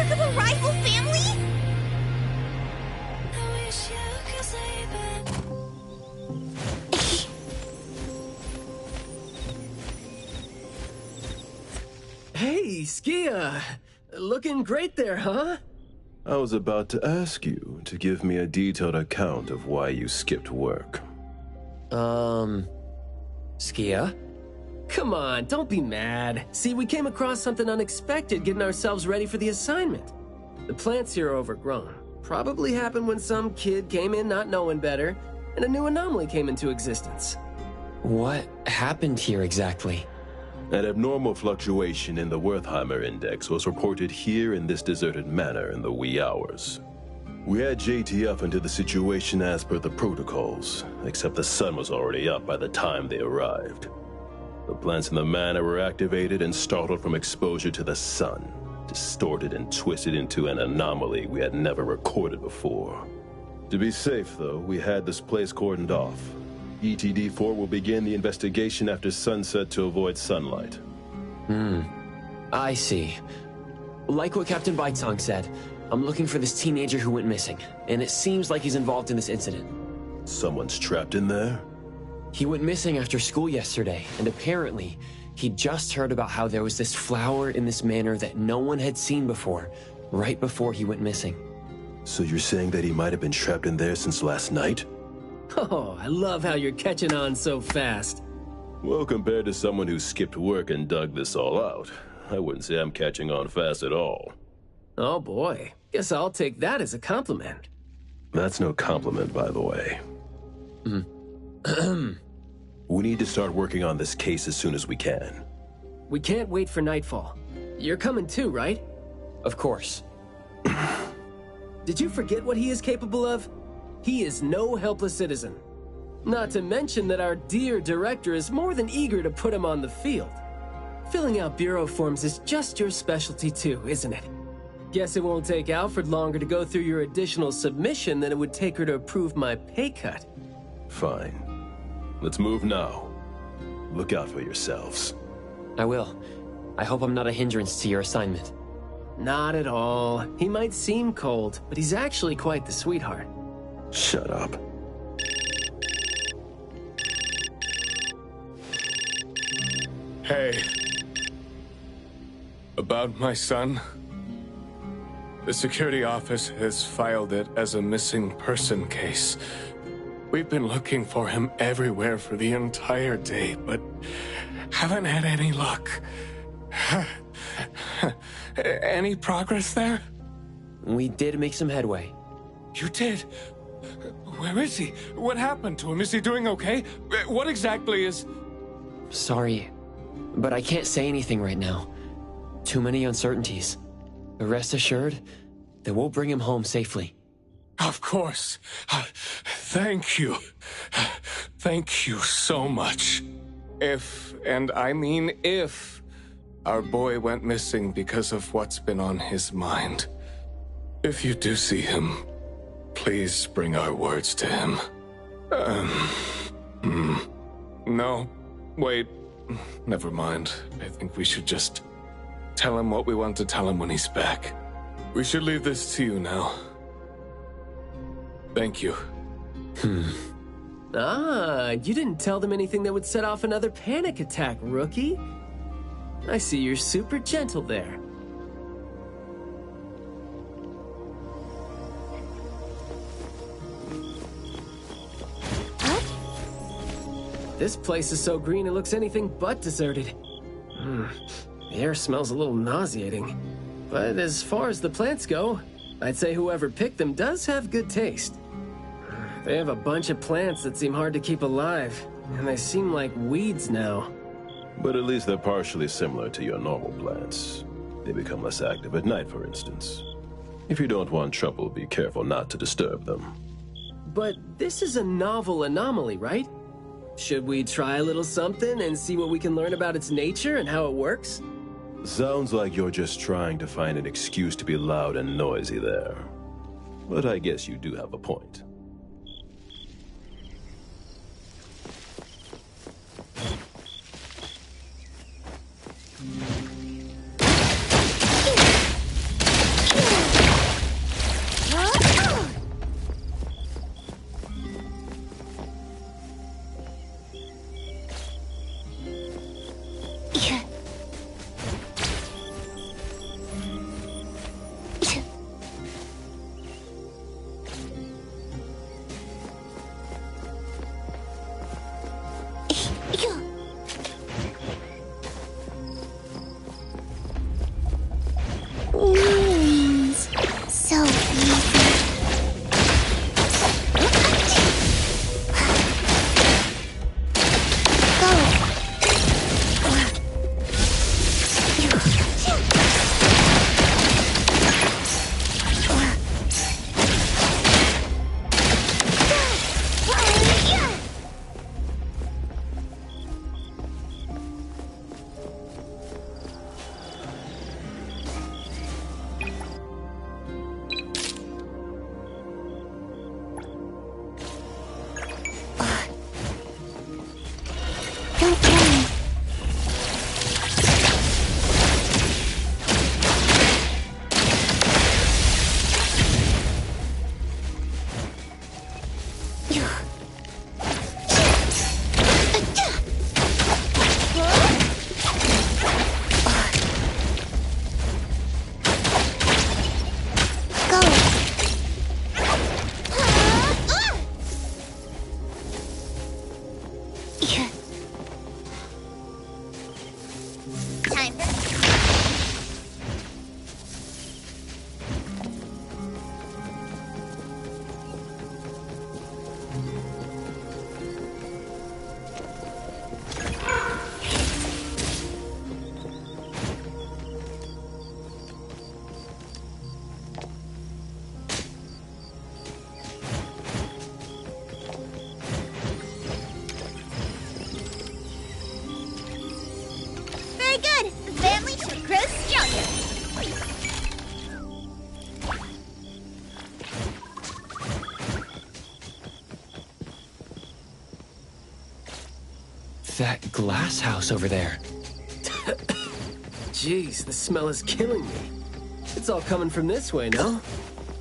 la la la. Hey, Skia! Looking great there, huh? I was about to ask you to give me a detailed account of why you skipped work. Skia? Come on, don't be mad. See, we came across something unexpected getting ourselves ready for the assignment. The plants here are overgrown. Probably happened when some kid came in not knowing better, and a new anomaly came into existence. What happened here exactly? An abnormal fluctuation in the Wertheimer index was reported here in this deserted manor in the wee hours. We had JTF into the situation as per the protocols, except the sun was already up by the time they arrived. The plants in the manor were activated and startled from exposure to the sun, distorted and twisted into an anomaly we had never recorded before. To be safe, though, we had this place cordoned off. ETD-4 will begin the investigation after sunset to avoid sunlight. I see. Like what Captain Baitong said, I'm looking for this teenager who went missing, and it seems like he's involved in this incident. Someone's trapped in there? He went missing after school yesterday, and apparently, he just heard about how there was this flower in this manor that no one had seen before, right before he went missing. So you're saying that he might have been trapped in there since last night? Oh, I love how you're catching on so fast. Well, compared to someone who skipped work and dug this all out, I wouldn't say I'm catching on fast at all. Oh boy, guess I'll take that as a compliment. That's no compliment, by the way. We need to start working on this case as soon as we can. We can't wait for nightfall. You're coming too, right? Of course. Did you forget what he is capable of? He is no helpless citizen. Not to mention that our dear director is more than eager to put him on the field. Filling out bureau forms is just your specialty too, isn't it? Guess it won't take Alfred longer to go through your additional submission than it would take her to approve my pay cut. Fine. Let's move now. Look out for yourselves. I will. I hope I'm not a hindrance to your assignment. Not at all. He might seem cold, but he's actually quite the sweetheart. Shut up. Hey. About my son? The security office has filed it as a missing person case. We've been looking for him everywhere for the entire day, but haven't had any luck. Any progress there? We did make some headway. You did? Where is he? What happened to him? Is he doing okay? What exactly is... Sorry, but I can't say anything right now. Too many uncertainties. But rest assured that we'll bring him home safely. Of course. Thank you. Thank you so much. If, and I mean if, our boy went missing because of what's been on his mind, if you do see him, please bring our words to him. No, wait, never mind. I think we should just tell him what we want to tell him when he's back. We should leave this to you now. Thank you. Ah, you didn't tell them anything that would set off another panic attack, rookie. I see you're super gentle there. This place is so green it looks anything but deserted. The air smells a little nauseating. But as far as the plants go, I'd say whoever picked them does have good taste. They have a bunch of plants that seem hard to keep alive, and they seem like weeds now. But at least they're partially similar to your normal plants. They become less active at night, for instance. If you don't want trouble, be careful not to disturb them. But this is a novel anomaly, right? Should we try a little something and see what we can learn about its nature and how it works? Sounds like you're just trying to find an excuse to be loud and noisy there. But I guess you do have a point. So easy. that glass house over there. Jeez, the smell is killing me. It's all coming from this way, no?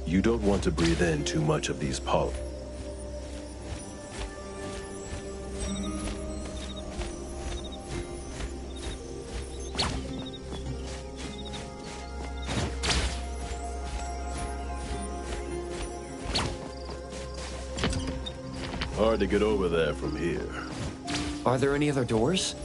You don't want to breathe in too much of these pollen. Hard to get over there from here. Are there any other doors?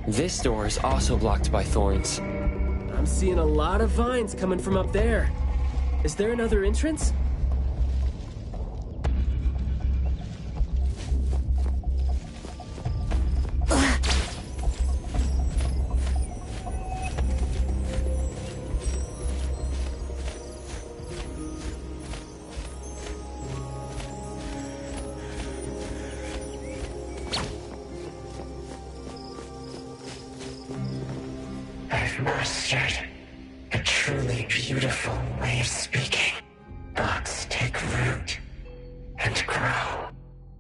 This door is also blocked by thorns. I'm seeing a lot of vines coming from up there. Is there another entrance? I've mastered a truly beautiful way of speaking. Thoughts take root and grow,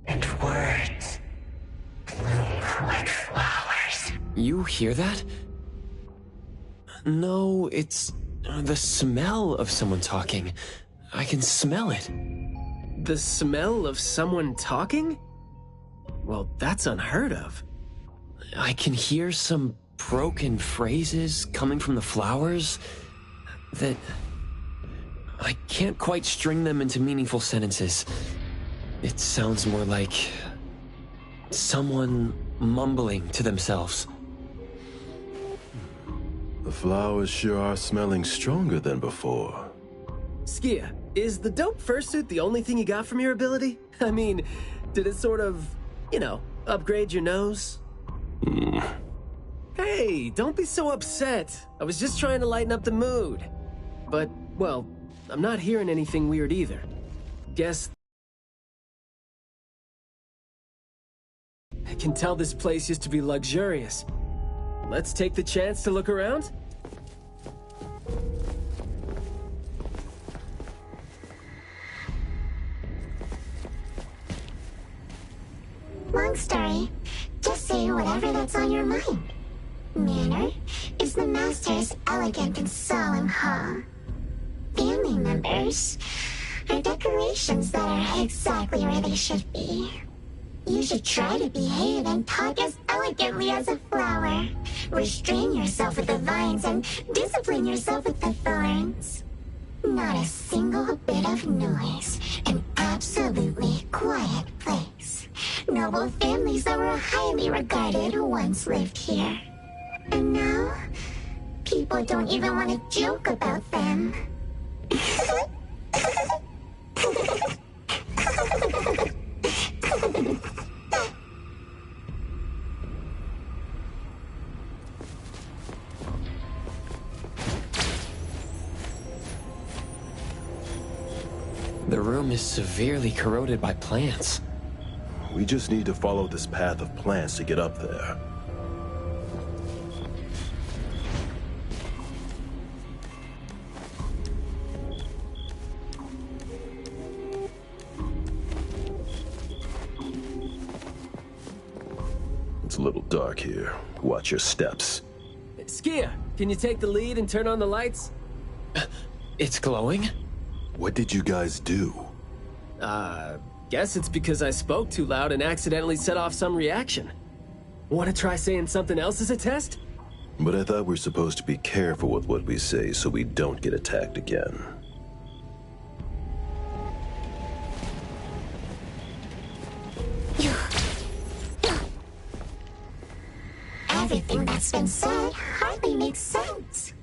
and words bloom like flowers. You hear that? No, it's the smell of someone talking. I can smell it. The smell of someone talking? Well, that's unheard of. I can hear some broken phrases coming from the flowers that I can't quite string them into meaningful sentences. It sounds more like someone mumbling to themselves. The flowers sure are smelling stronger than before. Skia, is the dope fursuit the only thing you got from your ability? I mean, did it sort of, upgrade your nose? Hey, don't be so upset. I was just trying to lighten up the mood. But, well, I'm not hearing anything weird either. Guess... I can tell this place used to be luxurious. Let's take the chance to look around? Long story. Just say whatever that's on your mind. Manner is the master's elegant and solemn hall. Family members are decorations that are exactly where they should be. You should try to behave and talk as elegantly as a flower. Restrain yourself with the vines and discipline yourself with the thorns. Not a single bit of noise. An absolutely quiet place. Noble families that were highly regarded once lived here. And now, people don't even want to joke about them. The room is severely corroded by plants. We just need to follow this path of plants to get up there. It's a little dark here. Watch your steps. Skia, can you take the lead and turn on the lights? It's glowing? What did you guys do? Guess it's because I spoke too loud and accidentally set off some reaction. Want to try saying something else as a test? But I thought we're supposed to be careful with what we say so we don't get attacked again. Everything that's been said hardly makes sense.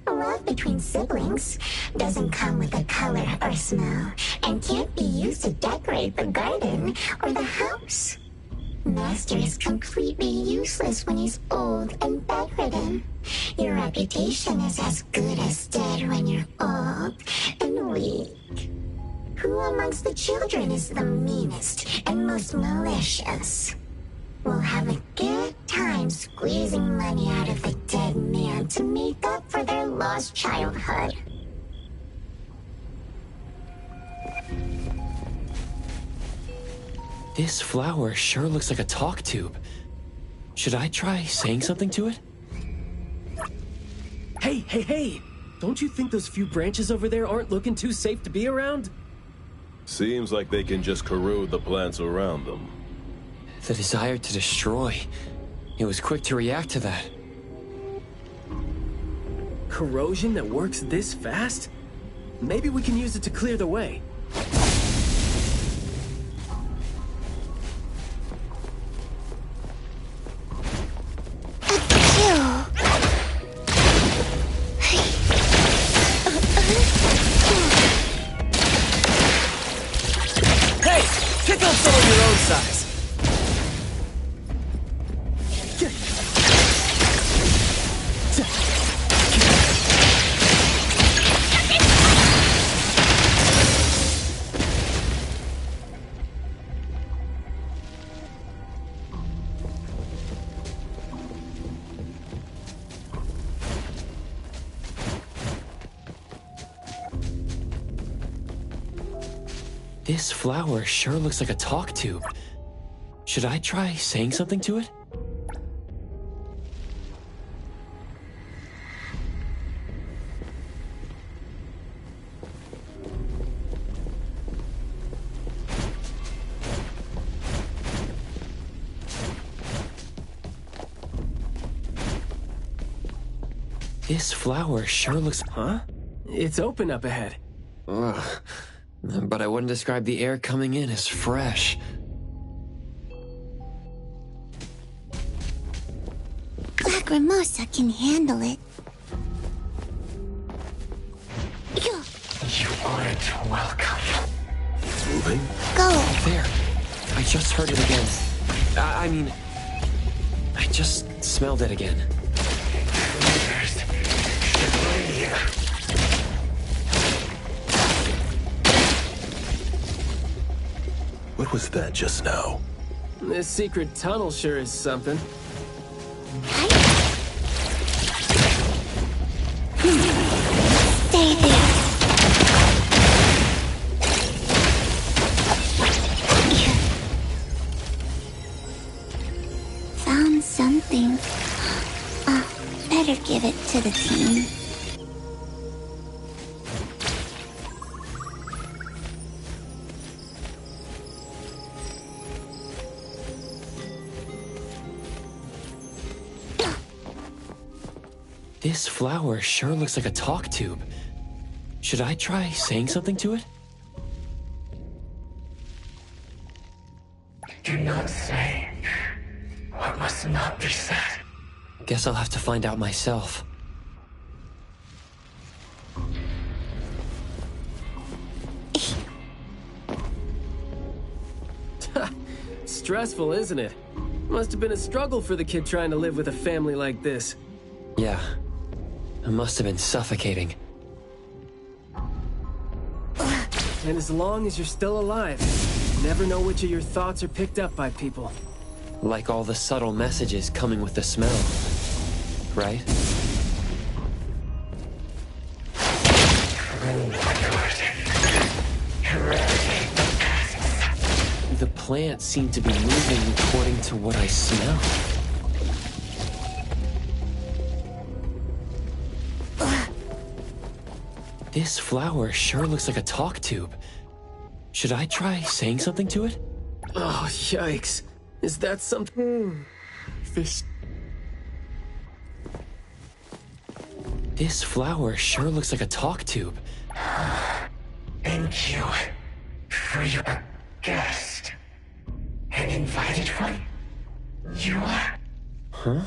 Love between siblings doesn't come with a color or smell and can't be used to decorate the garden or the house. Master is completely useless when he's old and bedridden. Your reputation is as good as dead when you're old and weak. Who amongst the children is the meanest and most malicious? We'll have a good time time squeezing money out of a dead man to make up for their lost childhood. This flower sure looks like a talk tube. Should I try saying something to it? Hey! Don't you think those few branches over there aren't looking too safe to be around? Seems like they can just corrode the plants around them. The desire to destroy. It was quick to react to that. Corrosion that works this fast? Maybe we can use it to clear the way. Hey! Pick up some of your own size! This flower sure looks like a talk tube. Should I try saying something to it? This flower sure looks... Huh? It's open up ahead. Ugh. But I wouldn't describe the air coming in as fresh. Lacrimosa can handle it. You aren't welcome. Moving? Go! There. I just heard it again. I mean... I just smelled it again. What was that just now? This secret tunnel sure is something. Stay there. Found something. Better give it to the team. This flower sure looks like a talk tube. Should I try saying something to it? Do not say what must not be said. Guess I'll have to find out myself. Stressful, isn't it? Must have been a struggle for the kid trying to live with a family like this. Yeah. It must have been suffocating. And as long as you're still alive, you never know which of your thoughts are picked up by people. Like all the subtle messages coming with the smell. Right? The plants seem to be moving according to what I smell. This flower sure looks like a talk tube. Should I try saying something to it? Oh, yikes. Is that something? This flower sure looks like a talk tube. Thank you for your guest. An invited one? You are? Huh?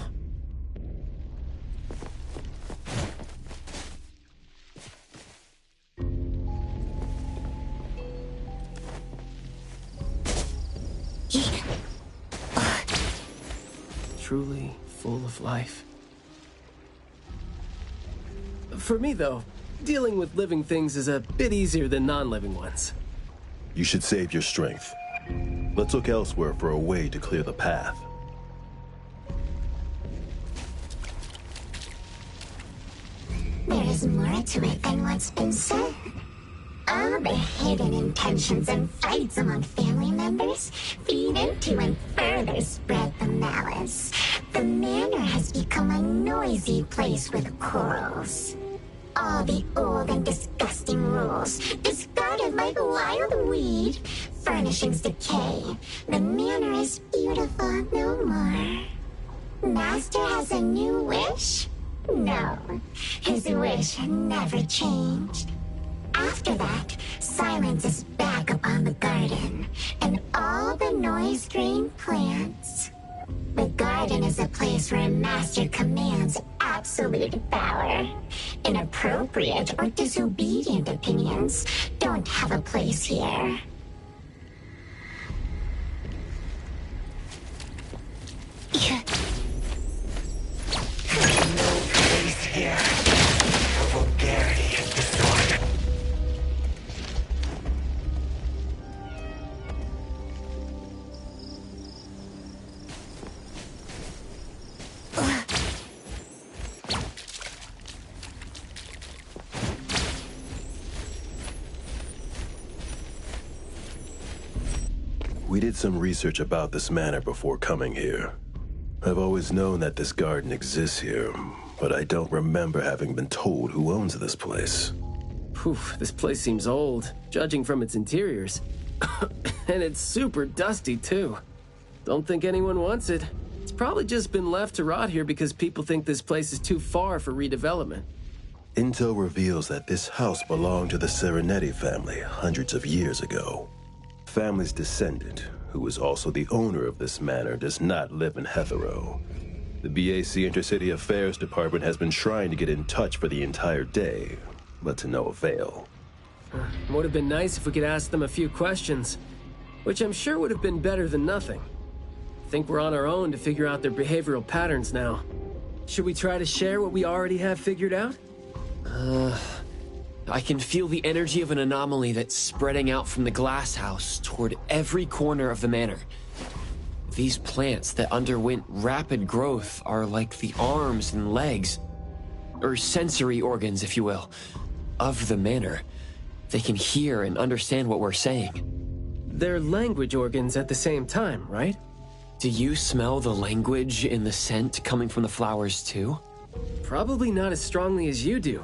Truly full of life. For me, though, dealing with living things is a bit easier than non-living ones. You should save your strength. Let's look elsewhere for a way to clear the path. There's more to it than what's been said. All the hidden intentions and fights among family members feed into and further spread the malice. The manor has become a noisy place with quarrels. All the old and disgusting rules, discarded like wild weed. Furnishings decay. The manor is beautiful no more. Master has a new wish? No, his wish never changed. After that, silence is back upon the garden, and all the noise-drained plants. The garden is a place where Master commands absolute power. Inappropriate or disobedient opinions don't have a place here. No place here for vulgarity and disorder. We did some research about this manor before coming here. I've always known that this garden exists here, but I don't remember having been told who owns this place. Phew, this place seems old, judging from its interiors. And it's super dusty, too. Don't think anyone wants it. It's probably just been left to rot here because people think this place is too far for redevelopment. Intel reveals that this house belonged to the Serenetti family hundreds of years ago. Family's descendant, who was also the owner of this manor, does not live in Hethero. The BAC Intercity Affairs Department has been trying to get in touch for the entire day, but to no avail. Would have been nice if we could ask them a few questions, which I'm sure would have been better than nothing. I think we're on our own to figure out their behavioral patterns now. Should we try to share what we already have figured out? I can feel the energy of an anomaly that's spreading out from the glass house toward every corner of the manor. These plants that underwent rapid growth are like the arms and legs, or sensory organs, if you will, of the manor. They can hear and understand what we're saying. They're language organs at the same time, right? Do you smell the language in the scent coming from the flowers too? Probably not as strongly as you do.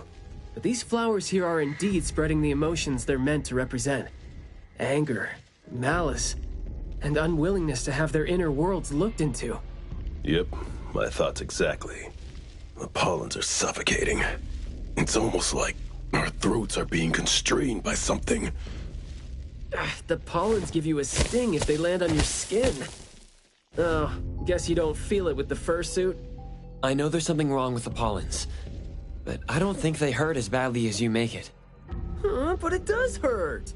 But these flowers here are indeed spreading the emotions they're meant to represent. Anger, malice, and unwillingness to have their inner worlds looked into. Yep, my thoughts exactly. The pollens are suffocating. It's almost like our throats are being constrained by something. The pollens give you a sting if they land on your skin. Oh, guess you don't feel it with the fursuit? I know there's something wrong with the pollens, but I don't think they hurt as badly as you make it. But it does hurt.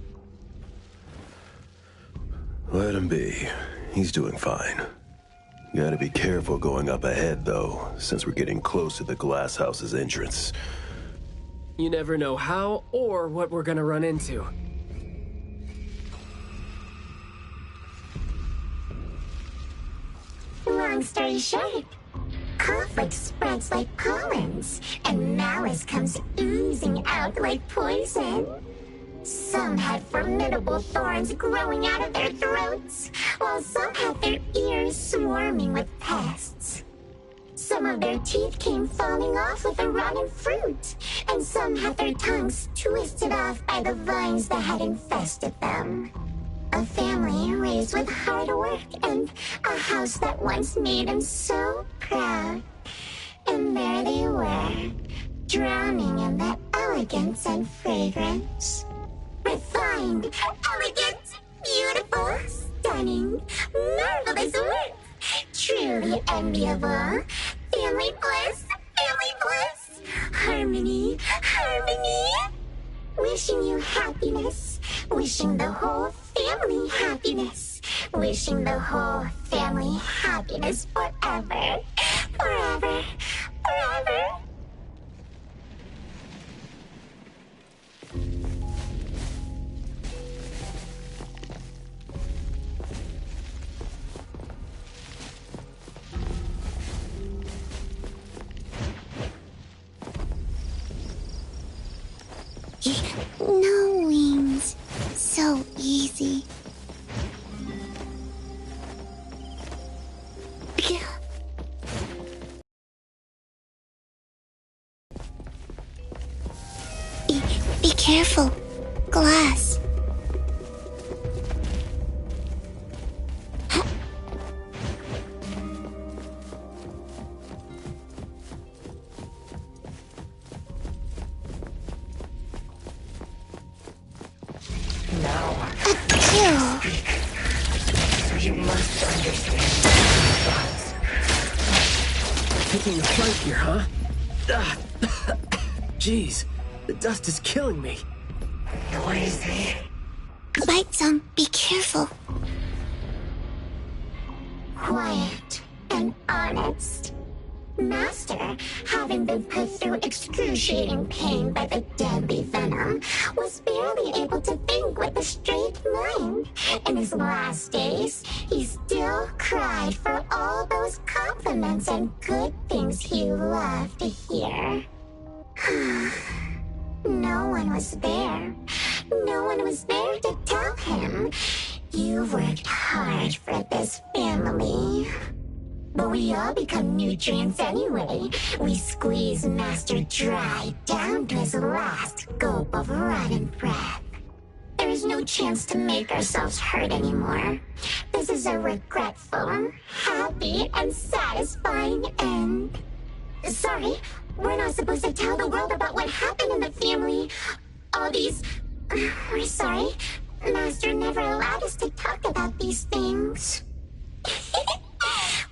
Let him be. He's doing fine. Gotta be careful going up ahead, though, since we're getting close to the glass house's entrance. You never know how or what we're gonna run into. Long story short, conflict spreads like pollens, and malice comes oozing out like poison. Some had formidable thorns growing out of their throats, while some had their ears swarming with pests. Some of their teeth came falling off with the rotten fruit, and some had their tongues twisted off by the vines that had infested them. A family raised with hard work and a house that once made them so proud. And there they were, drowning in the elegance and fragrance. Refined, elegant, beautiful, stunning, marvelous work. Truly enviable. Family bliss, family bliss. Harmony, harmony. Wishing you happiness. Wishing the whole family happiness. Wishing the whole family happiness forever. Forever. Forever. No wings. So easy. Be careful. Glass. Now, kill. so you must understand. Taking a flight here, huh? Jeez, the dust is killing me. Noisy. Bite some. Be careful. Quiet and honest. Master, having been put through excruciating pain by the deadly venom, was barely able to think with a straight mind. In his last days, he still cried for all those compliments and good things he loved to hear. No one was there. No one was there to tell him. You worked hard for this family. But we all become nutrients anyway. We squeeze Master dry down to his last gulp of rotten breath. There is no chance to make ourselves hurt anymore. This is a regretful, happy, and satisfying end. Sorry, we're not supposed to tell the world about what happened in the family. All these... We're sorry. Master never allowed us to talk about these things.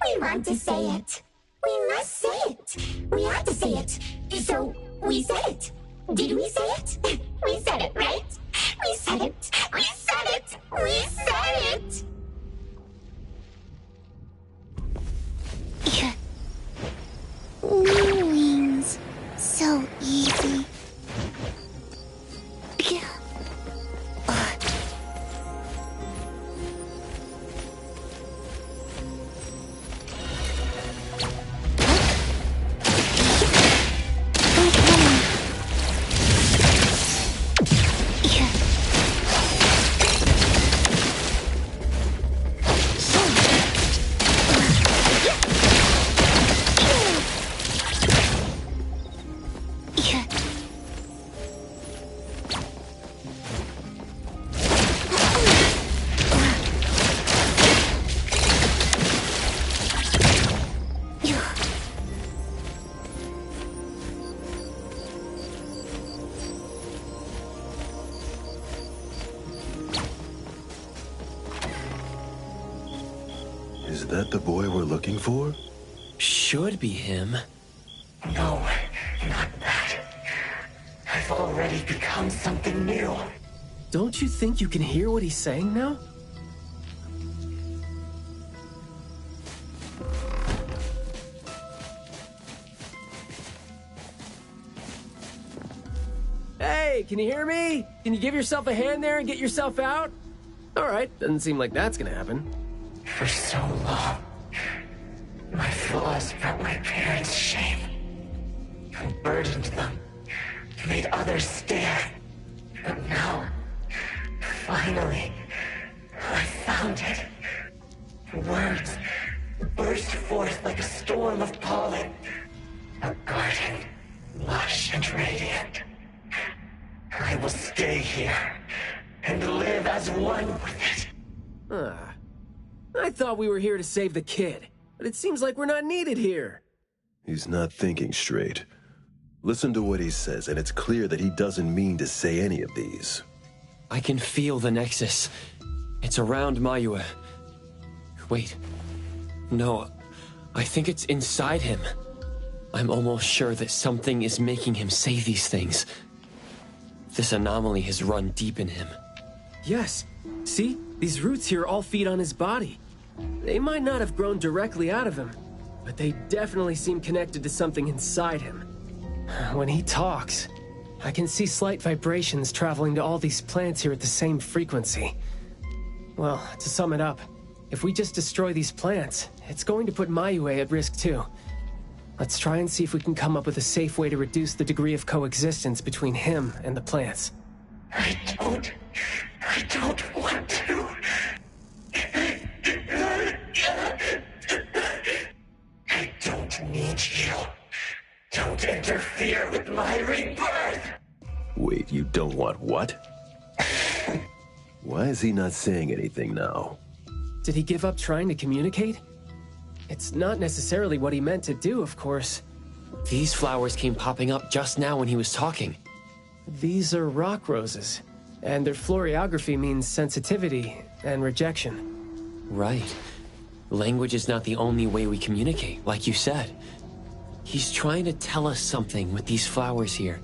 We want to say it. We must say it. We had to say it. So, we said it. Did we say it? We said it, right? We said it. We said it. We said it. Yeah. No wings. So easy. Yeah. Is that the boy we're looking for? Should be him. No, not that. I've already become something new. Don't you think you can hear what he's saying now? Hey, can you hear me? Can you give yourself a hand there and get yourself out? Alright, doesn't seem like that's gonna happen. For so long, my flaws brought my parents shame. I burdened them, made others stare. But now, finally, I found it. Words burst forth like a storm of pollen. A garden, lush and radiant. I will stay here and live as one with it. I thought we were here to save the kid, but it seems like we're not needed here. He's not thinking straight. Listen to what he says, and it's clear that he doesn't mean to say any of these. I can feel the Nexus. It's around Mayue. Wait. No, I think it's inside him. I'm almost sure that something is making him say these things. This anomaly has run deep in him. Yes. See? These roots here all feed on his body. They might not have grown directly out of him, but they definitely seem connected to something inside him. When he talks, I can see slight vibrations traveling to all these plants here at the same frequency. Well, to sum it up, if we just destroy these plants, it's going to put Mayue at risk too. Let's try and see if we can come up with a safe way to reduce the degree of coexistence between him and the plants. I don't want to. I don't need you. Don't interfere with my rebirth. Wait, you don't want what? Why is he not saying anything now? Did he give up trying to communicate? It's not necessarily what he meant to do, of course. These flowers came popping up just now when he was talking. These are rock roses, and their florography means sensitivity and rejection. Right. Language is not the only way we communicate, like you said. He's trying to tell us something with these flowers here.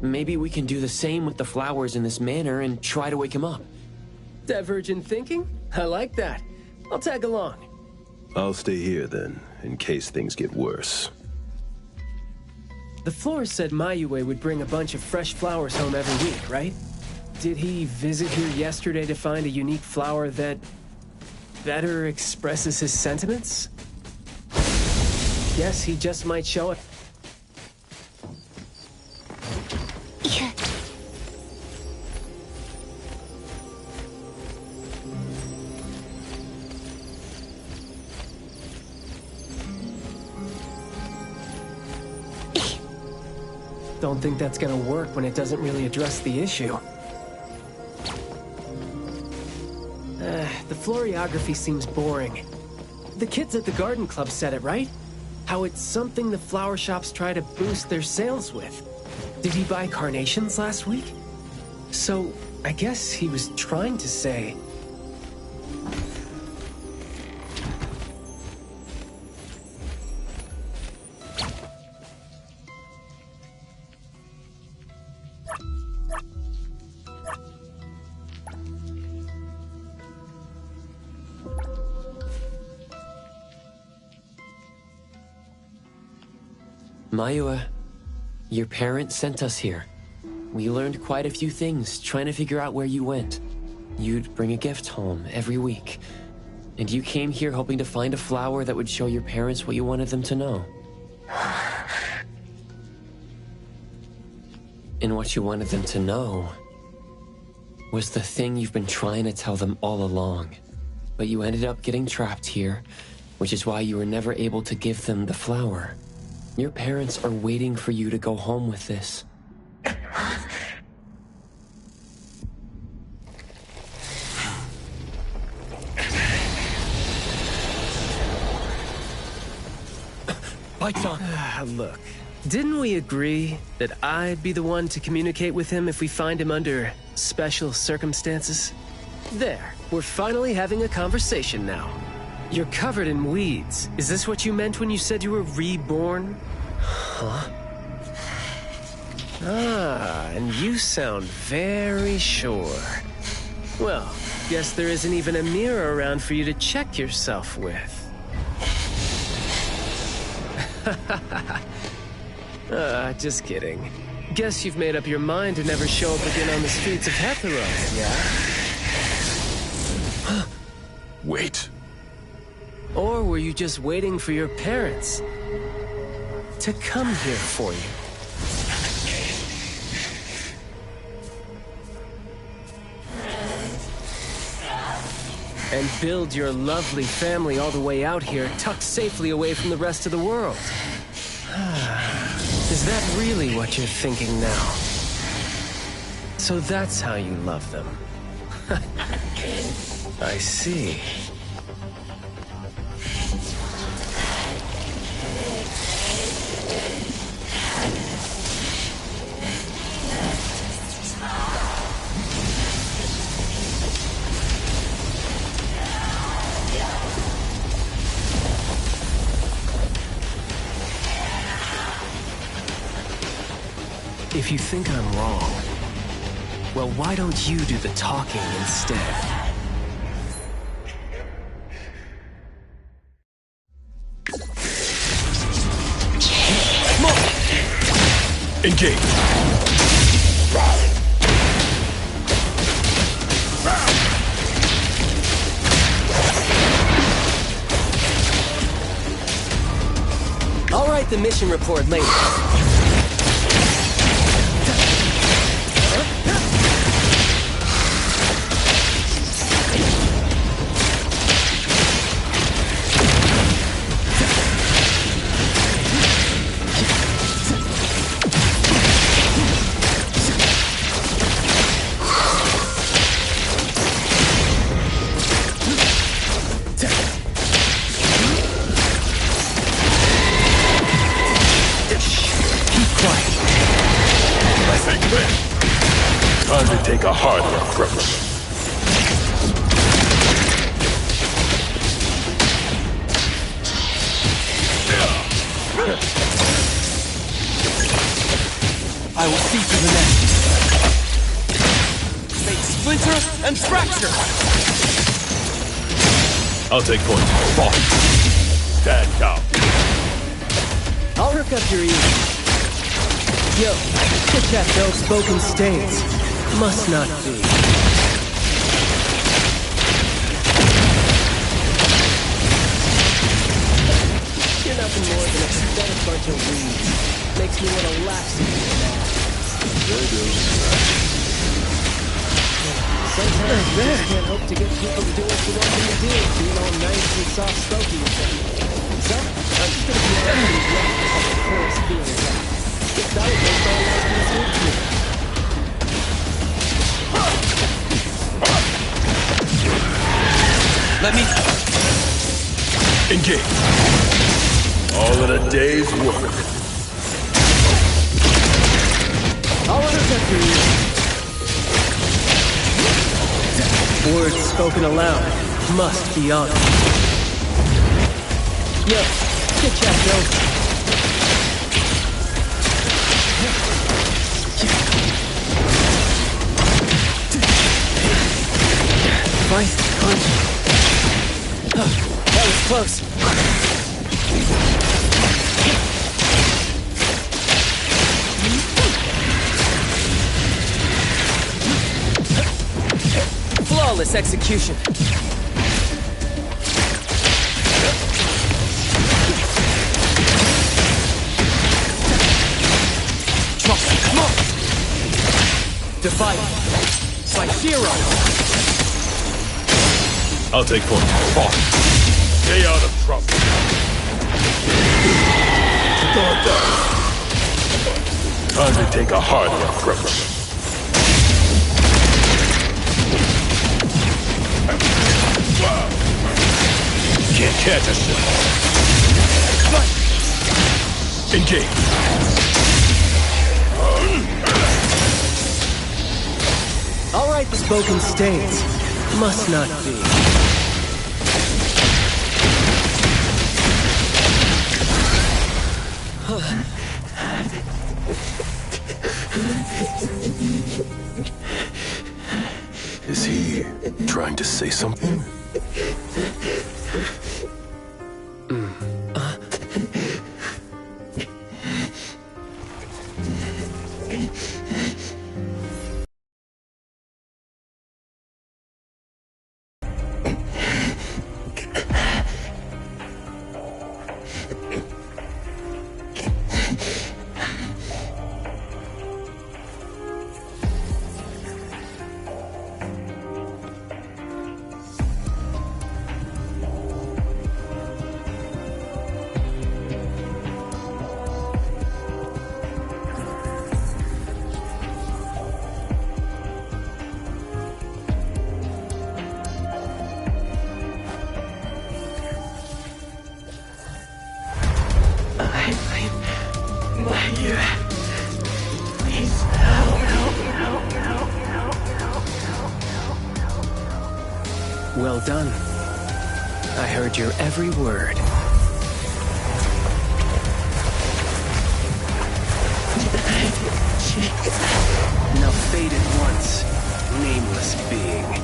Maybe we can do the same with the flowers in this manner and try to wake him up. Divergent thinking? I like that. I'll tag along. I'll stay here then, in case things get worse. The florist said Mayue would bring a bunch of fresh flowers home every week, right? Did he visit here yesterday to find a unique flower that better expresses his sentiments? Guess he just might show it. Don't think that's gonna work when it doesn't really address the issue. The florography seems boring. The kids at the garden club said it, right? How it's something the flower shops try to boost their sales with. Did he buy carnations last week? So, I guess he was trying to say... Mayue, your parents sent us here. We learned quite a few things, trying to figure out where you went. You'd bring a gift home every week. And you came here hoping to find a flower that would show your parents what you wanted them to know. And what you wanted them to know was the thing you've been trying to tell them all along. But you ended up getting trapped here, which is why you were never able to give them the flower. Your parents are waiting for you to go home with this. Lights on. Look, didn't we agree that I'd be the one to communicate with him if we find him under special circumstances? There, we're finally having a conversation now. You're covered in weeds. Is this what you meant when you said you were reborn? Huh? Ah, and you sound very sure. Well, guess there isn't even a mirror around for you to check yourself with. Just kidding. Guess you've made up your mind to never show up again on the streets of Hetheros, yeah? Wait. Or were you just waiting for your parents to come here for you? And build your lovely family all the way out here, tucked safely away from the rest of the world. Is that really what you're thinking now? So that's how you love them. I see. If you think I'm wrong, well, why don't you do the talking instead? Engage! All right the mission report later. Time to take a harder approach. I will see to the next. Make splinter and fracture! I'll take point. Fall. Dad cow. I'll hook up your ears. Yo, get that well-spoken stains. Must not be. You're nothing more than a pathetic bunch of weeds. Makes me want to laugh at you. Sometimes you just can't hope to get people to do what you want them to do, being all nice and soft-spoken with them. So, I'm just gonna be on these left as the first feeling out. That would make my life easier too. Let me engage. All of the day's work. I'll intercept for you. Words spoken aloud must be honored. Yo, get checked, Joe. Fine, punch. That was close. Flawless execution. Come on. Divide by zero. I'll take point. Fall. Stay out of trouble. Time to take a harder approach. Can't catch us. Engage. All right, the spoken stains. Must not be. Is he trying to say something? Well done. I heard your every word. Now faded once, nameless being.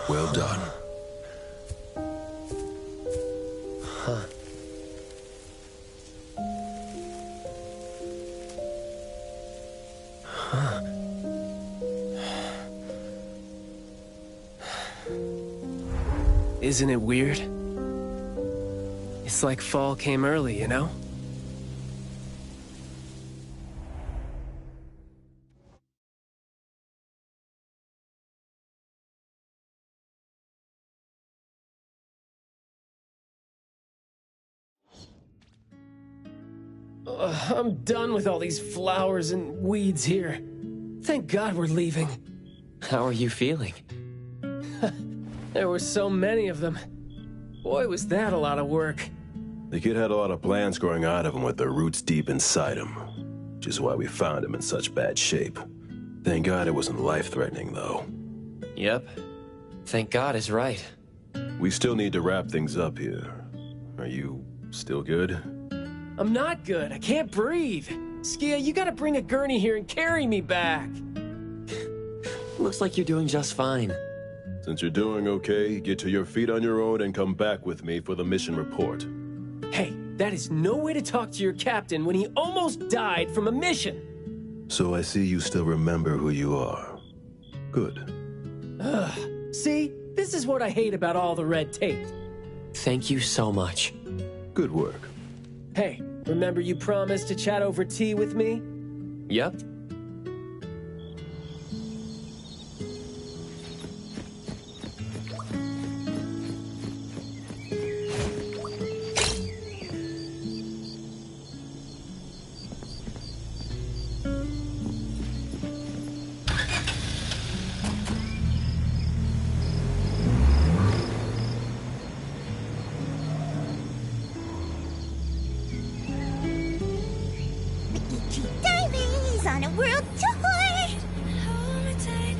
Well done. Huh. Isn't it weird? It's like fall came early, you know? I'm done with all these flowers and weeds here. Thank God we're leaving. How are you feeling? There were so many of them. Boy, was that a lot of work. The kid had a lot of plants growing out of him with their roots deep inside him, which is why we found him in such bad shape. Thank God it wasn't life-threatening, though. Yep. Thank God is right. We still need to wrap things up here. Are you still good? I'm not good. I can't breathe. Skia, you gotta bring a gurney here and carry me back. Looks like you're doing just fine. Since you're doing okay, get to your feet on your own and come back with me for the mission report. Hey, that is no way to talk to your captain when he almost died from a mission. So I see you still remember who you are. Good. Ugh. See? This is what I hate about all the red tape. Thank you so much. Good work. Hey, remember you promised to chat over tea with me? Yep. Diaries on a world tour! Hold me tight,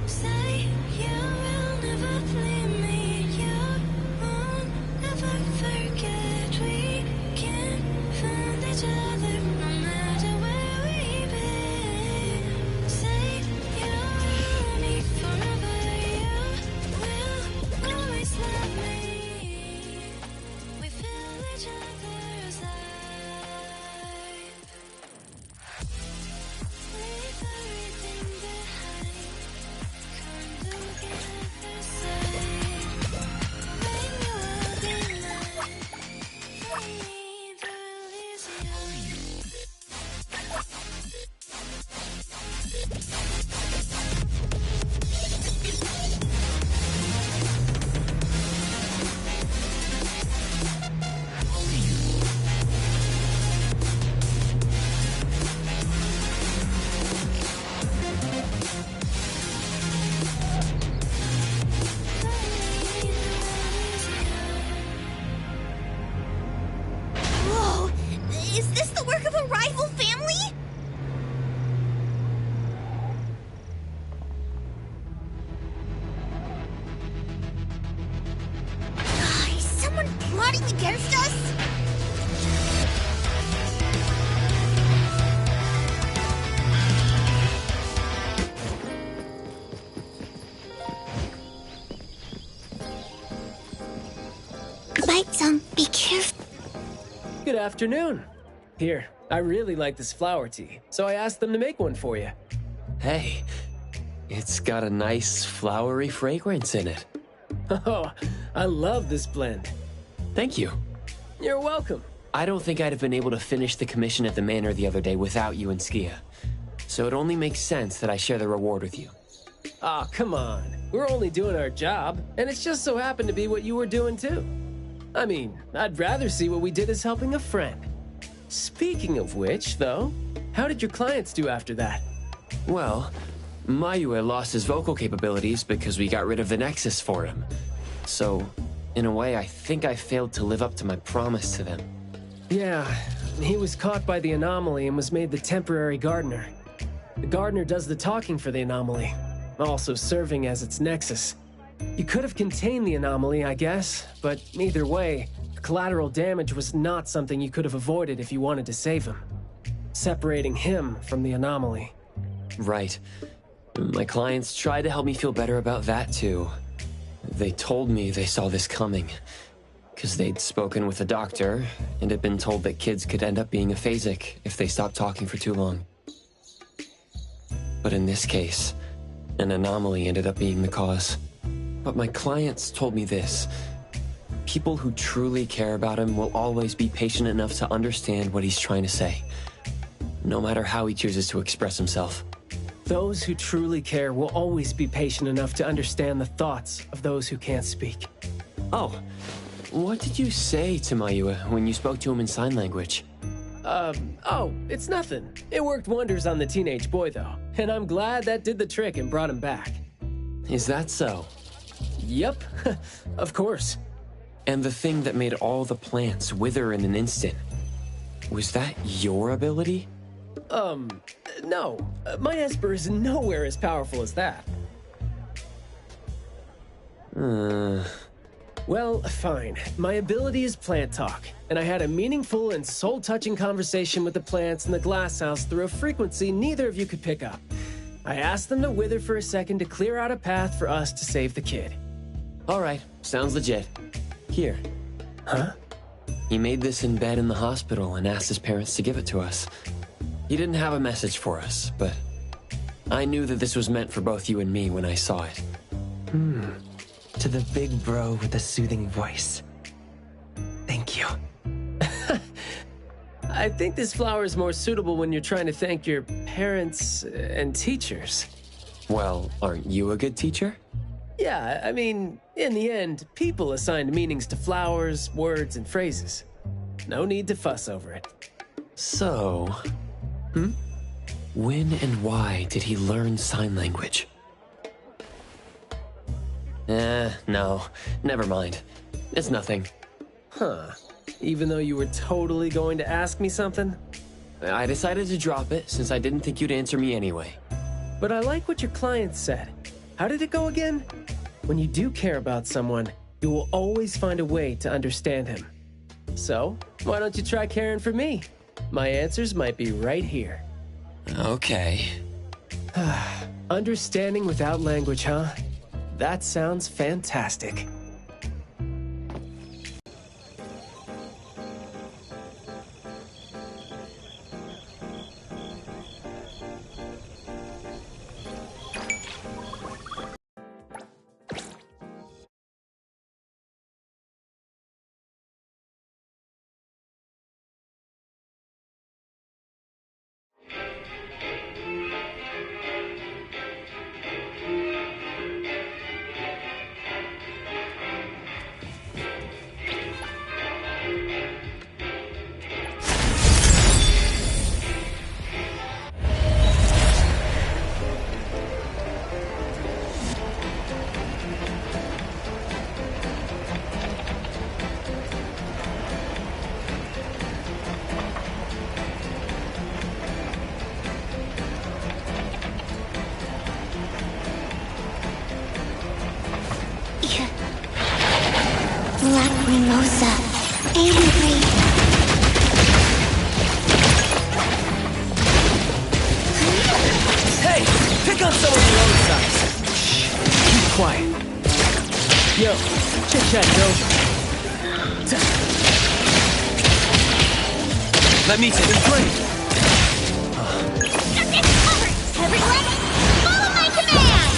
say you will never leave me. You won't ever forget we can find each other no matter where we've been. Say you will love me forever. You will always love me. We feel each other's eyes. Whoa! Is this the work of a rival family? Is someone plotting against us? Lights on, be careful. Good afternoon. Here, I really like this flower tea, so I asked them to make one for you. Hey, it's got a nice flowery fragrance in it. Oh, I love this blend. Thank you. You're welcome. I don't think I'd have been able to finish the commission at the manor the other day without you and Skia. So it only makes sense that I share the reward with you. Aw, come on. We're only doing our job, and it's just so happened to be what you were doing too. I mean, I'd rather see what we did as helping a friend. Speaking of which, though, how did your clients do after that? Well, Mayue lost his vocal capabilities because we got rid of the Nexus for him. So, in a way, I think I failed to live up to my promise to them. Yeah, he was caught by the anomaly and was made the temporary gardener. The gardener does the talking for the anomaly, also serving as its nexus. You could have contained the anomaly, I guess, but either way, collateral damage was not something you could have avoided if you wanted to save him. Separating him from the anomaly. Right. My clients tried to help me feel better about that, too. They told me they saw this coming, because they'd spoken with a doctor and had been told that kids could end up being aphasic if they stopped talking for too long. But in this case, an anomaly ended up being the cause. But my clients told me this. People who truly care about him will always be patient enough to understand what he's trying to say, no matter how he chooses to express himself. Those who truly care will always be patient enough to understand the thoughts of those who can't speak. Oh, what did you say to Mayua when you spoke to him in sign language? Oh, it's nothing. It worked wonders on the teenage boy, though. And I'm glad that did the trick and brought him back. Is that so? Yep, of course. And the thing that made all the plants wither in an instant, was that your ability? No. My Esper is nowhere as powerful as that. Well, fine. My ability is plant talk, and I had a meaningful and soul-touching conversation with the plants in the glass house through a frequency neither of you could pick up. I asked them to wither for a second to clear out a path for us to save the kid. All right, sounds legit. Here. Huh? He made this in bed in the hospital and asked his parents to give it to us. He didn't have a message for us, but I knew that this was meant for both you and me when I saw it. To the big bro with the soothing voice. Thank you. I think this flower is more suitable when you're trying to thank your parents and teachers. Well, aren't you a good teacher? Yeah, I mean, in the end, people assigned meanings to flowers, words, and phrases. No need to fuss over it. So, when and why did he learn sign language? No, never mind. It's nothing. Huh. Even though you were totally going to ask me something? I decided to drop it since I didn't think you'd answer me anyway. But I like what your client said. How did it go again? When you do care about someone, you will always find a way to understand him. So, why don't you try caring for me? My answers might be right here. Okay. Understanding without language, huh? That sounds fantastic. Lacrimosa, angry. Hey! Pick on someone your own size! Shh. Keep quiet. Yo, chit-chat's over. Let me take the blame. Everyone, follow my command!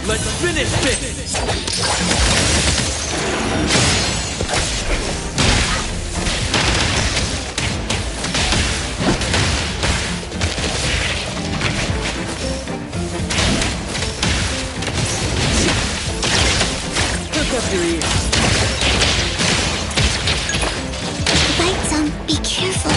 Let's finish this! Look up your ears. Bite some, be careful.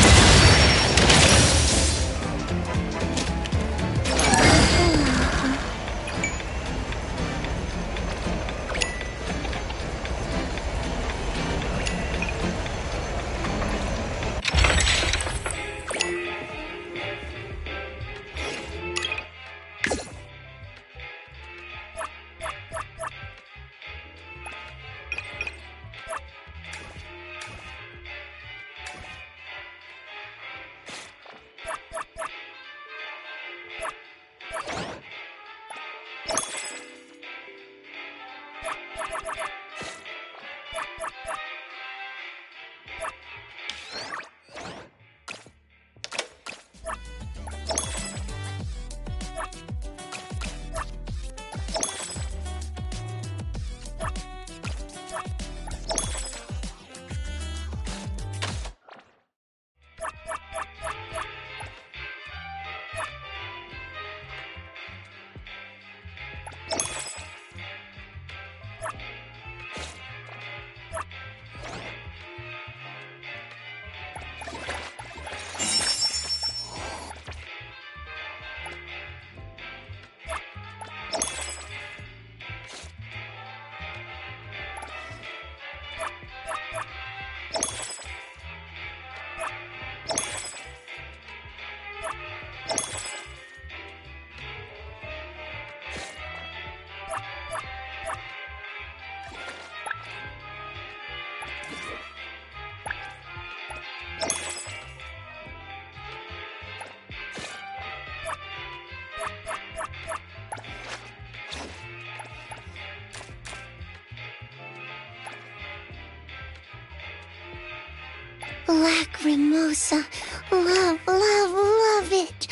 Lacrimosa. Love, love, love it.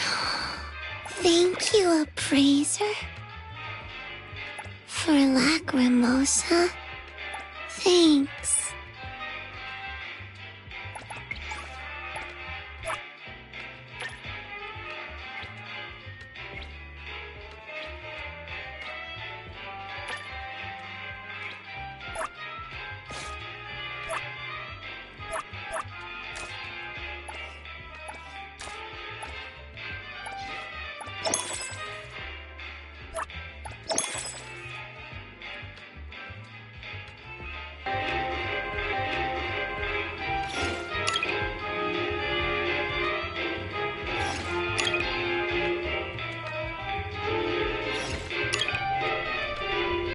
Thank you, appraiser. For Lacrimosa. Thanks.